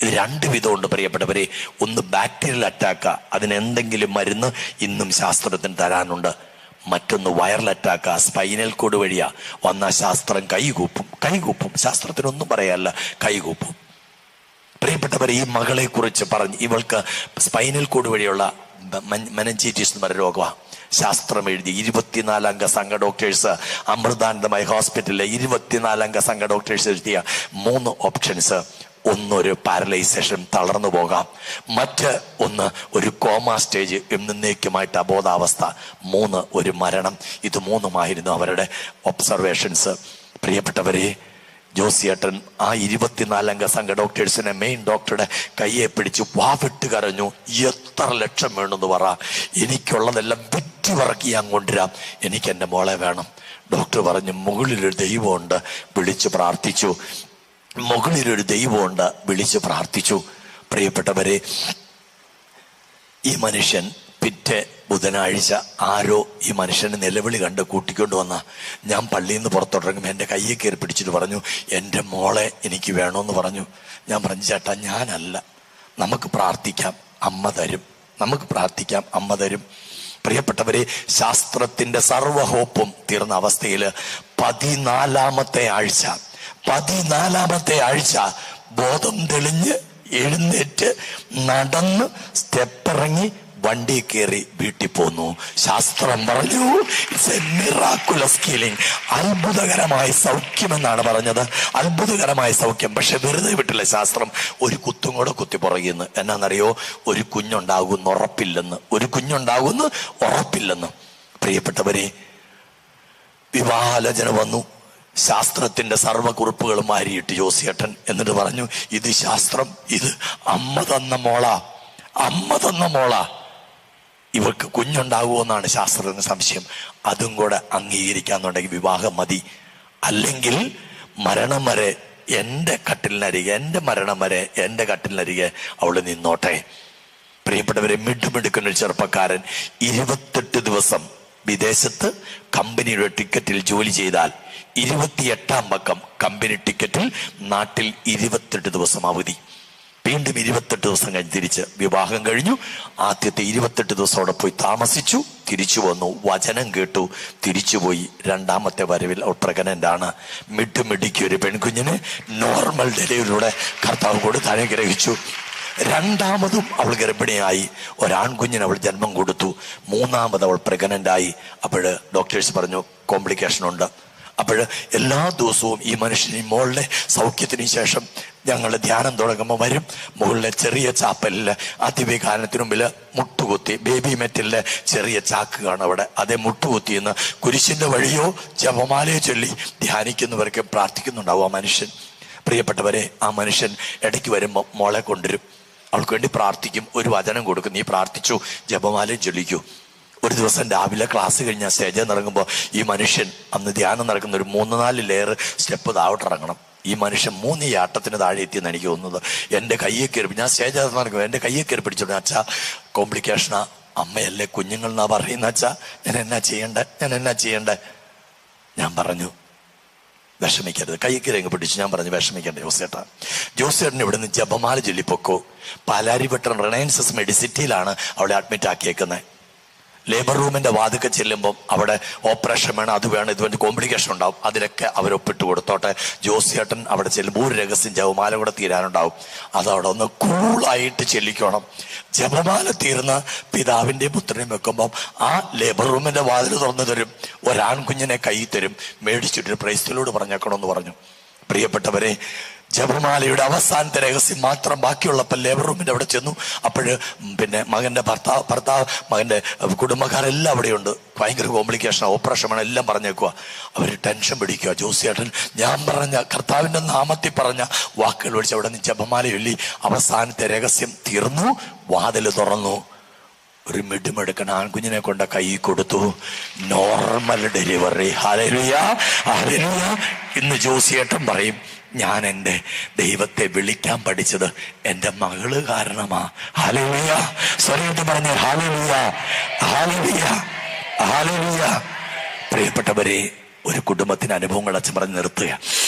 ഇത് 2 വിധമുണ്ട് പ്രിയപ്പെട്ടവരെ. ഒന്ന് ബാക്ടീരിയൽ അറ്റാക്കാ, അതിനെന്തെങ്കിലും മരുന്ന് ഇന്നും ശാസ്ത്രത്തിന് തരാനുണ്ട്. മറ്റൊന്ന് വൈറൽ അറ്റാക്കാ, സ്പൈനൽ കോഡ് വഴിയാ വന്ന ശാസ്ത്രം കൈകൂപ്പും. ശാസ്ത്രത്തിനൊന്നും പറയാല്ല, കൈകൂപ്പും. പ്രിയപ്പെട്ടവരെ, ഈ മകളെ കുറിച്ച് പറഞ്ഞ്, ഇവൾക്ക് സ്പൈനൽ കോഡ് വഴിയുള്ള മെനഞ്ചൈറ്റിസ് എന്ന് പറയുന്ന രോഗമാണ്. ശാസ്ത്രം എഴുതി 24 അംഗ സംഘ ഡോക്ടേഴ്സ്, അമൃതാനന്ദമായ ഹോസ്പിറ്റലിലെ 24 അംഗ സംഘ ഡോക്ടേഴ്സ് എഴുതിയ 3 ഓപ്ഷൻസ്. ഒന്നൊരു പാരലൈസേഷൻ, തളർന്നു പോകാം. ഒന്ന് ഒരു കോമ സ്റ്റേജ്, എന്നേക്കുമായിട്ട് അബോധാവസ്ഥ. 3 ഒരു മരണം. ഇത് 3ഉമായിരുന്നു അവരുടെ ഒബ്സർവേഷൻസ്. പ്രിയപ്പെട്ടവരെ, ജോസിയേട്ടൻ ആ 24 അംഗ സംഘ ഡോക്ടേഴ്സിനെ മെയിൻ ഡോക്ടറുടെ കയ്യെ പിടിച്ച് വാവിട്ട് കരഞ്ഞു. എത്ര ലക്ഷം വേണമെന്ന് പറ, എനിക്കുള്ളതെല്ലാം വെറ്റി വറക്കി ഞാൻ കൊണ്ടുവരാം, എനിക്ക് എൻ്റെ മോളെ വേണം. ഡോക്ടർ പറഞ്ഞു, മുകളിലൊരു ദൈവമുണ്ട്, വിളിച്ചു പ്രാർത്ഥിച്ചു. മുകളിലൊരു ദൈവമുണ്ട്, വിളിച്ചു പ്രാർത്ഥിച്ചു. പ്രിയപ്പെട്ടവരെ, ഈ മനുഷ്യൻ പിറ്റേ ബുധനാഴ്ച ആരോ ഈ മനുഷ്യനെ നിലവിളി കണ്ട് കൂട്ടിക്കൊണ്ട് വന്ന, ഞാൻ പള്ളിയിൽ നിന്ന് പുറത്തോട്ടിറങ്ങുമ്പോൾ എൻ്റെ കയ്യെ കയറി പിടിച്ചിട്ട് പറഞ്ഞു, എൻ്റെ മോളെ എനിക്ക് വേണമെന്ന് പറഞ്ഞു. ഞാൻ പറഞ്ഞു, ചേട്ടാ ഞാനല്ല, നമുക്ക് പ്രാർത്ഥിക്കാം, അമ്മ തരും, നമുക്ക് പ്രാർത്ഥിക്കാം, അമ്മ തരും. പ്രിയപ്പെട്ടവരെ, ശാസ്ത്രത്തിന്റെ സർവ്വഹോപ്പും തീർന്ന അവസ്ഥയിൽ 14ാമത്തെ ആഴ്ച ബോധം തെളിഞ്ഞ് എഴുന്നേറ്റ് നടന്ന് സ്റ്റെപ്പിറങ്ങി വണ്ടി കയറി വീട്ടിൽ പോന്നു. ശാസ്ത്രം പറഞ്ഞു ഇറ്റ്സ് എ മിറാക്കുലസ് ഹീലിംഗ്, അത്ഭുതകരമായ സൗഖ്യമെന്നാണ് പറഞ്ഞത്, അത്ഭുതകരമായ സൗഖ്യം. പക്ഷെ വെറുതെ വിട്ടില്ല ശാസ്ത്രം, ഒരു കുത്തും കൂടെ കുത്തി പുറകിന്ന്. എന്നാന്നറിയോ? ഒരു കുഞ്ഞുണ്ടാകുമെന്ന് ഉറപ്പില്ലെന്ന്, ഒരു കുഞ്ഞുണ്ടാകുമെന്ന് ഉറപ്പില്ലെന്ന്. പ്രിയപ്പെട്ടവരെ, വിവാഹാലോചന വന്നു. ശാസ്ത്രത്തിന്റെ സർവ്വകുറിപ്പുകളും മാരിയിട്ട് ജോസിയേട്ടൻ എന്നിട്ട് പറഞ്ഞു, ഇത് ശാസ്ത്രം, ഇത് അമ്മ തന്ന മോളാ, അമ്മ തന്ന മോളാ, ഇവർക്ക് കുഞ്ഞുണ്ടാകുമെന്നാണ് ശാസ്ത്രത്തിന് സംശയം. അതും കൂടെ അംഗീകരിക്കാന്നുണ്ടെങ്കിൽ വിവാഹം മതി, അല്ലെങ്കിൽ മരണം വരെ എൻ്റെ കട്ടിലിനരികെ, എൻ്റെ മരണം വരെ എൻ്റെ കട്ടിലിനരികെ അവള് നിന്നോട്ടെ. പ്രിയപ്പെട്ടവരെ, മിടുമിടുക്കുന്ന ഒരു ചെറുപ്പക്കാരൻ 28 ദിവസം വിദേശത്ത് കമ്പനിയുടെ ടിക്കറ്റിൽ ജോലി ചെയ്താൽ 28ാം പക്കം കമ്പനി ടിക്കറ്റിൽ നാട്ടിൽ 28 ദിവസം അവധി. വീണ്ടും 28 ദിവസം കഴിഞ്ഞ് തിരിച്ച് വിവാഹം കഴിഞ്ഞു. ആദ്യത്തെ 28 ദിവസം അവിടെ പോയി താമസിച്ചു, തിരിച്ചു വന്നു, വചനം കേട്ടു, തിരിച്ചുപോയി. രണ്ടാമത്തെ വരവിൽ അവൾ പ്രഗ്നന്റ് ആണ്. മിടുമിടുക്കി ഒരു പെൺകുഞ്ഞിന് നോർമൽ ഡെലിവറിയുടെ കർത്താവ് കൊടുത്ത് അനുഗ്രഹിച്ചു. രണ്ടാമതും അവൾ ഗർഭിണിയായി, ഒരാൺകുഞ്ഞിന് അവൾ ജന്മം കൊടുത്തു. മൂന്നാമത് അവൾ പ്രഗ്നന്റ് ആയി. അപ്പോഴ് ഡോക്ടേഴ്സ് പറഞ്ഞു കോംപ്ലിക്കേഷൻ ഉണ്ട്. അപ്പോഴ് എല്ലാ ദിവസവും ഈ മനുഷ്യന് മോളുടെ സൗഖ്യത്തിന് ശേഷം ഞങ്ങൾ ധ്യാനം തുടങ്ങുമ്പോൾ വരും. മുകളിലെ ചെറിയ ചാപ്പലില് അതിവികാരത്തിന് മുമ്പിൽ മുട്ടുകുത്തി, ബേബി മെറ്റലിലെ ചെറിയ ചാക്ക് കാണും അവിടെ, അതേ മുട്ടുകുത്തി എന്ന് കുരിശിന്റെ വഴിയോ ജപമാലയോ ചൊല്ലി ധ്യാനിക്കുന്നവർക്ക് പ്രാർത്ഥിക്കുന്നുണ്ടാവും ആ മനുഷ്യൻ. പ്രിയപ്പെട്ടവരെ, ആ മനുഷ്യൻ ഇടയ്ക്ക് വരുമ്പോൾ മോളെ കൊണ്ടുവരും, അവൾക്ക് വേണ്ടി പ്രാർത്ഥിക്കും, ഒരു വചനം കൊടുക്കും, നീ പ്രാർത്ഥിച്ചു, ജപമാലയും ചൊല്ലിക്കൂ. ഒരു ദിവസം രാവിലെ ക്ലാസ് കഴിഞ്ഞാൽ സ്റ്റേജിൽ ഇറങ്ങുമ്പോൾ ഈ മനുഷ്യൻ, അന്ന് ധ്യാനം നടക്കുന്ന ഒരു 3-4 ലെയർ സ്റ്റെപ്പ് താഴോട്ടിറങ്ങണം. ഈ മനുഷ്യൻ 3 ആട്ടത്തിന് താഴെ എത്തിയെന്ന് എനിക്ക് തോന്നുന്നത്. എൻ്റെ കയ്യെ കയറി, ഞാൻ സ്റ്റേജ് നടക്കും, എൻ്റെ കയ്യെ കയറി പിടിച്ചോളൂ. അച്ഛാ കോംപ്ലിക്കേഷനാ, അമ്മയല്ലേ കുഞ്ഞുങ്ങൾ എന്നാ പറയുന്ന അച്ഛാ, ഞാൻ എന്നാ ചെയ്യണ്ടേ? ഞാൻ പറഞ്ഞു വിഷമിക്കരുത്, കൈ കയറി അങ്ങ് പിടിച്ചു. ഞാൻ പറഞ്ഞു വിഷമിക്കണ്ട ജോസേട്ടൻ ഇവിടെ നിന്ന് ജപമാല ചൊല്ലിപ്പൊക്കോ. പാലാരിവട്ടം റിലയൻസസ് മെഡിസിറ്റിയിലാണ് അവളെ അഡ്മിറ്റ് ആക്കിയേക്കുന്നത്. ലേബർ റൂമിന്റെ വാതിക്കെ ചെല്ലുമ്പം അവിടെ ഓപ്പറേഷൻ വേണം, അത് വേണം, ഇത് വേണ്ടി കോംപ്ലിക്കേഷൻ ഉണ്ടാവും. അതിലൊക്കെ അവരൊപ്പിട്ട് കൊടുത്തോട്ടെ. ജോസിയേട്ടൻ അവിടെ ചെല്ലുമ്പോൾ ഒരു രഹസ്യം ജപമാല കൂടെ തീരാനുണ്ടാവും, അതവിടെ ഒന്ന് കൂളായിട്ട് ചെല്ലിക്കണം. ജപമാല തീർന്ന് പിതാവിന്റെയും പുത്രനെയും വെക്കുമ്പം ആ ലേബർ റൂമിന്റെ വാതിൽ തുറന്നു തരും, ഒരാൺകുഞ്ഞിനെ കൈ തരും, മേടിച്ചിട്ട് പ്രൈസ്റ്റിലോട് പറഞ്ഞേക്കണമെന്ന് പറഞ്ഞു. പ്രിയപ്പെട്ടവരെ, ജപമാലയുടെ അവസാനത്തെ രഹസ്യം മാത്രം ബാക്കിയുള്ളപ്പോൾ ലേബർ റൂമിന്റെ അവിടെ ചെന്നു. അപ്പോഴ് പിന്നെ മകന്റെ ഭർത്താവ് മകന്റെ കുടുംബക്കാരെല്ലാം അവിടെയുണ്ട്. ഭയങ്കര കോംപ്ലിക്കേഷൻ, ഓപ്പറേഷൻ വേണം, എല്ലാം പറഞ്ഞേക്കുക. അവർ ടെൻഷൻ പിടിക്കുക. ജോസിയേട്ടൻ ഞാൻ പറഞ്ഞ കർത്താവിന്റെ നാമത്തിൽ പറഞ്ഞ വാക്കുകൾ ഒഴിച്ച് അവിടെ നിന്ന് ജപമാല ചൊല്ലി അവസാനത്തെ രഹസ്യം തീർന്നു. വാതിൽ തുറന്നു. ഒരു മിടുമെടുക്കണ ആൺകുഞ്ഞിനെ കൊണ്ട് കൈ കൊടുത്തു. Normal delivery. Hallelujah, hallelujah. ഇന്ന് ജോസിയേട്ടൻ പറയും, ഞാൻ എൻ്റെ ദൈവത്തെ വിളിക്കാൻ പഠിച്ചത് എൻ്റെ മകള് കാരണമാ. ഹല്ലേലൂയ. സ്വരമായിട്ട് പറഞ്ഞ ഹല്ലേലൂയ, ഹല്ലേലൂയ, ഹല്ലേലൂയ. പ്രിയപ്പെട്ടവരെ, ഒരു കുടുംബത്തിന് അനുഭവങ്ങൾ അച്ഛൻ പറഞ്ഞ് നിർത്തുക.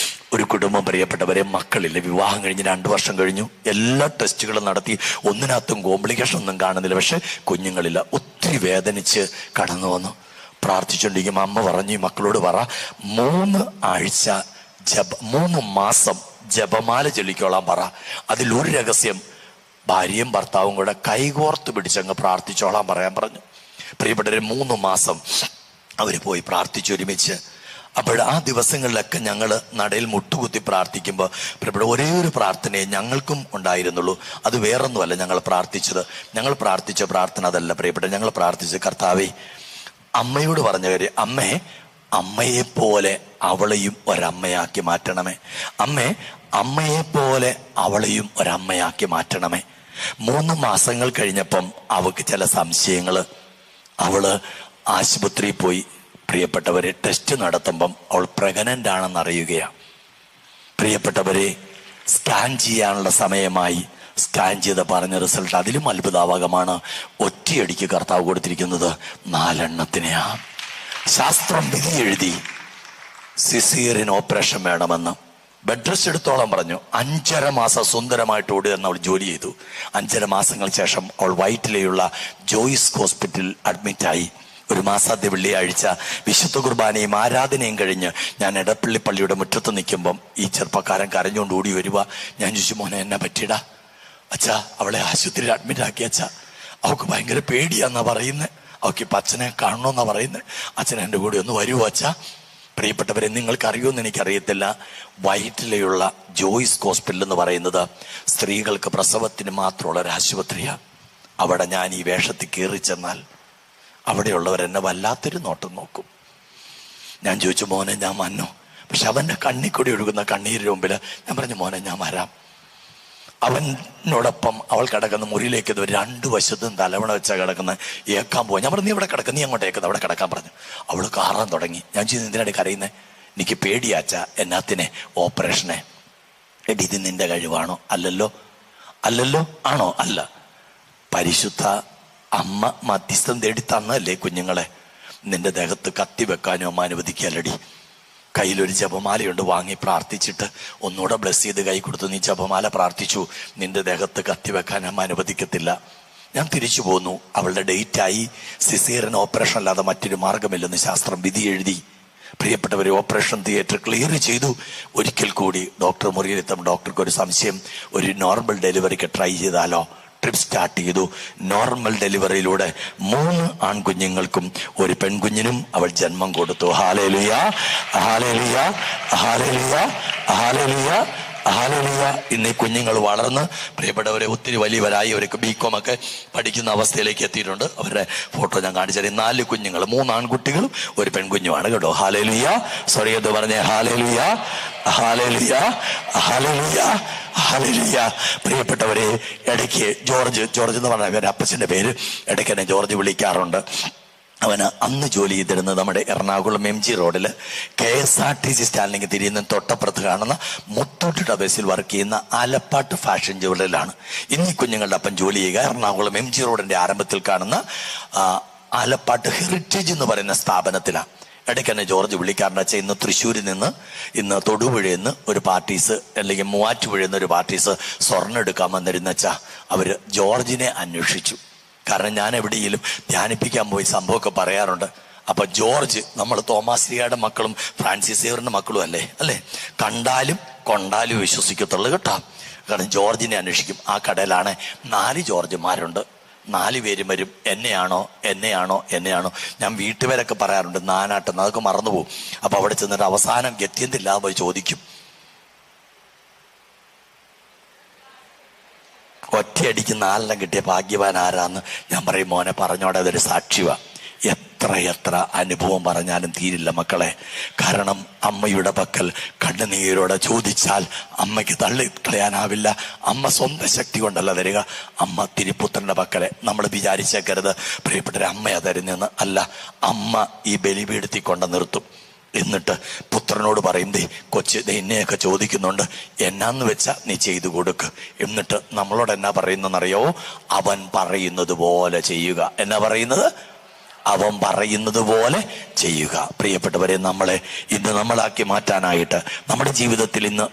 ഒരു കുടുംബം, പ്രിയപ്പെട്ടവരെ, മക്കളില്ല, വിവാഹം കഴിഞ്ഞ് 2 വർഷം കഴിഞ്ഞു, എല്ലാ ടെസ്റ്റുകളും നടത്തി, ഒന്നിനകത്തും കോംപ്ലിക്കേഷൻ ഒന്നും കാണുന്നില്ല, പക്ഷെ കുഞ്ഞുങ്ങളില്ല. ഒത്തിരി വേദനിച്ച് കടന്നു വന്നു. പ്രാർത്ഥിച്ചുകൊണ്ടിരിക്കുമ്പോൾ അമ്മ പറഞ്ഞു, ഈ മക്കളോട് പറ 3 മാസം ജപമാല ചൊല്ലിക്കോളാൻ പറ. അതിലൊരു രഹസ്യം ഭാര്യയും ഭർത്താവും കൂടെ കൈകോർത്ത് പിടിച്ചങ്ങ് പ്രാർത്ഥിച്ചോളാൻ പറയാൻ പറഞ്ഞു. പ്രിയപ്പെട്ടവരെ, 3 മാസം അവര് പോയി പ്രാർത്ഥിച്ചു ഒരുമിച്ച്. അപ്പോൾ ആ ദിവസങ്ങളിലൊക്കെ ഞങ്ങൾ നടയിൽ മുട്ടുകുത്തി പ്രാർത്ഥിക്കുമ്പോൾ പ്രിയപ്പെട്ട ഒരേ ഒരു പ്രാർത്ഥനയെ ഞങ്ങൾക്കും ഉണ്ടായിരുന്നുള്ളൂ. അത് വേറൊന്നുമല്ല ഞങ്ങൾ പ്രാർത്ഥിച്ചത്. ഞങ്ങൾ പ്രാർത്ഥിച്ച പ്രാർത്ഥന അതല്ല പ്രിയപ്പെട്ട. ഞങ്ങൾ പ്രാർത്ഥിച്ച കർത്താവേ, അമ്മയോട് പറഞ്ഞ കാര്യം, അമ്മയെ പോലെ അവളെയും ഒരമ്മയാക്കി മാറ്റണമേ. അമ്മയെ പോലെ അവളെയും ഒരമ്മയാക്കി മാറ്റണമേ. 3 മാസങ്ങൾ കഴിഞ്ഞപ്പം അവൾക്ക് ചില സംശയങ്ങള്. അവള് ആശുപത്രിയിൽ പോയി. പ്രിയപ്പെട്ടവരെ, ടെസ്റ്റ് നടത്തുമ്പം അവൾ പ്രഗ്നന്റ് ആണെന്ന് അറിയുകയാണ്. പ്രിയപ്പെട്ടവരെ, സ്കാൻ ചെയ്യാനുള്ള സമയമായി. സ്കാൻ ചെയ്ത് പറഞ്ഞ റിസൾട്ട് അതിലും അത്ഭുതാവകമാണ്. ഒറ്റയടിക്ക് കർത്താവ് കൊടുത്തിരിക്കുന്നത് 4 എണ്ണത്തിനെയാ. ശാസ്ത്രം വിധി എഴുതി സിസേറിയൻ ഓപ്പറേഷൻ വേണമെന്ന്. ബെഡ് റെസ്റ്റ് എടുത്തോളം പറഞ്ഞു. 5.5 മാസം സുന്ദരമായിട്ട് ഓടി എന്ന് അവൾ ജോലി ചെയ്തു. 5.5 മാസങ്ങൾക്ക് ശേഷം അവൾ വൈറ്റിലെയുള്ള ജോയിസ് ഹോസ്പിറ്റലിൽ അഡ്മിറ്റായി. ഒരു മാസാദ്യ വെള്ളിയാഴ്ച വിശുദ്ധ കുർബാനയും ആരാധനയും കഴിഞ്ഞ് ഞാൻ എടപ്പള്ളി പള്ളിയുടെ മുറ്റത്ത് നിൽക്കുമ്പം ഈ ചെറുപ്പക്കാരൻ കരഞ്ഞുകൊണ്ട് ഓടി വരിക. ഞാൻ ചോദിച്ചു, മോനെ എന്നാ പറ്റിയടാ? അച്ഛാ, അവളെ ആശുപത്രിയിൽ അഡ്മിറ്റ് ആക്കി അച്ഛാ. അവൾക്ക് ഭയങ്കര പേടിയാന്നാ പറയുന്നത്. അവൾക്ക് ഇപ്പം അച്ഛനെ കാണണമെന്നാ പറയുന്നത്. അച്ഛൻ എൻ്റെ കൂടെ ഒന്ന് വരുമോ അച്ഛാ? പ്രിയപ്പെട്ടവരെ, നിങ്ങൾക്ക് അറിയുമെന്ന് എനിക്കറിയത്തില്ല, വൈറ്റിലെയുള്ള ജോയ്സ് ഹോസ്പിറ്റൽ എന്ന് പറയുന്നത് സ്ത്രീകൾക്ക് പ്രസവത്തിന് മാത്രമുള്ള ഒരു ആശുപത്രിയാണ്. അവിടെ ഞാൻ ഈ വേഷത്തിൽ കയറി ചെന്നാൽ അവിടെയുള്ളവരെന്നെ വല്ലാത്തൊരു നോട്ടം നോക്കും. ഞാൻ ചോദിച്ചു, മോനെ ഞാൻ വന്നോ? പക്ഷെ അവൻ്റെ കണ്ണിക്കൂടി ഒഴുകുന്ന കണ്ണീരിന് മുമ്പിൽ ഞാൻ പറഞ്ഞു, മോനെ ഞാൻ വരാം. അവനോടൊപ്പം അവൾ കിടക്കുന്ന മുറിയിലേക്ക് 2 വശത്തും തലവണ വെച്ചാൽ കിടക്കുന്ന ഏക്കാൻ പോവാ. ഞാൻ പറഞ്ഞു, നീ ഇവിടെ കിടക്കുന്ന, നീ അങ്ങോട്ട് ഏക്കുന്നത്, അവിടെ കിടക്കാൻ പറഞ്ഞു. അവൾ കാറാൻ തുടങ്ങി. ഞാൻ ചോദിച്ചു, എന്തിനാണ് കരയുന്നത്? എനിക്ക് പേടിയാച്ച. എന്നാത്തിനെ? ഓപ്പറേഷനെ. എടി, ഇത് നിന്റെ കഴിവാണോ? അല്ലല്ലോ. അല്ലല്ലോ. ആണോ? അല്ല. പരിശുദ്ധ അമ്മ മധ്യസ്ഥം തേടി തന്നല്ലേ കുഞ്ഞുങ്ങളെ. നിന്റെ ദേഹത്ത് കത്തി വെക്കാനും അമ്മ അനുവദിക്കാലടി. കയ്യിലൊരു ജപമാലയുണ്ട്, വാങ്ങി പ്രാർത്ഥിച്ചിട്ട് ഒന്നുകൂടെ ബ്ലെസ് ചെയ്ത് കൈ കൊടുത്തു. നീ ജപമാല പ്രാർത്ഥിച്ചു, നിന്റെ ദേഹത്ത് കത്തി വെക്കാൻ അമ്മ അനുവദിക്കത്തില്ല. ഞാൻ തിരിച്ചു പോന്നു. അവളുടെ ഡേറ്റായി. സിസേറിയൻ ഓപ്പറേഷൻ അല്ലാതെ മറ്റൊരു മാർഗമില്ലെന്ന് ശാസ്ത്രം വിധി എഴുതി. പ്രിയപ്പെട്ടവരെ, ഓപ്പറേഷൻ തിയേറ്റർ ക്ലിയർ ചെയ്തു. ഒരിക്കൽ കൂടി ഡോക്ടർ മുറിയിലെത്തും. ഡോക്ടർക്ക് ഒരു സംശയം, ഒരു നോർമൽ ഡെലിവറിക്ക് ട്രൈ ചെയ്താലോ? ട്രിപ്പ് സ്റ്റാർട്ട് ചെയ്തു. നോർമൽ ഡെലിവറിയിലൂടെ 3 ആൺകുഞ്ഞുങ്ങൾക്കും 1 പെൺകുഞ്ഞിനും അവൾ ജന്മം കൊടുത്തു. Hallelujah, hallelujah, hallelujah, hallelujah, hallelujah. ഇന്ന് ഈ കുഞ്ഞുങ്ങൾ വളർന്ന് പ്രിയപ്പെട്ടവരെ ഒത്തിരി വലിയവരായി. അവർക്ക് BCom ഒക്കെ പഠിക്കുന്ന അവസ്ഥയിലേക്ക് എത്തിയിട്ടുണ്ട്. അവരുടെ ഫോട്ടോ ഞാൻ കാണിച്ചാൽ 4 കുഞ്ഞുങ്ങൾ, 3 ആൺകുട്ടികളും 1 പെൺകുഞ്ഞുമാണ് കേട്ടോ. ഹല്ലേലൂയ. സോറി എന്ന് പറഞ്ഞേ. Hallelujah, hallelujah, hallelujah, hallelujah. പ്രിയപ്പെട്ടവരെ, ഇടയ്ക്ക് ജോർജ് എന്ന് പറഞ്ഞ അവരുടെ അപ്പച്ചൻ്റെ പേര് ഇടയ്ക്ക് എന്നെ ജോർജ് വിളിക്കാറുണ്ട്. അവന് അന്ന് ജോലി ചെയ്തിരുന്നത് നമ്മുടെ എറണാകുളം MG റോഡിൽ KSRTC സ്റ്റാൻഡിലേക്ക് തിരിയുന്ന തൊട്ടപ്പുറത്ത് കാണുന്ന മുത്തൂറ്റ് ടവേഴ്സിൽ വർക്ക് ചെയ്യുന്ന ആലപ്പാട്ട് ഫാഷൻ ജ്വല്ലറിയിലാണ്. ഇന്ന് ഈ കുഞ്ഞുങ്ങളുടെ അപ്പം ജോലി ചെയ്യുക എറണാകുളം MG റോഡിന്റെ ആരംഭത്തിൽ കാണുന്ന ആലപ്പാട്ട് ഹെറിറ്റേജ് എന്ന് പറയുന്ന സ്ഥാപനത്തിലാണ്. ഇടയ്ക്ക് തന്നെ ജോർജ് വിളിക്കാറുണ്ട്. അച്ഛൻ ഇന്ന് തൃശ്ശൂരിൽ നിന്ന്, ഇന്ന് തൊടുപുഴയിൽ നിന്ന് ഒരു പാർട്ടീസ്, അല്ലെങ്കിൽ മൂവാറ്റുപുഴയിൽ നിന്ന് ഒരു പാർട്ടീസ് സ്വർണ്ണം എടുക്കാൻ വന്നിരുന്ന അച്ഛാ. അവർ ജോർജിനെ അന്വേഷിച്ചു. കാരണം ഞാൻ എവിടെയെങ്കിലും ധ്യാനിപ്പിക്കാൻ പോയി സംഭവമൊക്കെ പറയാറുണ്ട്. അപ്പൊ ജോർജ്, നമ്മൾ തോമാശ്രീയുടെ മക്കളും ഫ്രാൻസിസ് സേവറിന്റെ മക്കളും അല്ലേ, കണ്ടാലും കൊണ്ടാലും വിശ്വസിക്കത്തുള്ളൂ കേട്ടോ. കാരണം ജോർജിനെ അന്വേഷിക്കും. ആ കടയിലാണ് 4 ജോർജുമാരുണ്ട്. 4 പേരും വരും, എന്നെയാണോ. ഞാൻ വീട്ടുപേരൊക്കെ പറയാറുണ്ട്, നാനാട്ടെന്ന്, അതൊക്കെ മറന്നുപോകും. അപ്പൊ അവിടെ ചെന്നിട്ട് അവസാനം ഗത്യന്തില്ലാതെ പോയി ചോദിക്കും, ഒറ്റയടിക്ക് 4 കിട്ടിയ ഭാഗ്യവാൻ ആരാന്ന്. ഞാൻ പറയും, മോനെ പറഞ്ഞോടെ, അതൊരു സാക്ഷിവാ. എത്ര അനുഭവം പറഞ്ഞാലും തീരില്ല മക്കളെ. കാരണം അമ്മയുടെ പക്കൽ കണ്ണുനീരോടെ ചോദിച്ചാൽ അമ്മയ്ക്ക് തള്ളിക്കളയാനാവില്ല. അമ്മ സ്വന്തം ശക്തി കൊണ്ടല്ല തരിക. അമ്മ തിരുപുത്രന്റെ പക്കലെ. നമ്മൾ വിചാരിച്ചേക്കരുത് പ്രിയപ്പെട്ടൊരു അമ്മയാ തരുന്നെന്ന്. അല്ല, അമ്മ ഈ ബലിപീഠത്തിൽ കൊണ്ട് നിർത്തും. എന്നിട്ട് പുത്രനോട് പറയും, കൊച്ച് എന്നെയൊക്കെ ചോദിക്കുന്നുണ്ട്, എന്നാന്ന് വെച്ചാ നീ ചെയ്തു കൊടുക്ക്. എന്നിട്ട് നമ്മളോട് എന്നാ പറയുന്നറിയോ? അവൻ പറയുന്നത് പോലെ ചെയ്യുക. എന്നാ പറയുന്നത്? അവൻ പറയുന്നത് പോലെ ചെയ്യുക. പ്രിയപ്പെട്ടവരെ, ഇന്ന് നമ്മളാക്കി മാറ്റാനായിട്ട് നമ്മുടെ ജീവിതത്തിൽ ഇന്ന്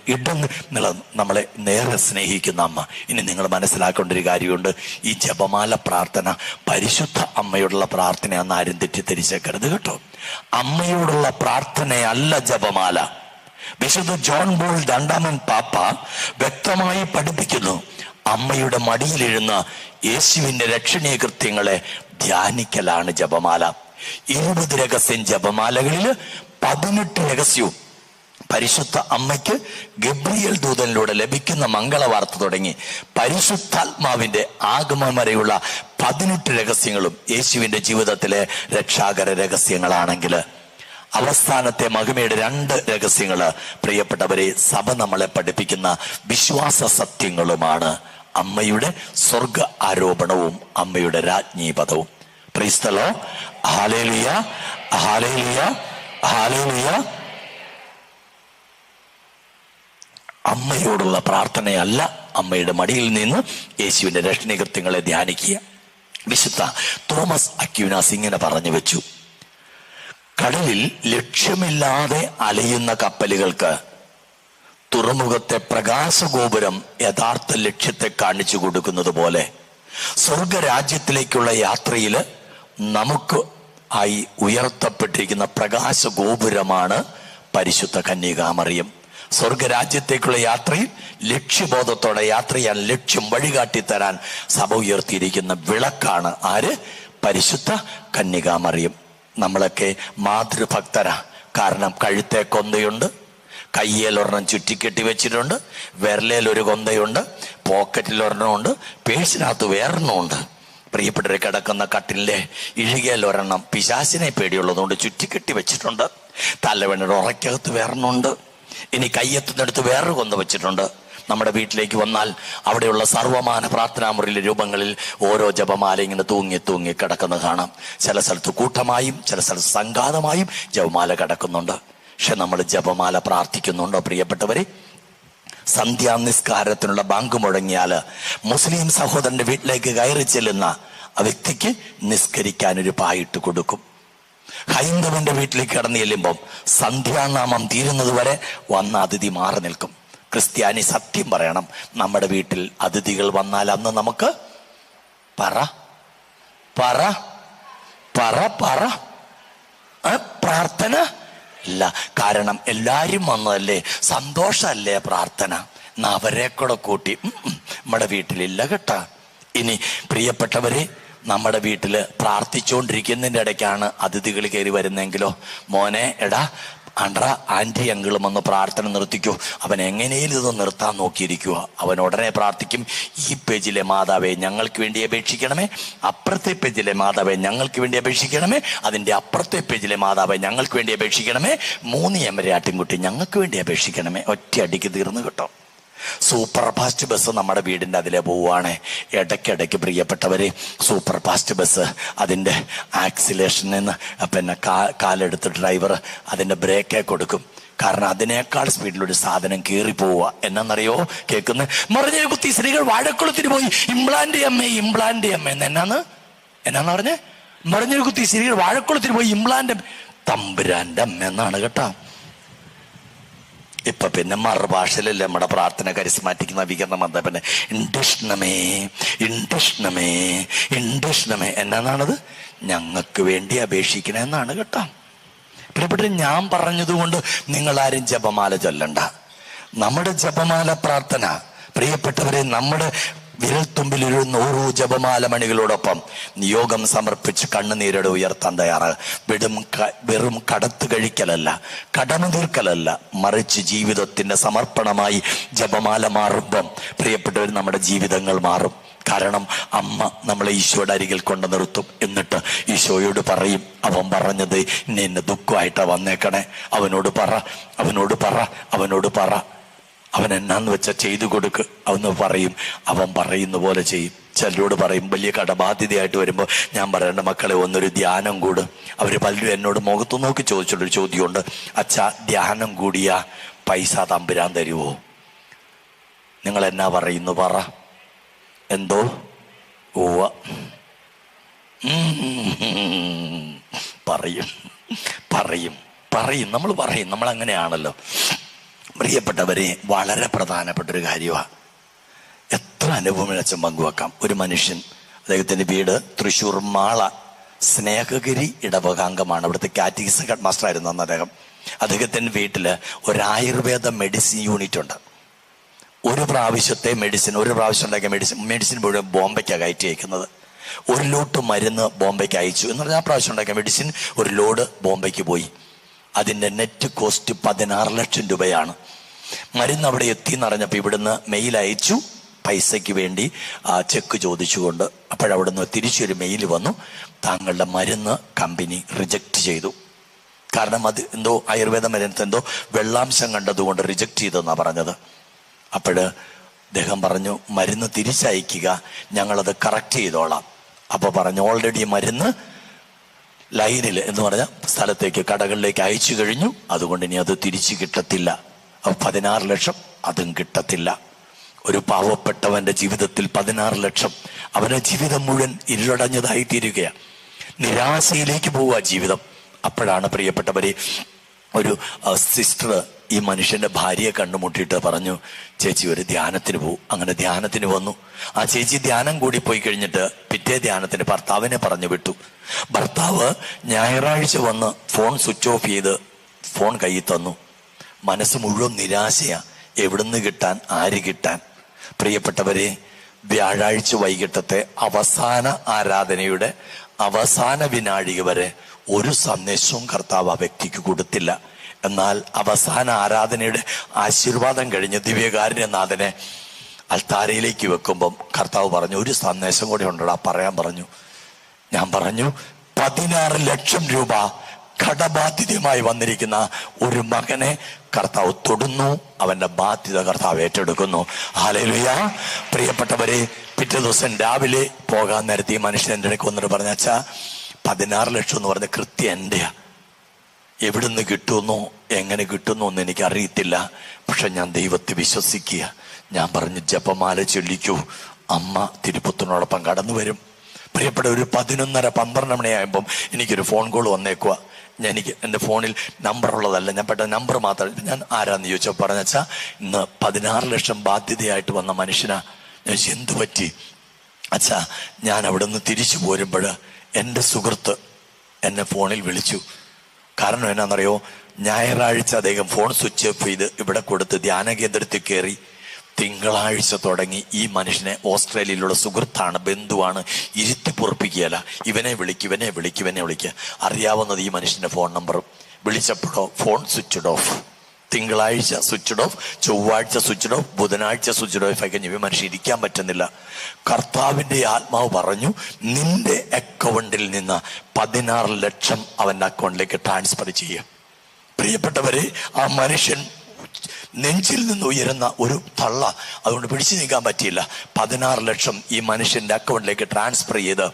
നമ്മളെ നേരെ സ്നേഹിക്കുന്ന അമ്മ. ഇനി നിങ്ങൾ മനസ്സിലാക്കേണ്ട ഒരു കാര്യമുണ്ട്. ഈ ജപമാല പ്രാർത്ഥന പരിശുദ്ധ അമ്മയോടുള്ള പ്രാർത്ഥനയാണെന്ന് ആരും തെറ്റിദ്ധരിച്ചേക്കരുത് കേട്ടോ. അമ്മയോടുള്ള പ്രാർത്ഥനയല്ല ജപമാല. വിശുദ്ധ ജോൺ പോൾ 2 പാപ്പ വ്യക്തമായി പഠിപ്പിക്കുന്നു, അമ്മയുടെ മടിയിലിരുന്ന യേശുവിന്റെ രക്ഷണീയ കൃത്യങ്ങളെ ധ്യാനിക്കലാണ് ജപമാല. 20 രഹസ്യം ജപമാലകളിൽ 18 രഹസ്യവും പരിശുദ്ധ അമ്മയ്ക്ക് ഗബ്രിയേൽ ദൂതനിലൂടെ ലഭിക്കുന്ന മംഗളവാർത്ത തുടങ്ങി പരിശുദ്ധാത്മാവിന്റെ ആഗമനം വരെയുള്ള 18 രഹസ്യങ്ങളും യേശുവിന്റെ ജീവിതത്തിലെ രക്ഷാകര രഹസ്യങ്ങളാണെങ്കിൽ, അവസാനത്തെ മഹിമയുടെ 2 രഹസ്യങ്ങള് പ്രിയപ്പെട്ടവരെ സഭ നമ്മളെ പഠിപ്പിക്കുന്ന വിശ്വാസ സത്യങ്ങളുമാണ്. അമ്മയുടെ സ്വർഗ ആരോപണവും അമ്മയുടെ രാജ്ഞീപദവും. Praise the Lord. Hallelujah, hallelujah, hallelujah. അമ്മയോടുള്ള പ്രാർത്ഥനയല്ല, അമ്മയുടെ മടിയിൽ നിന്ന് യേശുവിന്റെ രക്ഷണീയ കൃത്യങ്ങളെ ധ്യാനിക്കുക. വിശുദ്ധ തോമസ് അക്വീനാസ് ഇങ്ങനെ പറഞ്ഞു വെച്ചു, കടലിൽ ലക്ഷ്യമില്ലാതെ അലയുന്ന കപ്പലുകൾക്ക് തുറമുഖത്തെ പ്രകാശഗോപുരം യഥാർത്ഥ ലക്ഷ്യത്തെ കാണിച്ചു കൊടുക്കുന്നത് പോലെ സ്വർഗരാജ്യത്തിലേക്കുള്ള യാത്രയിൽ നമുക്ക് ആയി ഉയർത്തപ്പെട്ടിരിക്കുന്ന പ്രകാശഗോപുരമാണ് പരിശുദ്ധ കന്യകാമറിയം. സ്വർഗരാജ്യത്തേക്കുള്ള യാത്രയിൽ ലക്ഷ്യബോധത്തോടെ യാത്ര ചെയ്യാൻ, ലക്ഷ്യം വഴികാട്ടി തരാൻ സഭ ഉയർത്തിയിരിക്കുന്ന വിളക്കാണ് ആര്? പരിശുദ്ധ കന്യകാമറിയം. നമ്മളൊക്കെ മാതൃഭക്തരാ. കാരണം കഴുത്തെ കൊന്തയുണ്ട്, കയ്യേൽ ഒരെണ്ണം ചുറ്റിക്കെട്ടി വെച്ചിട്ടുണ്ട്, വിരലേൽ ഒരു കൊന്തയുണ്ട്, പോക്കറ്റിൽ ഒരെണ്ണമുണ്ട്, പേഴ്സിനകത്ത് വേറെണ്ണമുണ്ട്. പ്രിയപ്പെട്ടവരെ, കിടക്കുന്ന കട്ടിലിന്റെ ഇഴുകയിൽ ഒരെണ്ണം പിശാചിനെ പേടിയുള്ളതുകൊണ്ട് ചുറ്റിക്കെട്ടി വെച്ചിട്ടുണ്ട്. തലവെണ്ണയുടെ ഉറക്കകത്ത് വേറെണ്ണമുണ്ട്. ഇനി കയ്യെത്തുന്നിടത്ത് വേറൊരു കൊന്ത വെച്ചിട്ടുണ്ട്. നമ്മുടെ വീട്ടിലേക്ക് വന്നാൽ അവിടെയുള്ള സർവമാന പ്രാർത്ഥനാ മുറിയിലെ രൂപങ്ങളിൽ ഓരോ ജപമാല ഇങ്ങനെ തൂങ്ങി തൂങ്ങി കിടക്കുന്നത് കാണാം. ചില സ്ഥലത്ത് കൂട്ടമായും ചില സ്ഥലത്ത് സംഘാതമായും ജപമാല കിടക്കുന്നുണ്ട്. പക്ഷെ നമ്മൾ ജപമാല പ്രാർത്ഥിക്കുന്നുണ്ടോ പ്രിയപ്പെട്ടവരെ? സന്ധ്യാനിസ്കാരത്തിനുള്ള ബാങ്ക് മുഴങ്ങിയാല് മുസ്ലിം സഹോദരന്റെ വീട്ടിലേക്ക് കയറി ചെല്ലുന്ന ആ വ്യക്തിക്ക് നിസ്കരിക്കാൻ ഒരു പായിട്ട് കൊടുക്കും. ഹൈന്ദവന്റെ വീട്ടിലേക്ക് കടന്നു ചെല്ലുമ്പം സന്ധ്യാനാമം തീരുന്നത് വരെ വന്ന അതിഥി മാറി നിൽക്കും. ക്രിസ്ത്യാനി സത്യം പറയണം, നമ്മുടെ വീട്ടിൽ അതിഥികൾ വന്നാൽ അന്ന് നമുക്ക് പറ പറ പറ പറ പ്രാർത്ഥന ഇല്ല. കാരണം എല്ലാരും വന്നതല്ലേ, സന്തോഷമല്ലേ പ്രാർത്ഥന. എന്നാ അവരെ കൂടെ കൂട്ടി നമ്മുടെ വീട്ടിലില്ല കേട്ടാ. ഇനി പ്രിയപ്പെട്ടവരെ, നമ്മുടെ വീട്ടില് പ്രാർത്ഥിച്ചുകൊണ്ടിരിക്കുന്നതിൻ്റെ ഇടയ്ക്കാണ് അതിഥികൾ കയറി വരുന്നെങ്കിലോ, മോനെ എടാ ആണ്ട്ര ആന്റി അങ്കിളും ഒന്ന് പ്രാർത്ഥന നിർത്തിക്കോ. അവൻ എങ്ങനെയും ഇത് നിർത്താൻ നോക്കിയിരിക്കുക. അവൻ ഉടനെ പ്രാർത്ഥിക്കും, ഈ പേജിലെ മാതാവേ ഞങ്ങൾക്ക് വേണ്ടി അപേക്ഷിക്കണമേ, അപ്പുറത്തെ പേജിലെ മാതാവേ ഞങ്ങൾക്ക് വേണ്ടി അപേക്ഷിക്കണമേ, അതിന്റെ അപ്പുറത്തെ പേജിലെ മാതാവേ ഞങ്ങൾക്ക് വേണ്ടി അപേക്ഷിക്കണമേ, 3 എമരാട്ടിൻകുട്ടി ഞങ്ങൾക്ക് വേണ്ടി അപേക്ഷിക്കണമേ. ഒറ്റ അടിക്ക് തീർന്നു കേട്ടോ. സൂപ്പർ ഫാസ്റ്റ് ബസ് നമ്മുടെ വീടിൻ്റെ അതിലെ പോവുകയാണ്. ഇടയ്ക്കിടയ്ക്ക് പ്രിയപ്പെട്ടവരെ, സൂപ്പർ ഫാസ്റ്റ് ബസ് അതിൻ്റെ ആക്സിലേഷനിൽ നിന്ന് പിന്നെ കാലെടുത്ത് ഡ്രൈവർ അതിൻ്റെ ബ്രേക്കേ കൊടുക്കും. കാരണം അതിനേക്കാൾ സ്പീഡിലൊരു സാധനം കയറി പോവുക. എന്നാന്നറിയോ കേൾക്കുന്നത്? മറിഞ്ഞ കുത്തി സ്ത്രീകൾ വാഴക്കുളത്തിന് പോയി ഇംപ്ലാന്റ് അമ്മ എന്നാന്ന് പറഞ്ഞേ? മറിഞ്ഞൊരു കുത്തി സ്ത്രീകൾ വാഴക്കുളത്തിന് പോയി ഇംപ്ലാന്റ് തമ്പുരാന്റെ അമ്മ എന്നാണ് കേട്ടോ. ഇപ്പൊ പിന്നെ മറുഭാഷയിലല്ലേ നമ്മുടെ പ്രാർത്ഥന കരിസ്മാറ്റിക് നവീകരണം വന്ന പിന്നെ ഇൻഡഷ്ണമേ എന്നാണത്? ഞങ്ങൾക്ക് വേണ്ടി അപേക്ഷിക്കണമെന്നാണ് കേട്ടോ. പ്രിയപ്പെട്ട, ഞാൻ പറഞ്ഞതുകൊണ്ട് നിങ്ങളാരും ജപമാല ചൊല്ലണ്ട. നമ്മുടെ ജപമാല പ്രാർത്ഥന പ്രിയപ്പെട്ടവരെ, നമ്മുടെ വിരൽത്തുമ്പിലിരുന്ന ഓരോ ജപമാല മണികളോടൊപ്പം നിയോഗം സമർപ്പിച്ച് കണ്ണുനീരോടെ ഉയർത്താൻ തയ്യാറാണ്. വെറും കടത്തു കഴിക്കലല്ല, കടമ തീർക്കലല്ല, മറിച്ച് ജീവിതത്തിന്റെ സമർപ്പണമായി ജപമാല മാറുമ്പം പ്രിയപ്പെട്ടവർ നമ്മുടെ ജീവിതങ്ങൾ മാറും. കാരണം അമ്മ നമ്മളെ ഈശോയുടെ അരികിൽ കൊണ്ട് നിർത്തും. എന്നിട്ട് ഈശോയോട് പറയും, അവൻ പറഞ്ഞത് ഇന്ന ദുഃഖമായിട്ടാ വന്നേക്കണേ, അവനോട് പറ അവൻ എന്നാന്ന് വെച്ചാൽ ചെയ്തു കൊടുക്ക് അവന്ന് പറയും. അവൻ പറയുന്ന പോലെ ചെയ്യും. ചിലരോട് പറയും, വലിയ കടബാധ്യതയായിട്ട് വരുമ്പോൾ ഞാൻ പറയേണ്ട മക്കളെ ഒന്നൊരു ധ്യാനം കൂടും. അവർ പലരും എന്നോട് മുഖത്തു നോക്കി ചോദിച്ചുള്ളൊരു ചോദ്യമുണ്ട്, അച്ഛാ ധ്യാനം കൂടിയാ പൈസ തമ്പുരാൻ തരുവോ? നിങ്ങൾ എന്നാ പറയുന്നു? പറ. എന്തോ? ഓവ പറയും നമ്മൾ പറയും. നമ്മൾ അങ്ങനെയാണല്ലോ. പ്രിയപ്പെട്ടവരെ, വളരെ പ്രധാനപ്പെട്ടൊരു കാര്യമാണ്. എത്ര അനുഭവം അച്ഛൻ പങ്കുവെക്കാം. ഒരു മനുഷ്യൻ, അദ്ദേഹത്തിന്റെ വീട് തൃശ്ശൂർ മാള സ്നേഹഗിരി ഇടവകാംഗമാണ്. അവിടുത്തെ കാറ്റഗിസം ഹെഡ് മാസ്റ്റർ ആയിരുന്നു അന്ന് അദ്ദേഹം. അദ്ദേഹത്തിന്റെ വീട്ടില് ഒരു ആയുർവേദ മെഡിസിൻ യൂണിറ്റ് ഉണ്ട്. ഒരു പ്രാവശ്യം ഉണ്ടാക്കിയ മെഡിസിൻ മുഴുവൻ ബോംബെക്കാണ് കയറ്റി അയക്കുന്നത്. ഒരു ലോട്ട് മരുന്ന് ബോംബെക്ക് അയച്ചു എന്ന് പറഞ്ഞാൽ ആ പ്രാവശ്യം ഉണ്ടാക്കിയ മെഡിസിൻ ഒരു ലോഡ് ബോംബെക്ക് പോയി. അതിൻ്റെ നെറ്റ് കോസ്റ്റ് 16 ലക്ഷം രൂപയാണ്. മരുന്ന് അവിടെ എത്തിയെന്ന് അറിഞ്ഞപ്പോൾ ഇവിടുന്ന് മെയിൽ അയച്ചു, പൈസയ്ക്ക് വേണ്ടി ചെക്ക് ചോദിച്ചുകൊണ്ട്. അപ്പോഴവിടുന്ന് തിരിച്ചൊരു മെയിൽ വന്നു, താങ്കളുടെ മരുന്ന് കമ്പനി റിജക്റ്റ് ചെയ്തു. കാരണം അത് എന്തോ ആയുർവേദ മരുന്നത്ത് എന്തോ വെള്ളാംശം കണ്ടതുകൊണ്ട് റിജക്റ്റ് ചെയ്തെന്നാണ് പറഞ്ഞത്. അപ്പോഴ് അദ്ദേഹം പറഞ്ഞു, മരുന്ന് തിരിച്ചയക്കുക, ഞങ്ങളത് കറക്റ്റ് ചെയ്തോളാം. അപ്പോൾ പറഞ്ഞു, ഓൾറെഡി മരുന്ന് ലൈനിൽ എന്ന് പറഞ്ഞ സ്ഥലത്തേക്ക് കടകളിലേക്ക് അയച്ചു കഴിഞ്ഞു, അതുകൊണ്ട് ഇനി അത് തിരിച്ചു കിട്ടത്തില്ല. 16 ലക്ഷം അതും കിട്ടത്തില്ല. ഒരു പാവപ്പെട്ടവന്റെ ജീവിതത്തിൽ 16 ലക്ഷം, അവന്റെ ജീവിതം മുഴുവൻ ഇരുളടഞ്ഞതായി തീരുകയാണ്. നിരാശയിലേക്ക് പോവുക ജീവിതം. അപ്പോഴാണ് പ്രിയപ്പെട്ടവരെ ഒരു സിസ്റ്റർ ഈ മനുഷ്യന്റെ ഭാര്യയെ കണ്ടുമുട്ടിയിട്ട് പറഞ്ഞു, ചേച്ചി ഒരു ധ്യാനത്തിന് പോകും. അങ്ങനെ ധ്യാനത്തിന് വന്നു. ആ ചേച്ചി ധ്യാനം കൂടി പോയി കഴിഞ്ഞിട്ട് പിറ്റേ ധ്യാനത്തിന് ഭർത്താവിനെ പറഞ്ഞു വിട്ടു. ഭർത്താവ് ഞായറാഴ്ച വന്ന് ഫോൺ സ്വിച്ച് ഓഫ് ചെയ്ത് ഫോൺ കയ്യിൽ തന്നു. മനസ്സ് മുഴുവൻ നിരാശയാ. എവിടുന്ന് കിട്ടാൻ, ആര് കിട്ടാൻ? പ്രിയപ്പെട്ടവരെ, വ്യാഴാഴ്ച വൈകിട്ടത്തെ അവസാന ആരാധനയുടെ അവസാന വിനാഴിക വരെ ഒരു സന്ദേശവും കർത്താവ് ആ വ്യക്തിക്ക് കൊടുത്തില്ല. എന്നാൽ അവസാന ആരാധനയുടെ ആശീർവാദം കഴിഞ്ഞ് ദിവ്യകാരുണ്യനാഥനെ അൽത്താരയിലേക്ക് വെക്കുമ്പം കർത്താവ് പറഞ്ഞു, ഒരു സന്ദേശം കൂടി ഉണ്ടടാ പറയാൻ പറഞ്ഞു. ഞാൻ പറഞ്ഞു, 16 ലക്ഷം രൂപ കടബാധ്യതയുമായി വന്നിരിക്കുന്ന ഒരു മകനെ കർത്താവ് തൊടുന്നു, അവന്റെ ബാധ്യത കർത്താവ് ഏറ്റെടുക്കുന്നു. ഹല്ലേലൂയ. പ്രിയപ്പെട്ടവരെ, പിറ്റേ ദിവസം രാവിലെ പോകാൻ നേരത്തെ ഈ മനുഷ്യൻ എൻ്റെ ഇടയ്ക്ക് വന്നിട്ട് പറഞ്ഞ, അച്ഛാ 16 ലക്ഷം എന്ന് പറഞ്ഞ കൃത്യം എന്റെയാ. എവിടുന്ന് കിട്ടുന്നു, എങ്ങനെ കിട്ടുന്നു എന്ന് എനിക്ക് അറിയത്തില്ല, പക്ഷെ ഞാൻ ദൈവത്തെ വിശ്വസിക്കുക. ഞാൻ പറഞ്ഞു, ജപമാല ചൊല്ലിക്കൂ, അമ്മ തിരുപ്പത്തിനോടൊപ്പം കടന്നു വരും. പ്രിയപ്പെട്ട, ഒരു 11:30-12 മണിയാകുമ്പം എനിക്കൊരു ഫോൺ കോൾ വന്നേക്കുക. എനിക്ക് എൻ്റെ ഫോണിൽ നമ്പർ ഉള്ളതല്ല, ഞാൻ പെട്ടെന്ന് നമ്പർ മാത്രം, ഞാൻ ആരാന്ന് ചോദിച്ചാൽ പറഞ്ഞാ ഇന്ന് 16 ലക്ഷം ബാധ്യതയായിട്ട് വന്ന മനുഷ്യനാ. ഞാൻ എന്തു പറ്റി? അച്ഛാ, ഞാൻ അവിടെ നിന്ന് തിരിച്ചു പോരുമ്പോൾ എൻ്റെ സുഹൃത്ത് എന്നെ ഫോണിൽ വിളിച്ചു. കാരണം എന്നാണെന്നറിയോ, ഞായറാഴ്ച അദ്ദേഹം ഫോൺ സ്വിച്ച് ഓഫ് ചെയ്ത് ഇവിടെ കൊടുത്ത് ധ്യാന കേന്ദ്രത്തിൽ കയറി. തിങ്കളാഴ്ച തുടങ്ങി ഈ മനുഷ്യനെ, ഓസ്ട്രേലിയയിലുള്ള സുഹൃത്താണ്, ബന്ധുവാണ്, ഇരുത്തി പൊറപ്പിക്കുകയല്ല, ഇവനെ വിളിക്കുക. അറിയാവുന്നത് ഈ മനുഷ്യന്റെ ഫോൺ നമ്പർ. വിളിച്ചപ്പോഴോ ഫോൺ സ്വിച്ച്ഡ് ഓഫ്. തിങ്കളാഴ്ച സ്വിച്ച്ഡ് ഓഫ്, ചൊവ്വാഴ്ച സ്വിച്ച്ഡ് ഓഫ്, ബുധനാഴ്ച സ്വിച്ച്ഡ് ഓഫ് ആയി കഴിഞ്ഞ് ഈ മനുഷ്യൻ ഇരിക്കാൻ പറ്റുന്നില്ല. കർത്താവിന്റെ ആത്മാവ് പറഞ്ഞു, നിന്റെ അക്കൗണ്ടിൽ നിന്ന് 16 ലക്ഷം അവന്റെ അക്കൗണ്ടിലേക്ക് ട്രാൻസ്ഫർ ചെയ്യാം. പ്രിയപ്പെട്ടവരെ, ആ മനുഷ്യൻ നെഞ്ചിൽ നിന്ന് ഉയരുന്ന ഒരു തള്ള, അതുകൊണ്ട് പിടിച്ചു നീക്കാൻ പറ്റിയില്ല. 16 ലക്ഷം ഈ മനുഷ്യന്റെ അക്കൗണ്ടിലേക്ക് ട്രാൻസ്ഫർ ചെയ്ത്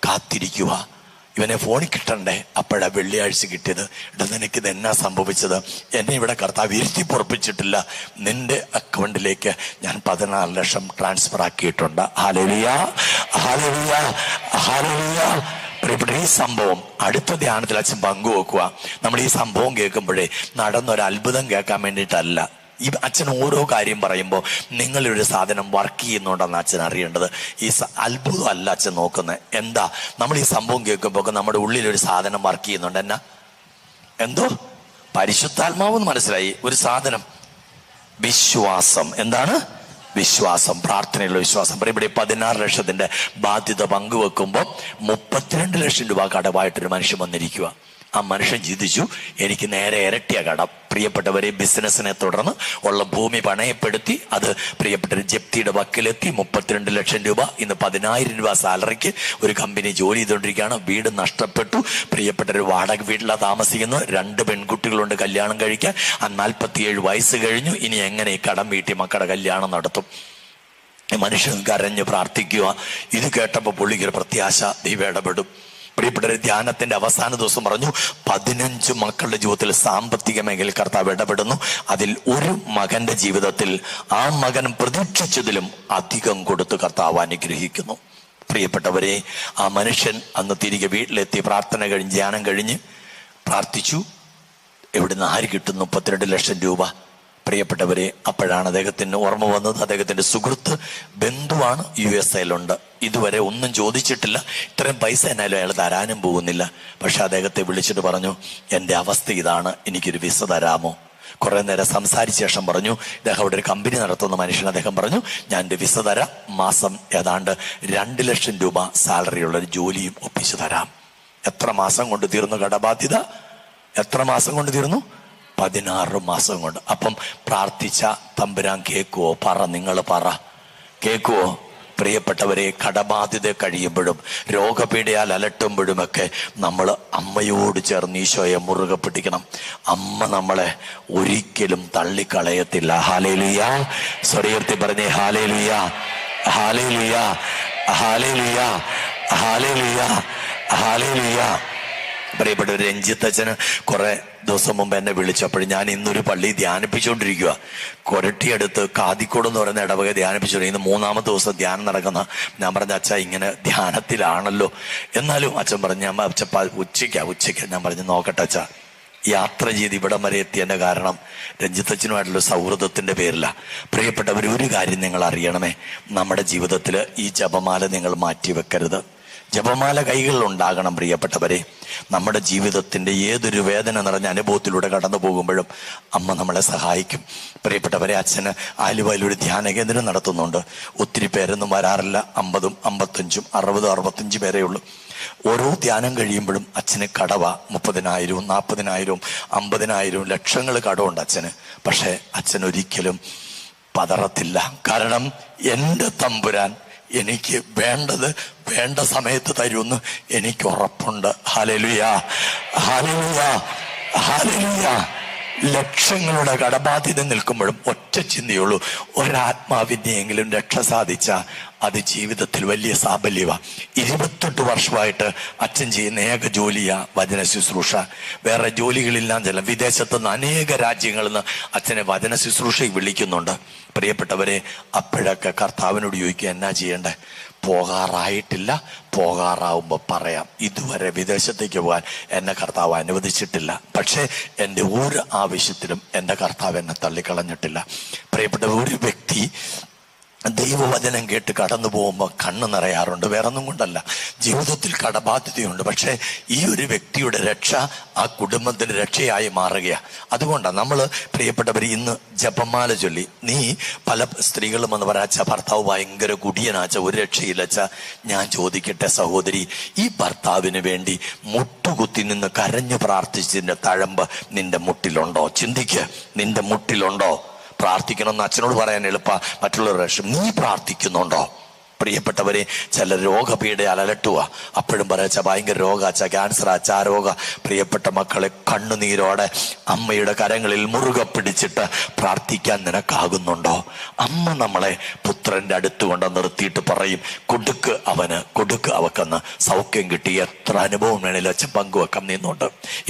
കാത്തിരിക്കുക. ഇവനെ ഫോണിൽ കിട്ടണ്ടേ? അപ്പോഴാ വെള്ളിയാഴ്ച കിട്ടിയത്. നിനക്കിത് എന്നാ സംഭവിച്ചത്? എന്നെ ഇവിടെ കർത്താവ് ഇരുത്തി പൊറപ്പിച്ചിട്ടില്ല, നിന്റെ അക്കൗണ്ടിലേക്ക് ഞാൻ 16 ലക്ഷം ട്രാൻസ്ഫർ ആക്കിയിട്ടുണ്ട്. Hallelujah, hallelujah, hallelujah. പ്രിയപ്പെട്ട, ഈ സംഭവം അടുത്ത ധ്യാനത്തിൽ അച്ഛൻ പങ്കുവെക്കുക. നമ്മൾ ഈ സംഭവം കേൾക്കുമ്പോഴേ നടന്നൊരു അത്ഭുതം കേൾക്കാൻ വേണ്ടിയിട്ടല്ല. ഈ അച്ഛൻ ഓരോ കാര്യം പറയുമ്പോൾ നിങ്ങളൊരു സാധനം വർക്ക് ചെയ്യുന്നുണ്ടെന്ന് അച്ഛൻ അറിയേണ്ടത്. ഈ അത്ഭുതം അല്ല അച്ഛൻ നോക്കുന്നത്. എന്താ, നമ്മൾ ഈ സംഭവം കേൾക്കുമ്പോൾ നമ്മുടെ ഉള്ളിലൊരു സാധനം വർക്ക് ചെയ്യുന്നുണ്ട്. എന്തോ പരിശുദ്ധാത്മാവെന്ന് മനസ്സിലായി. ഒരു സാധനം, വിശ്വാസം. എന്താണ്? വിശ്വാസം, പ്രാർത്ഥനയുള്ള വിശ്വാസം. ഇവിടെ 16 ലക്ഷത്തിന്റെ ബാധ്യത പങ്കുവെക്കുമ്പോൾ 32 ലക്ഷം രൂപ കടമായിട്ടൊരു മനുഷ്യൻ വന്നിരിക്കുക. ആ മനുഷ്യൻ ചിന്തിച്ചു, എനിക്ക് നേരെ ഇരട്ടിയ കടം. പ്രിയപ്പെട്ടവരെ, ബിസിനസിനെ തുടർന്ന് ഉള്ള ഭൂമി പണയപ്പെടുത്തി അത് പ്രിയപ്പെട്ട ജപ്തിയുടെ വക്കിലെത്തി. 32 ലക്ഷം രൂപ. ഇന്ന് 10,000 രൂപ സാലറിക്ക് ഒരു കമ്പനി ജോലി ചെയ്തുകൊണ്ടിരിക്കുകയാണ്. വീട് നഷ്ടപ്പെട്ടു. പ്രിയപ്പെട്ടൊരു വാടക വീട്ടിലാണ് താമസിക്കുന്നു. 2 പെൺകുട്ടികളുണ്ട് കല്യാണം കഴിക്കാൻ. 47 വയസ്സ് കഴിഞ്ഞു. ഇനി എങ്ങനെ ഈ കടം വീട്ടി മക്കളുടെ കല്യാണം നടത്തും? മനുഷ്യൻ കരഞ്ഞ് പ്രാർത്ഥിക്കുക. ഇത് കേട്ടപ്പോൾ പുള്ളിക്കൊരു പ്രത്യാശ, ദൈവം ഇടപെടും. പ്രിയപ്പെട്ട, ധ്യാനത്തിന്റെ അവസാന ദിവസം പറഞ്ഞു, 15 മക്കളുടെ ജീവിതത്തിൽ സാമ്പത്തിക മേഖലയിൽ കർത്താവ് ഇടപെടുന്നു. അതിൽ ഒരു മകന്റെ ജീവിതത്തിൽ ആ മകൻ പ്രതീക്ഷിച്ചതിലും അധികം കൊടുത്ത് കർത്താവ് അനുഗ്രഹിക്കുന്നു. പ്രിയപ്പെട്ടവരെ, ആ മനുഷ്യൻ അന്ന് തിരികെ വീട്ടിലെത്തി. പ്രാർത്ഥന കഴിഞ്ഞ് ധ്യാനം കഴിഞ്ഞ് പ്രാർത്ഥിച്ചു. എവിടുന്ന് ആര് കിട്ടും 32 ലക്ഷം രൂപ? പ്രിയപ്പെട്ടവരെ, അപ്പോഴാണ് അദ്ദേഹത്തിന് ഓർമ്മ വന്നത്, അദ്ദേഹത്തിന്റെ സുഹൃത്ത് ബന്ധുവാണ്, USA-ലുണ്ട്. ഇതുവരെ ഒന്നും ചോദിച്ചിട്ടില്ല. ഇത്രയും പൈസ എന്നാലും അയാൾ തരാനും പോകുന്നില്ല. പക്ഷെ അദ്ദേഹത്തെ വിളിച്ചിട്ട് പറഞ്ഞു, എൻ്റെ അവസ്ഥ ഇതാണ്, എനിക്കൊരു വിസ തരാമോ? കുറെ നേരം സംസാരിച്ച ശേഷം പറഞ്ഞു, ഇദ്ദേഹം അവിടെ ഒരു കമ്പനി നടത്തുന്ന മനുഷ്യൻ. അദ്ദേഹം പറഞ്ഞു, ഞാൻ എൻ്റെ വിസ തരാം, മാസം ഏതാണ്ട് 2 ലക്ഷം രൂപ സാലറിയുള്ള ഒരു ജോലിയും ഒപ്പിച്ചു തരാം. എത്ര മാസം കൊണ്ട് തീർന്നു കടബാധ്യത? എത്ര മാസം കൊണ്ട് തീർന്നു? 16 മാസം കൊണ്ട്. അപ്പം പ്രാർത്ഥിച്ച തമ്പുരാൻ കേൾക്കുവോ? നിങ്ങൾ പറ, കേൾക്കുവോ? പ്രിയപ്പെട്ടവരെ, കടബാധ്യത കഴിയുമ്പോഴും രോഗപീഠയാൽ അലട്ടുമ്പോഴുമൊക്കെ നമ്മൾ അമ്മയോട് ചേർന്ന് ഈശോയെ മുറുകെ പിടിക്കണം. അമ്മ നമ്മളെ ഒരിക്കലും തള്ളിക്കളയത്തില്ല. ഹല്ലേലൂയ. സ്വരയർത്തി പറഞ്ഞേ, hallelujah, hallelujah, hallelujah, hallelujah, hallelujah. പ്രിയപ്പെട്ട രഞ്ജിത്തച്ഛന് കുറെ ദിവസം മുമ്പ് എന്നെ വിളിച്ചപ്പോഴും ഞാൻ ഇന്നൊരു പള്ളി ധ്യാനിപ്പിച്ചുകൊണ്ടിരിക്കുക. കൊരട്ടിയടുത്ത് കാതിക്കോട് എന്ന് പറയുന്ന ഇടവക ധ്യാനിപ്പിച്ചുകൊണ്ട് ഇന്ന് 3-ാമത്തെ ദിവസം ധ്യാനം നടക്കുന്ന. ഞാൻ പറഞ്ഞ, അച്ഛാ ഇങ്ങനെ ധ്യാനത്തിലാണല്ലോ. എന്നാലും അച്ഛൻ പറഞ്ഞു, അച്ഛ ഉച്ചയ്ക്ക്. ഞാൻ പറഞ്ഞു, നോക്കട്ടെ അച്ഛാ, യാത്ര ചെയ്ത് ഇവിടം വരെ എത്തിയതിന്റെ കാരണം രഞ്ജിത്തച്ഛനുമായിട്ടുള്ള സൗഹൃദത്തിന്റെ പേരില. പ്രിയപ്പെട്ടവർ, ഒരു കാര്യം നിങ്ങൾ അറിയണമേ, നമ്മുടെ ജീവിതത്തിൽ ഈ ജപമാല നിങ്ങൾ മാറ്റി വെക്കരുത്. ജപമാല കൈകളിൽ ഉണ്ടാകണം. പ്രിയപ്പെട്ടവരെ, നമ്മുടെ ജീവിതത്തിന്റെ ഏതൊരു വേദന നിറഞ്ഞ അനുഭവത്തിലൂടെ കടന്നു പോകുമ്പോഴും അമ്മ നമ്മളെ സഹായിക്കും. പ്രിയപ്പെട്ടവരെ, അച്ഛന് ആലുവയിലൊരു ധ്യാന കേന്ദ്രം നടത്തുന്നുണ്ട്. ഒത്തിരി പേരൊന്നും വരാറില്ല. 50, 55, 60, 65 പേരേ ഉള്ളൂ. ഓരോ ധ്യാനം കഴിയുമ്പോഴും അച്ഛന് കടവ 30,000, 40,000, 50,000 ലക്ഷങ്ങൾ കടമുണ്ട് അച്ഛന്. പക്ഷെ അച്ഛൻ ഒരിക്കലും പതറത്തില്ല. കാരണം എൻ്റെ തമ്പുരാൻ എനിക്ക് വേണ്ടത് വേണ്ട സമയത്ത് തരുമെന്ന് എനിക്ക് ഉറപ്പുണ്ട്. Hallelujah, hallelujah, hallelujah. ലക്ഷങ്ങളുടെ കടബാധ്യത നിൽക്കുമ്പോഴും ഒറ്റ ചിന്തയുള്ളൂ, ഒരാത്മാവിനെയെങ്കിലും രക്ഷ സാധിച്ച അത് ജീവിതത്തിൽ വലിയ സാഫല്യമാണ്. 28 വർഷമായിട്ട് അച്ഛൻ ചെയ്യുന്ന ഏക ജോലിയാ വചന ശുശ്രൂഷ. വേറെ ജോലികളില്ലാം ചില വിദേശത്തുനിന്ന് അനേക രാജ്യങ്ങളിൽ നിന്ന് അച്ഛനെ വചന ശുശ്രൂഷയ്ക്ക് വിളിക്കുന്നുണ്ട്. പ്രിയപ്പെട്ടവരെ, അപ്പോഴൊക്കെ കർത്താവിനോട് ചോദിക്കുക, എന്നാ ചെയ്യണ്ടേ? പോകാറായിട്ടില്ല, പോകാറാവുമ്പോൾ പറയാം. ഇതുവരെ വിദേശത്തേക്ക് പോകാൻ എന്നെ കർത്താവ് അനുവദിച്ചിട്ടില്ല. പക്ഷേ എൻ്റെ ഒരു ആവശ്യത്തിലും എൻ്റെ കർത്താവ് എന്നെ തള്ളിക്കളഞ്ഞിട്ടില്ല. പ്രിയപ്പെട്ട ഒരു വ്യക്തി ദൈവവചനം കേട്ട് കടന്നു പോകുമ്പോൾ കണ്ണ് നിറയാറുണ്ട്. വേറൊന്നും കൊണ്ടല്ല, ജീവിതത്തിൽ കടബാധ്യതയുണ്ട്. പക്ഷെ ഈ ഒരു വ്യക്തിയുടെ രക്ഷ ആ കുടുംബത്തിന്റെ രക്ഷയായി മാറുകയാണ്. അതുകൊണ്ടാണ് നമ്മൾ പ്രിയപ്പെട്ടവർ ഇന്ന് ജപമാല ചൊല്ലി. നീ പല സ്ത്രീകളും എന്ന് പറയാച്ച ഭർത്താവ് ഭയങ്കര കുടിയനാച്ച, ഒരു രക്ഷയില്ലച്ച. ഞാൻ ചോദിക്കട്ടെ സഹോദരി, ഈ ഭർത്താവിന് വേണ്ടി മുട്ടുകുത്തി നിന്ന് കരഞ്ഞു പ്രാർത്ഥിച്ചതിന്റെ തഴമ്പ് നിന്റെ മുട്ടിലുണ്ടോ? ചിന്തിക്ക്, നിന്റെ മുട്ടിലുണ്ടോ? പ്രാർത്ഥിക്കണമെന്ന് അച്ഛനോട് പറയാൻ എളുപ്പ, മറ്റുള്ളവരുടെ രക്ഷ. നീ പ്രാർത്ഥിക്കുന്നുണ്ടോ? പ്രിയപ്പെട്ടവരെ, ചില രോഗപീഠ അലലട്ടുക. അപ്പോഴും പറയാച്ച ഭയങ്കര രോഗാച്ച, ക്യാൻസർ ആച്ച, ആ രോഗ. പ്രിയപ്പെട്ട മക്കളെ, കണ്ണുനീരോടെ അമ്മയുടെ കരങ്ങളിൽ മുറുകെ പിടിച്ചിട്ട് പ്രാർത്ഥിക്കാൻ നിനക്കാകുന്നുണ്ടോ? അമ്മ നമ്മളെ പുത്രന്റെ അടുത്ത് കൊണ്ട് നിർത്തിയിട്ട് പറയും, കൊടുക്ക് അവന്, കൊടുക്ക് അവക്കെന്ന്. സൗഖ്യം കിട്ടി. എത്ര അനുഭവം വേണേലും അച്ഛൻ പങ്കുവെക്കാം നിന്നുണ്ട്.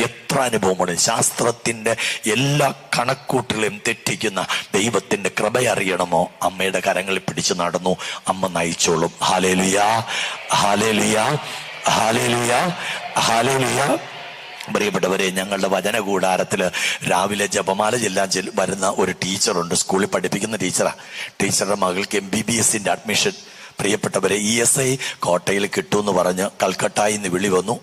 എത്ര അനുഭവമാണ്. ശാസ്ത്രത്തിന്റെ എല്ലാ കണക്കൂട്ടുകളെയും തെറ്റിക്കുന്ന ദൈവത്തിന്റെ കൃപയറിയണമോ? അമ്മയുടെ കരങ്ങളിൽ പിടിച്ചു നടന്നു, അമ്മ നയിച്ചോളും. Hallelujah, hallelujah, hallelujah, hallelujah. പ്രിയപ്പെട്ടവരെ, ഞങ്ങളുടെ വചന കൂടാരത്തില് രാവിലെ ജപമാല ചെല്ലാൻ വരുന്ന ഒരു ടീച്ചറുണ്ട്. സ്കൂളിൽ പഠിപ്പിക്കുന്ന ടീച്ചറാ. ടീച്ചറുടെ മകൾക്ക് MBBS അഡ്മിഷൻ. പ്രിയപ്പെട്ടവരെ, ESI കോട്ടയിൽ കിട്ടുമെന്ന് പറഞ്ഞ് കൽക്കട്ടയിൽ നിന്ന് വിളി വന്നു.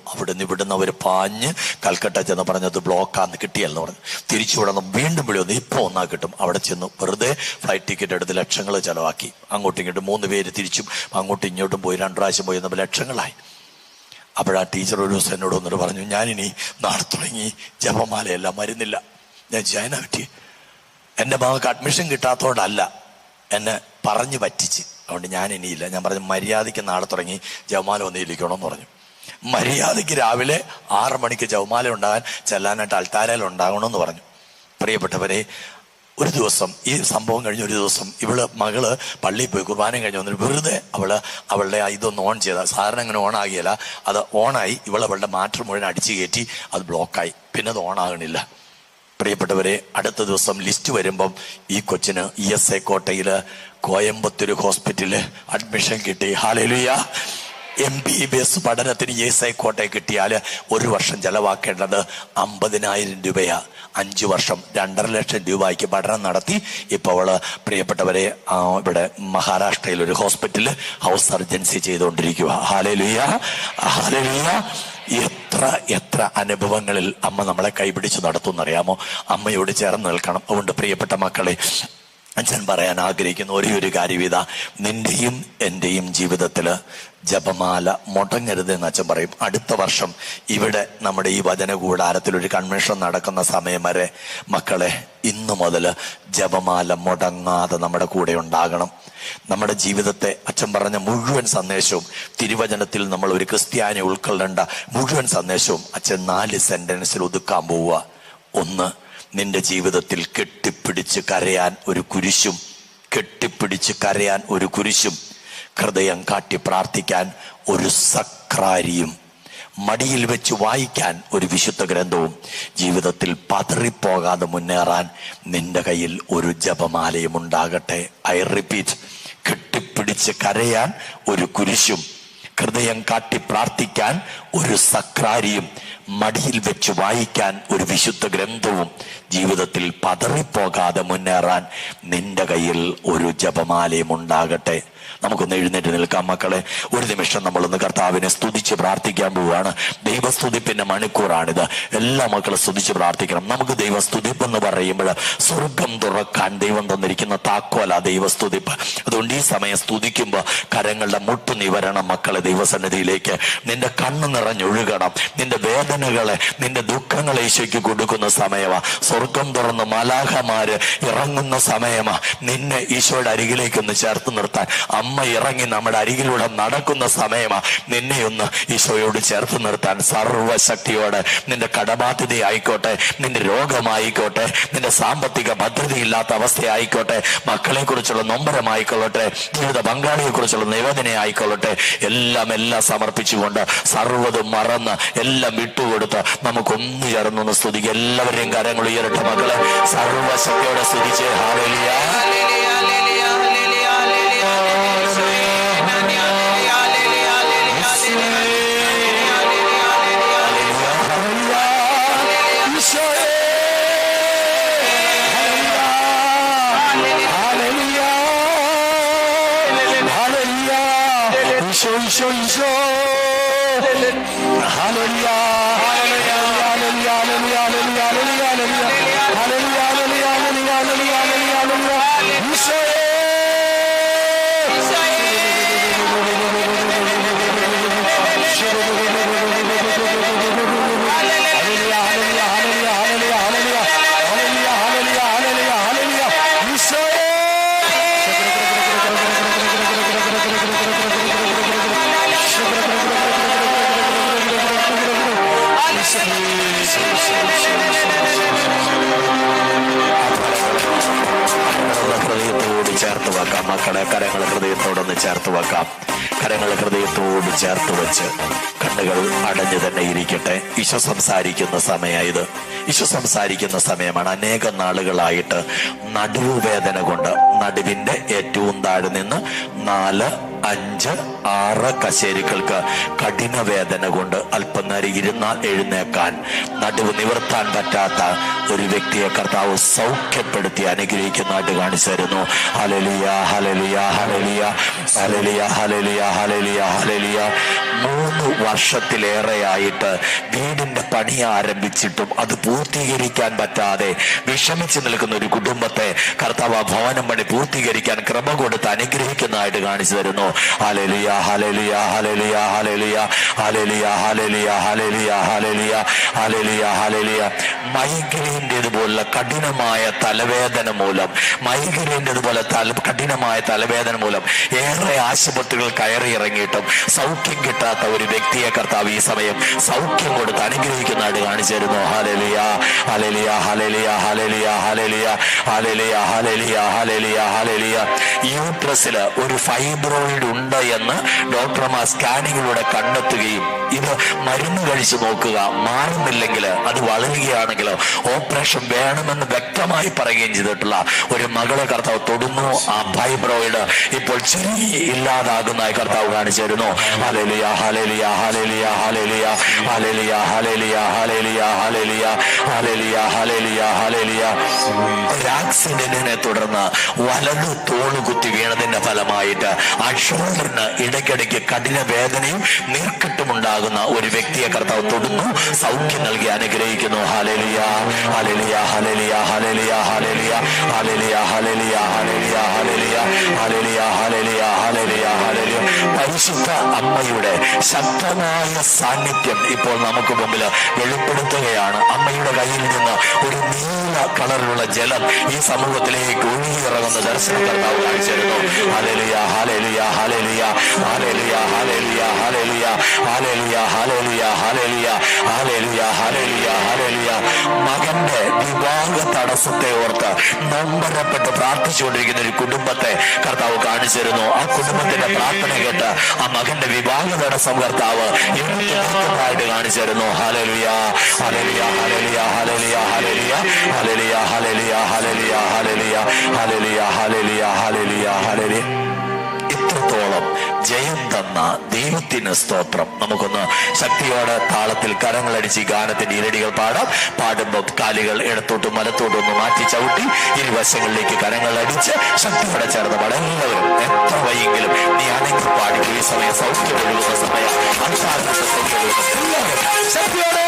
ഇവിടുന്ന് അവർ പാഞ്ഞ് കൽക്കട്ട ചെന്ന് പറഞ്ഞത് ബ്ലോക്കാന്ന്, കിട്ടിയല്ലെന്ന് പറഞ്ഞു. തിരിച്ചു വിടന്ന് വീണ്ടും വിളി വന്നു, ഇപ്പോൾ ഒന്നാ കിട്ടും. അവിടെ ചെന്നു വെറുതെ ഫ്ലൈറ്റ് ടിക്കറ്റ് എടുത്ത് ലക്ഷങ്ങൾ ചെലവാക്കി. അങ്ങോട്ടും ഇങ്ങോട്ടും 3 പേര് തിരിച്ചും അങ്ങോട്ടും ഇങ്ങോട്ടും പോയി 2 പ്രാവശ്യം പോയി നമ്മൾ ലക്ഷങ്ങളായി. അപ്പോഴാ ടീച്ചർ ഒരു ദിവസം എന്നോട് വന്നിട്ട് പറഞ്ഞു, ഞാനിനി നാളെ തുടങ്ങി ജപമാലയെല്ലാം മരുന്നില്ല. ഞാൻ ജയന പറ്റി, എൻ്റെ മകൾക്ക് അഡ്മിഷൻ കിട്ടാത്തതുകൊണ്ടല്ല, എന്നെ പറഞ്ഞു പറ്റിച്ച്. അതുകൊണ്ട് ഞാൻ ഇനിയില്ല. ഞാൻ പറഞ്ഞു, മര്യാദയ്ക്ക് നാളെ തുടങ്ങി ജപമാല വന്നിരിക്കണമെന്ന് പറഞ്ഞു. മര്യാദയ്ക്ക് രാവിലെ 6 മണിക്ക് ജപമാല ഉണ്ടാകാൻ ചെല്ലാനായിട്ട് അൾത്താരയിൽ ഉണ്ടാകണമെന്ന് പറഞ്ഞു. പ്രിയപ്പെട്ടവരെ, ഒരു ദിവസം ഈ സംഭവം കഴിഞ്ഞ ഒരു ദിവസം മകള് പള്ളിയിൽ പോയി കുർബാനയും കഴിഞ്ഞ് വന്നിട്ട് വെറുതെ അവളുടെ ഇതൊന്ന് ഓൺ ചെയ്ത, സാധാരണ അങ്ങനെ ഓൺ ആകിയല്ല, അത് ഓണായി. അവളുടെ മാറ്റർ മുഴുവൻ അടിച്ചു കയറ്റി, അത് ബ്ലോക്കായി. പിന്നെ അത് ഓൺ ആകണില്ല. പ്രിയപ്പെട്ടവരെ, അടുത്ത ദിവസം ലിസ്റ്റ് വരുമ്പം ഈ കൊച്ചിന് ESI കോട്ടയില് കോയമ്പത്തൂര് ഹോസ്പിറ്റലില് അഡ്മിഷൻ കിട്ടി. ഹല്ലേലൂയ. MBBS പഠനത്തിന് ESI കോട്ടയിൽ കിട്ടിയാൽ 1 വർഷം ചെലവാക്കേണ്ടത് 50,000 രൂപയാ. 5 വർഷം 2.5 ലക്ഷം രൂപയ്ക്ക് പഠനം നടത്തി. ഇപ്പൊ അവള് പ്രിയപ്പെട്ടവരെ ഇവിടെ മഹാരാഷ്ട്രയിൽ ഒരു ഹോസ്പിറ്റലിൽ ഹൗസ് സർജൻസി ചെയ്തുകൊണ്ടിരിക്കുക. Hallelujah, hallelujah. എത്ര അനുഭവങ്ങളിൽ അമ്മ നമ്മളെ കൈപിടിച്ച് നടത്തുമെന്നറിയാമോ? അമ്മയോട് ചേർന്ന് നിൽക്കണം. അതുകൊണ്ട് പ്രിയപ്പെട്ട മക്കളെ, അച്ഛൻ പറയാൻ ആഗ്രഹിക്കുന്ന ഒരു കാര്യം ഇതാ, നിന്റെയും എന്റെയും ജീവിതത്തില് ജപമാല മുടങ്ങരുതെന്ന് അച്ഛൻ പറയും. അടുത്ത വർഷം ഇവിടെ നമ്മുടെ ഈ വചന കൂടാരത്തിൽ ഒരു കൺവെൻഷൻ നടക്കുന്ന സമയം വരെ മക്കളെ, ഇന്നു മുതൽ ജപമാല മുടങ്ങാതെ നമ്മുടെ കൂടെ ഉണ്ടാകണം. നമ്മുടെ ജീവിതത്തെ അച്ഛൻ പറഞ്ഞ മുഴുവൻ സന്ദേശവും, തിരുവചനത്തിൽ നമ്മൾ ഒരു ക്രിസ്ത്യാനി ഉൾക്കൊള്ളേണ്ട മുഴുവൻ സന്ദേശവും അച്ഛൻ 4 സെന്റൻസിൽ ഒതുക്കാൻ പോവുക. 1, നിന്റെ ജീവിതത്തിൽ കെട്ടിപ്പിടിച്ച് കരയാൻ ഒരു കുരിശും, കെട്ടിപ്പിടിച്ച് കരയാൻ ഒരു കുരിശും, ഹൃദയം കാട്ടി പ്രാർത്ഥിക്കാൻ ഒരു സക്രാരിയും, മടിയിൽ വെച്ച് വായിക്കാൻ ഒരു വിശുദ്ധ ഗ്രന്ഥവും, ജീവിതത്തിൽ പതറിപ്പോകാതെ മുന്നേറാൻ നിന്റെ കയ്യിൽ ഒരു ജപമാലയും ഉണ്ടാകട്ടെ. ഐ റിപ്പീറ്റ്, കെട്ടിപ്പിടിച്ച് കരയാൻ ഒരു കുരിശും, ഹൃദയം കാട്ടി പ്രാർത്ഥിക്കാൻ ഒരു സക്രാരിയും, മടിയിൽ വെച്ച് വായിക്കാൻ ഒരു വിശുദ്ധ ഗ്രന്ഥവും, ജീവിതത്തിൽ പതറിപ്പോകാതെ മുന്നേറാൻ നിന്റെ കയ്യിൽ ഒരു ജപമാലയും ഉണ്ടാകട്ടെ. നമുക്കൊന്ന് എഴുന്നേറ്റ് നിൽക്കാം മക്കളെ. ഒരു നിമിഷം നമ്മളൊന്ന് കർത്താവിനെ സ്തുതിച്ച് പ്രാർത്ഥിക്കാൻ പോവുകയാണ്. ദൈവസ്തുതിപ്പിന്റെ മണിക്കൂറാണിത്. എല്ലാ മക്കളും സ്തുതിച്ച് പ്രാർത്ഥിക്കണം. നമുക്ക് ദൈവസ്തുതിപ്പ് എന്ന് പറയുമ്പോൾ സ്വർഗം തുറക്കാൻ ദൈവം തന്നിരിക്കുന്ന താക്കോല ദൈവസ്തുതിപ്പ്. അതുകൊണ്ട് ഈ സമയം സ്തുതിക്കുമ്പോൾ കരങ്ങളുടെ മുട്ടു നിവരണം മക്കളെ. ദൈവസന്നിധിയിലേക്ക് നിന്റെ കണ്ണ് നിറഞ്ഞൊഴുകണം. നിന്റെ വേദനകളെ, നിന്റെ ദുഃഖങ്ങളെ ഈശോയ്ക്ക് കൊടുക്കുന്ന സമയമാ. സ്വർഗം തുറന്ന് മലാഖമാര് ഇറങ്ങുന്ന സമയമാ. നിന്നെ ഈശോയുടെ അരികിലേക്കൊന്ന് ചേർത്ത് നിർത്താൻ അമ്മ ഇറങ്ങി നമ്മുടെ അരികിലൂടെ നടക്കുന്ന സമയമാ. നിന്നെ ഒന്ന് ഈശോയോട് ചേർത്ത് നിർത്താൻ സർവശക്തിയോടെ. നിന്റെ കടബാധ്യതയായിക്കോട്ടെ, നിന്റെ രോഗമായിക്കോട്ടെ, നിന്റെ സാമ്പത്തിക ഭദ്രതയില്ലാത്ത അവസ്ഥയായിക്കോട്ടെ, മക്കളെ കുറിച്ചുള്ള നൊമ്പരമായിക്കൊള്ളട്ടെ, ജീവിത പങ്കാളിയെ കുറിച്ചുള്ള നിവേദന ആയിക്കൊള്ളട്ടെ, എല്ലാം സമർപ്പിച്ചുകൊണ്ട് സർവ്വതും മറന്ന് എല്ലാം വിട്ടുകൊടുത്ത് നമുക്കൊന്നു ചേർന്നൊന്ന് സ്തുതിക്കുക. എല്ലാവരെയും കരങ്ങൾ ഉയരട്ടെ മക്കളെ. സർവശക്തിയോടെ സ്തുതിച്ച് ഹല്ലേലൂയ. ചേർത്ത് വെക്കാം മക്കളെ. കരങ്ങൾ ഹൃദയത്തോടൊന്ന് ചേർത്ത് വെക്കാം. കരങ്ങൾ ഹൃദയത്തോട് ചേർത്ത് വെച്ച് കണ്ണുകൾ അടഞ്ഞു തന്നെ ഇരിക്കട്ടെ. ഈശോ സംസാരിക്കുന്ന സമയമായത്. ഈശോ സംസാരിക്കുന്ന സമയമാണ്. അനേകം നാളുകളായിട്ട് നടുവുവേദന കൊണ്ട് നടുവിന്റെ ഏറ്റവും താഴെ നിന്ന് 4, 5, 6 കശേരുക്കൾക്ക് കഠിന വേദന കൊണ്ട് അല്പനേരം ഇരുന്നാൽ എഴുന്നേക്കാൻ, നടുവ് നിവർത്താൻ പറ്റാത്ത ഒരു വ്യക്തിയെ കർത്താവ് സൗഖ്യപ്പെടുത്തി അനുഗ്രഹിക്കുന്നതായിട്ട് കാണിച്ചു തരുന്നു. Hallelujah, hallelujah, hallelujah, hallelujah, hallelujah, hallelujah, hallelujah. 3 വർഷത്തിലേറെയായിട്ട് വീടിന്റെ പണി ആരംഭിച്ചിട്ടും അത് പൂർത്തീകരിക്കാൻ പറ്റാതെ വിഷമിച്ചു നിൽക്കുന്ന ഒരു കുടുംബത്തെ കർത്താവ് ഭവനം പണി പൂർത്തീകരിക്കാൻ ക്രമ കൊടുത്ത് അനുഗ്രഹിക്കുന്നതായിട്ട് കാണിച്ചു തരുന്നു. Hallelujah, hallelujah, hallelujah, hallelujah, hallelujah, hallelujah, hallelujah, hallelujah, hallelujah, hallelujah. മൈഗ്രൈൻ്റെതുപോലുള്ള കഠിനമായ തലവേദന മൂലം, മൈഗ്രൈൻ്റെതുപോലെ കഠിനമായ തലവേദന മൂലം ഏറെ ആശുപത്രികൾ കയറി ഇറങ്ങിയിട്ടും സൗഖ്യം കിട്ടാത്ത ഒരു വ്യക്തിയെ കർത്താവ് ഈ സമയം സൗഖ്യം കൊടുത്ത് അനുഗ്രഹിക്കുന്നതായിട്ട് കാണിച്ചു തരുന്നു. Hallelujah, hallelujah, hallelujah, hallelujah, hallelujah, hallelujah, hallelujah, hallelujah, hallelujah. യൂട്രസിൽ ഒരു ഫൈബ്രോയിഡ് ഉണ്ട് എന്ന് ഡോക്ടർമാർ സ്കാനിങ്ങിലൂടെ കണ്ടെത്തുകയും ഇത് മരുന്ന് കഴിച്ചു നോക്കുക, മാറുന്നില്ലെങ്കിൽ, അത് വളരുകയാണെങ്കിൽ ഓപ്പറേഷൻ വേണമെന്ന് വ്യക്തമായി പറയുകയും ചെയ്തിട്ടുള്ള ഒരു മകളെ കർത്താവ് തൊടുന്നു. ആ ഫൈബ്രോയിഡ് ഇപ്പോൾ ചെറിയ ഇല്ലാതാകുന്നതായി കർത്താവ് കാണിച്ചു തരുന്നു. Hallelujah, hallelujah, hallelujah, hallelujah, hallelujah, hallelujah, hallelujah, hallelujah, hallelujah, hallelujah, hallelujah. ഒരു ആക്സിഡന്റിനെ തുടർന്ന് വലതു തോള് കുത്തി വീണതിന്റെ ഫലമായിട്ട് ആ ഷോൾഡറിന് ഇടയ്ക്കിടയ്ക്ക് കഠിന വേദനയും നീർക്കെട്ടും ഉണ്ടാകുന്ന ഒരു വ്യക്തിയെ കർത്താവ് തൊടുന്നു, സൗഖ്യം നൽകി അനുഗ്രഹിക്കുന്നു. Hallelujah, hallelujah, hallelujah, hallelujah, hallelujah, hallelujah, hallelujah, hallelujah, hallelujah, hallelujah, hallelujah, hallelujah, hallelujah. പരിശുദ്ധ അമ്മയുടെ ശക്തമായ സാന്നിധ്യം ഇപ്പോൾ നമുക്ക് മുമ്പിൽ വെളിപ്പെടുത്തുകയാണ്. അമ്മയുടെ കയ്യിൽ നിന്ന് ഒരു നീല കളറിലുള്ള ജലം ഈ സമൂഹത്തിലേക്ക് ഒഴുകിയിറങ്ങുന്ന ദർശനം കർത്താവ് കാണിച്ചിരുന്നു. Hallelujah, hallelujah, hallelujah, hallelujah, hallelujah, hallelujah, hallelujah, hallelujah, hallelujah, hallelujah, hallelujah, hallelujah. മകന്റെ വിവാഹ തടസ്സത്തെ ഓർത്ത് നൊമ്പരപ്പെട്ട് പ്രാർത്ഥിച്ചുകൊണ്ടിരിക്കുന്ന ഒരു കുടുംബത്തെ കർത്താവ് കാണിച്ചിരുന്നു. ആ കുടുംബത്തിന്റെ പ്രാർത്ഥന കേട്ട് ആ മകന്റെ വിവാഹ തടസ്സം കർത്താവ് ായിട്ട് കാണിച്ചിരുന്നു. Hallelujah, hallelujah, hallelujah, hallelujah, hallelujah, hallelujah, hallelujah, hallelujah, hallelujah, hallelujah, hallelujah, hallelujah, hallelujah. ഇത്രത്തോളം ഇത്രത്തോളം ജയം തന്ന ദൈവത്തിന് സ്തോത്രം. നമുക്കൊന്ന് ശക്തിയോടെ താളത്തിൽ കരങ്ങളടിച്ച് ഈ ഗാനത്തിന്റെ ഇരടികൾ പാടാം. പാടുമ്പോൾ കാലുകൾ ഇടത്തോട്ടും വലത്തോട്ടും ഒന്ന് മാറ്റി ചവിട്ടി ഇരുവശങ്ങളിലേക്ക് കരങ്ങൾ അടിച്ച് ശക്തിയോടെ ചേർന്ന് പാടാം. എല്ലാവരും എത്ര വൈകിലും നീ അനങ്ങി പാടി. ഈ സമയം സൗഖ്യം ഒഴുകുന്ന സമയം, അസാധാരണ സൗഖ്യം ഒഴുകുന്ന എല്ലാവരും ശക്തിയോടെ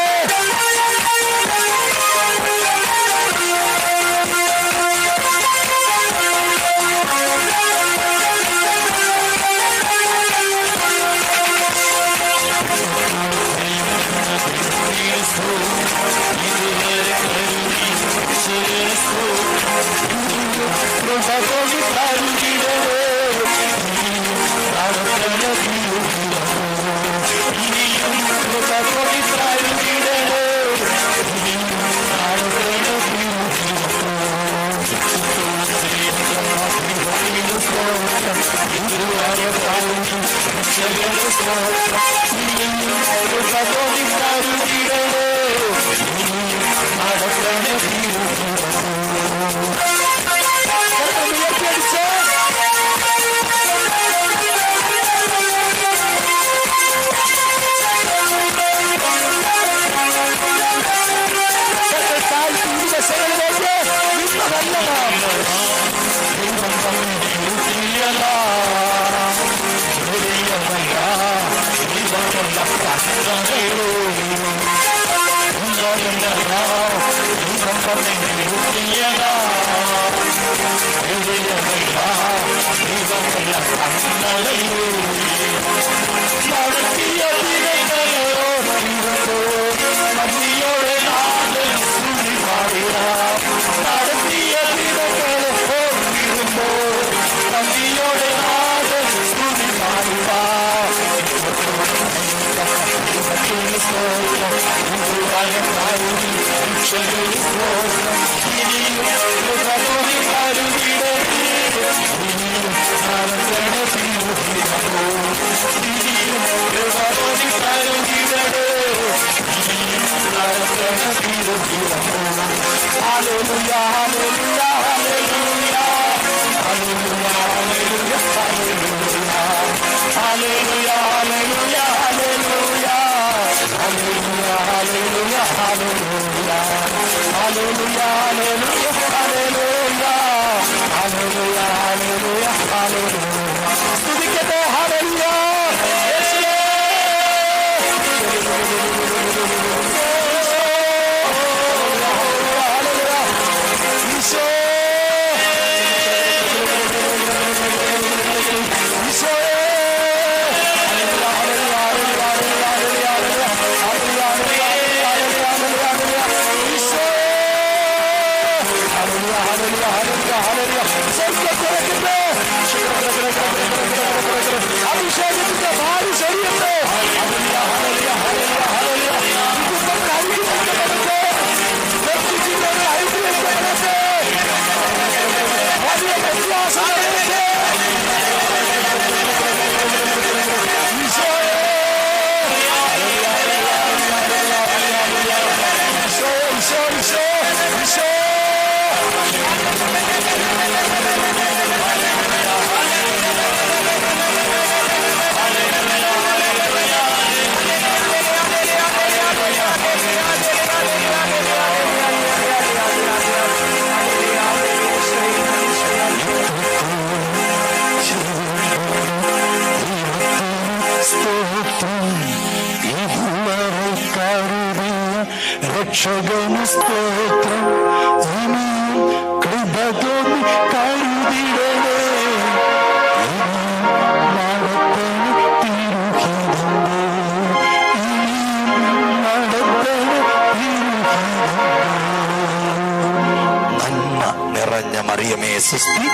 രക്ഷകന് സ്തോത്രം. ഇനിയും കൃപ തോന്നി കരുതിടണേ. നടത്തണ തിരുഹിതമേ. ഇനിയും നടത്തണ തിരുഹിതമേ. നന്മ നിറഞ്ഞ മറിയമേ സുസ്തി.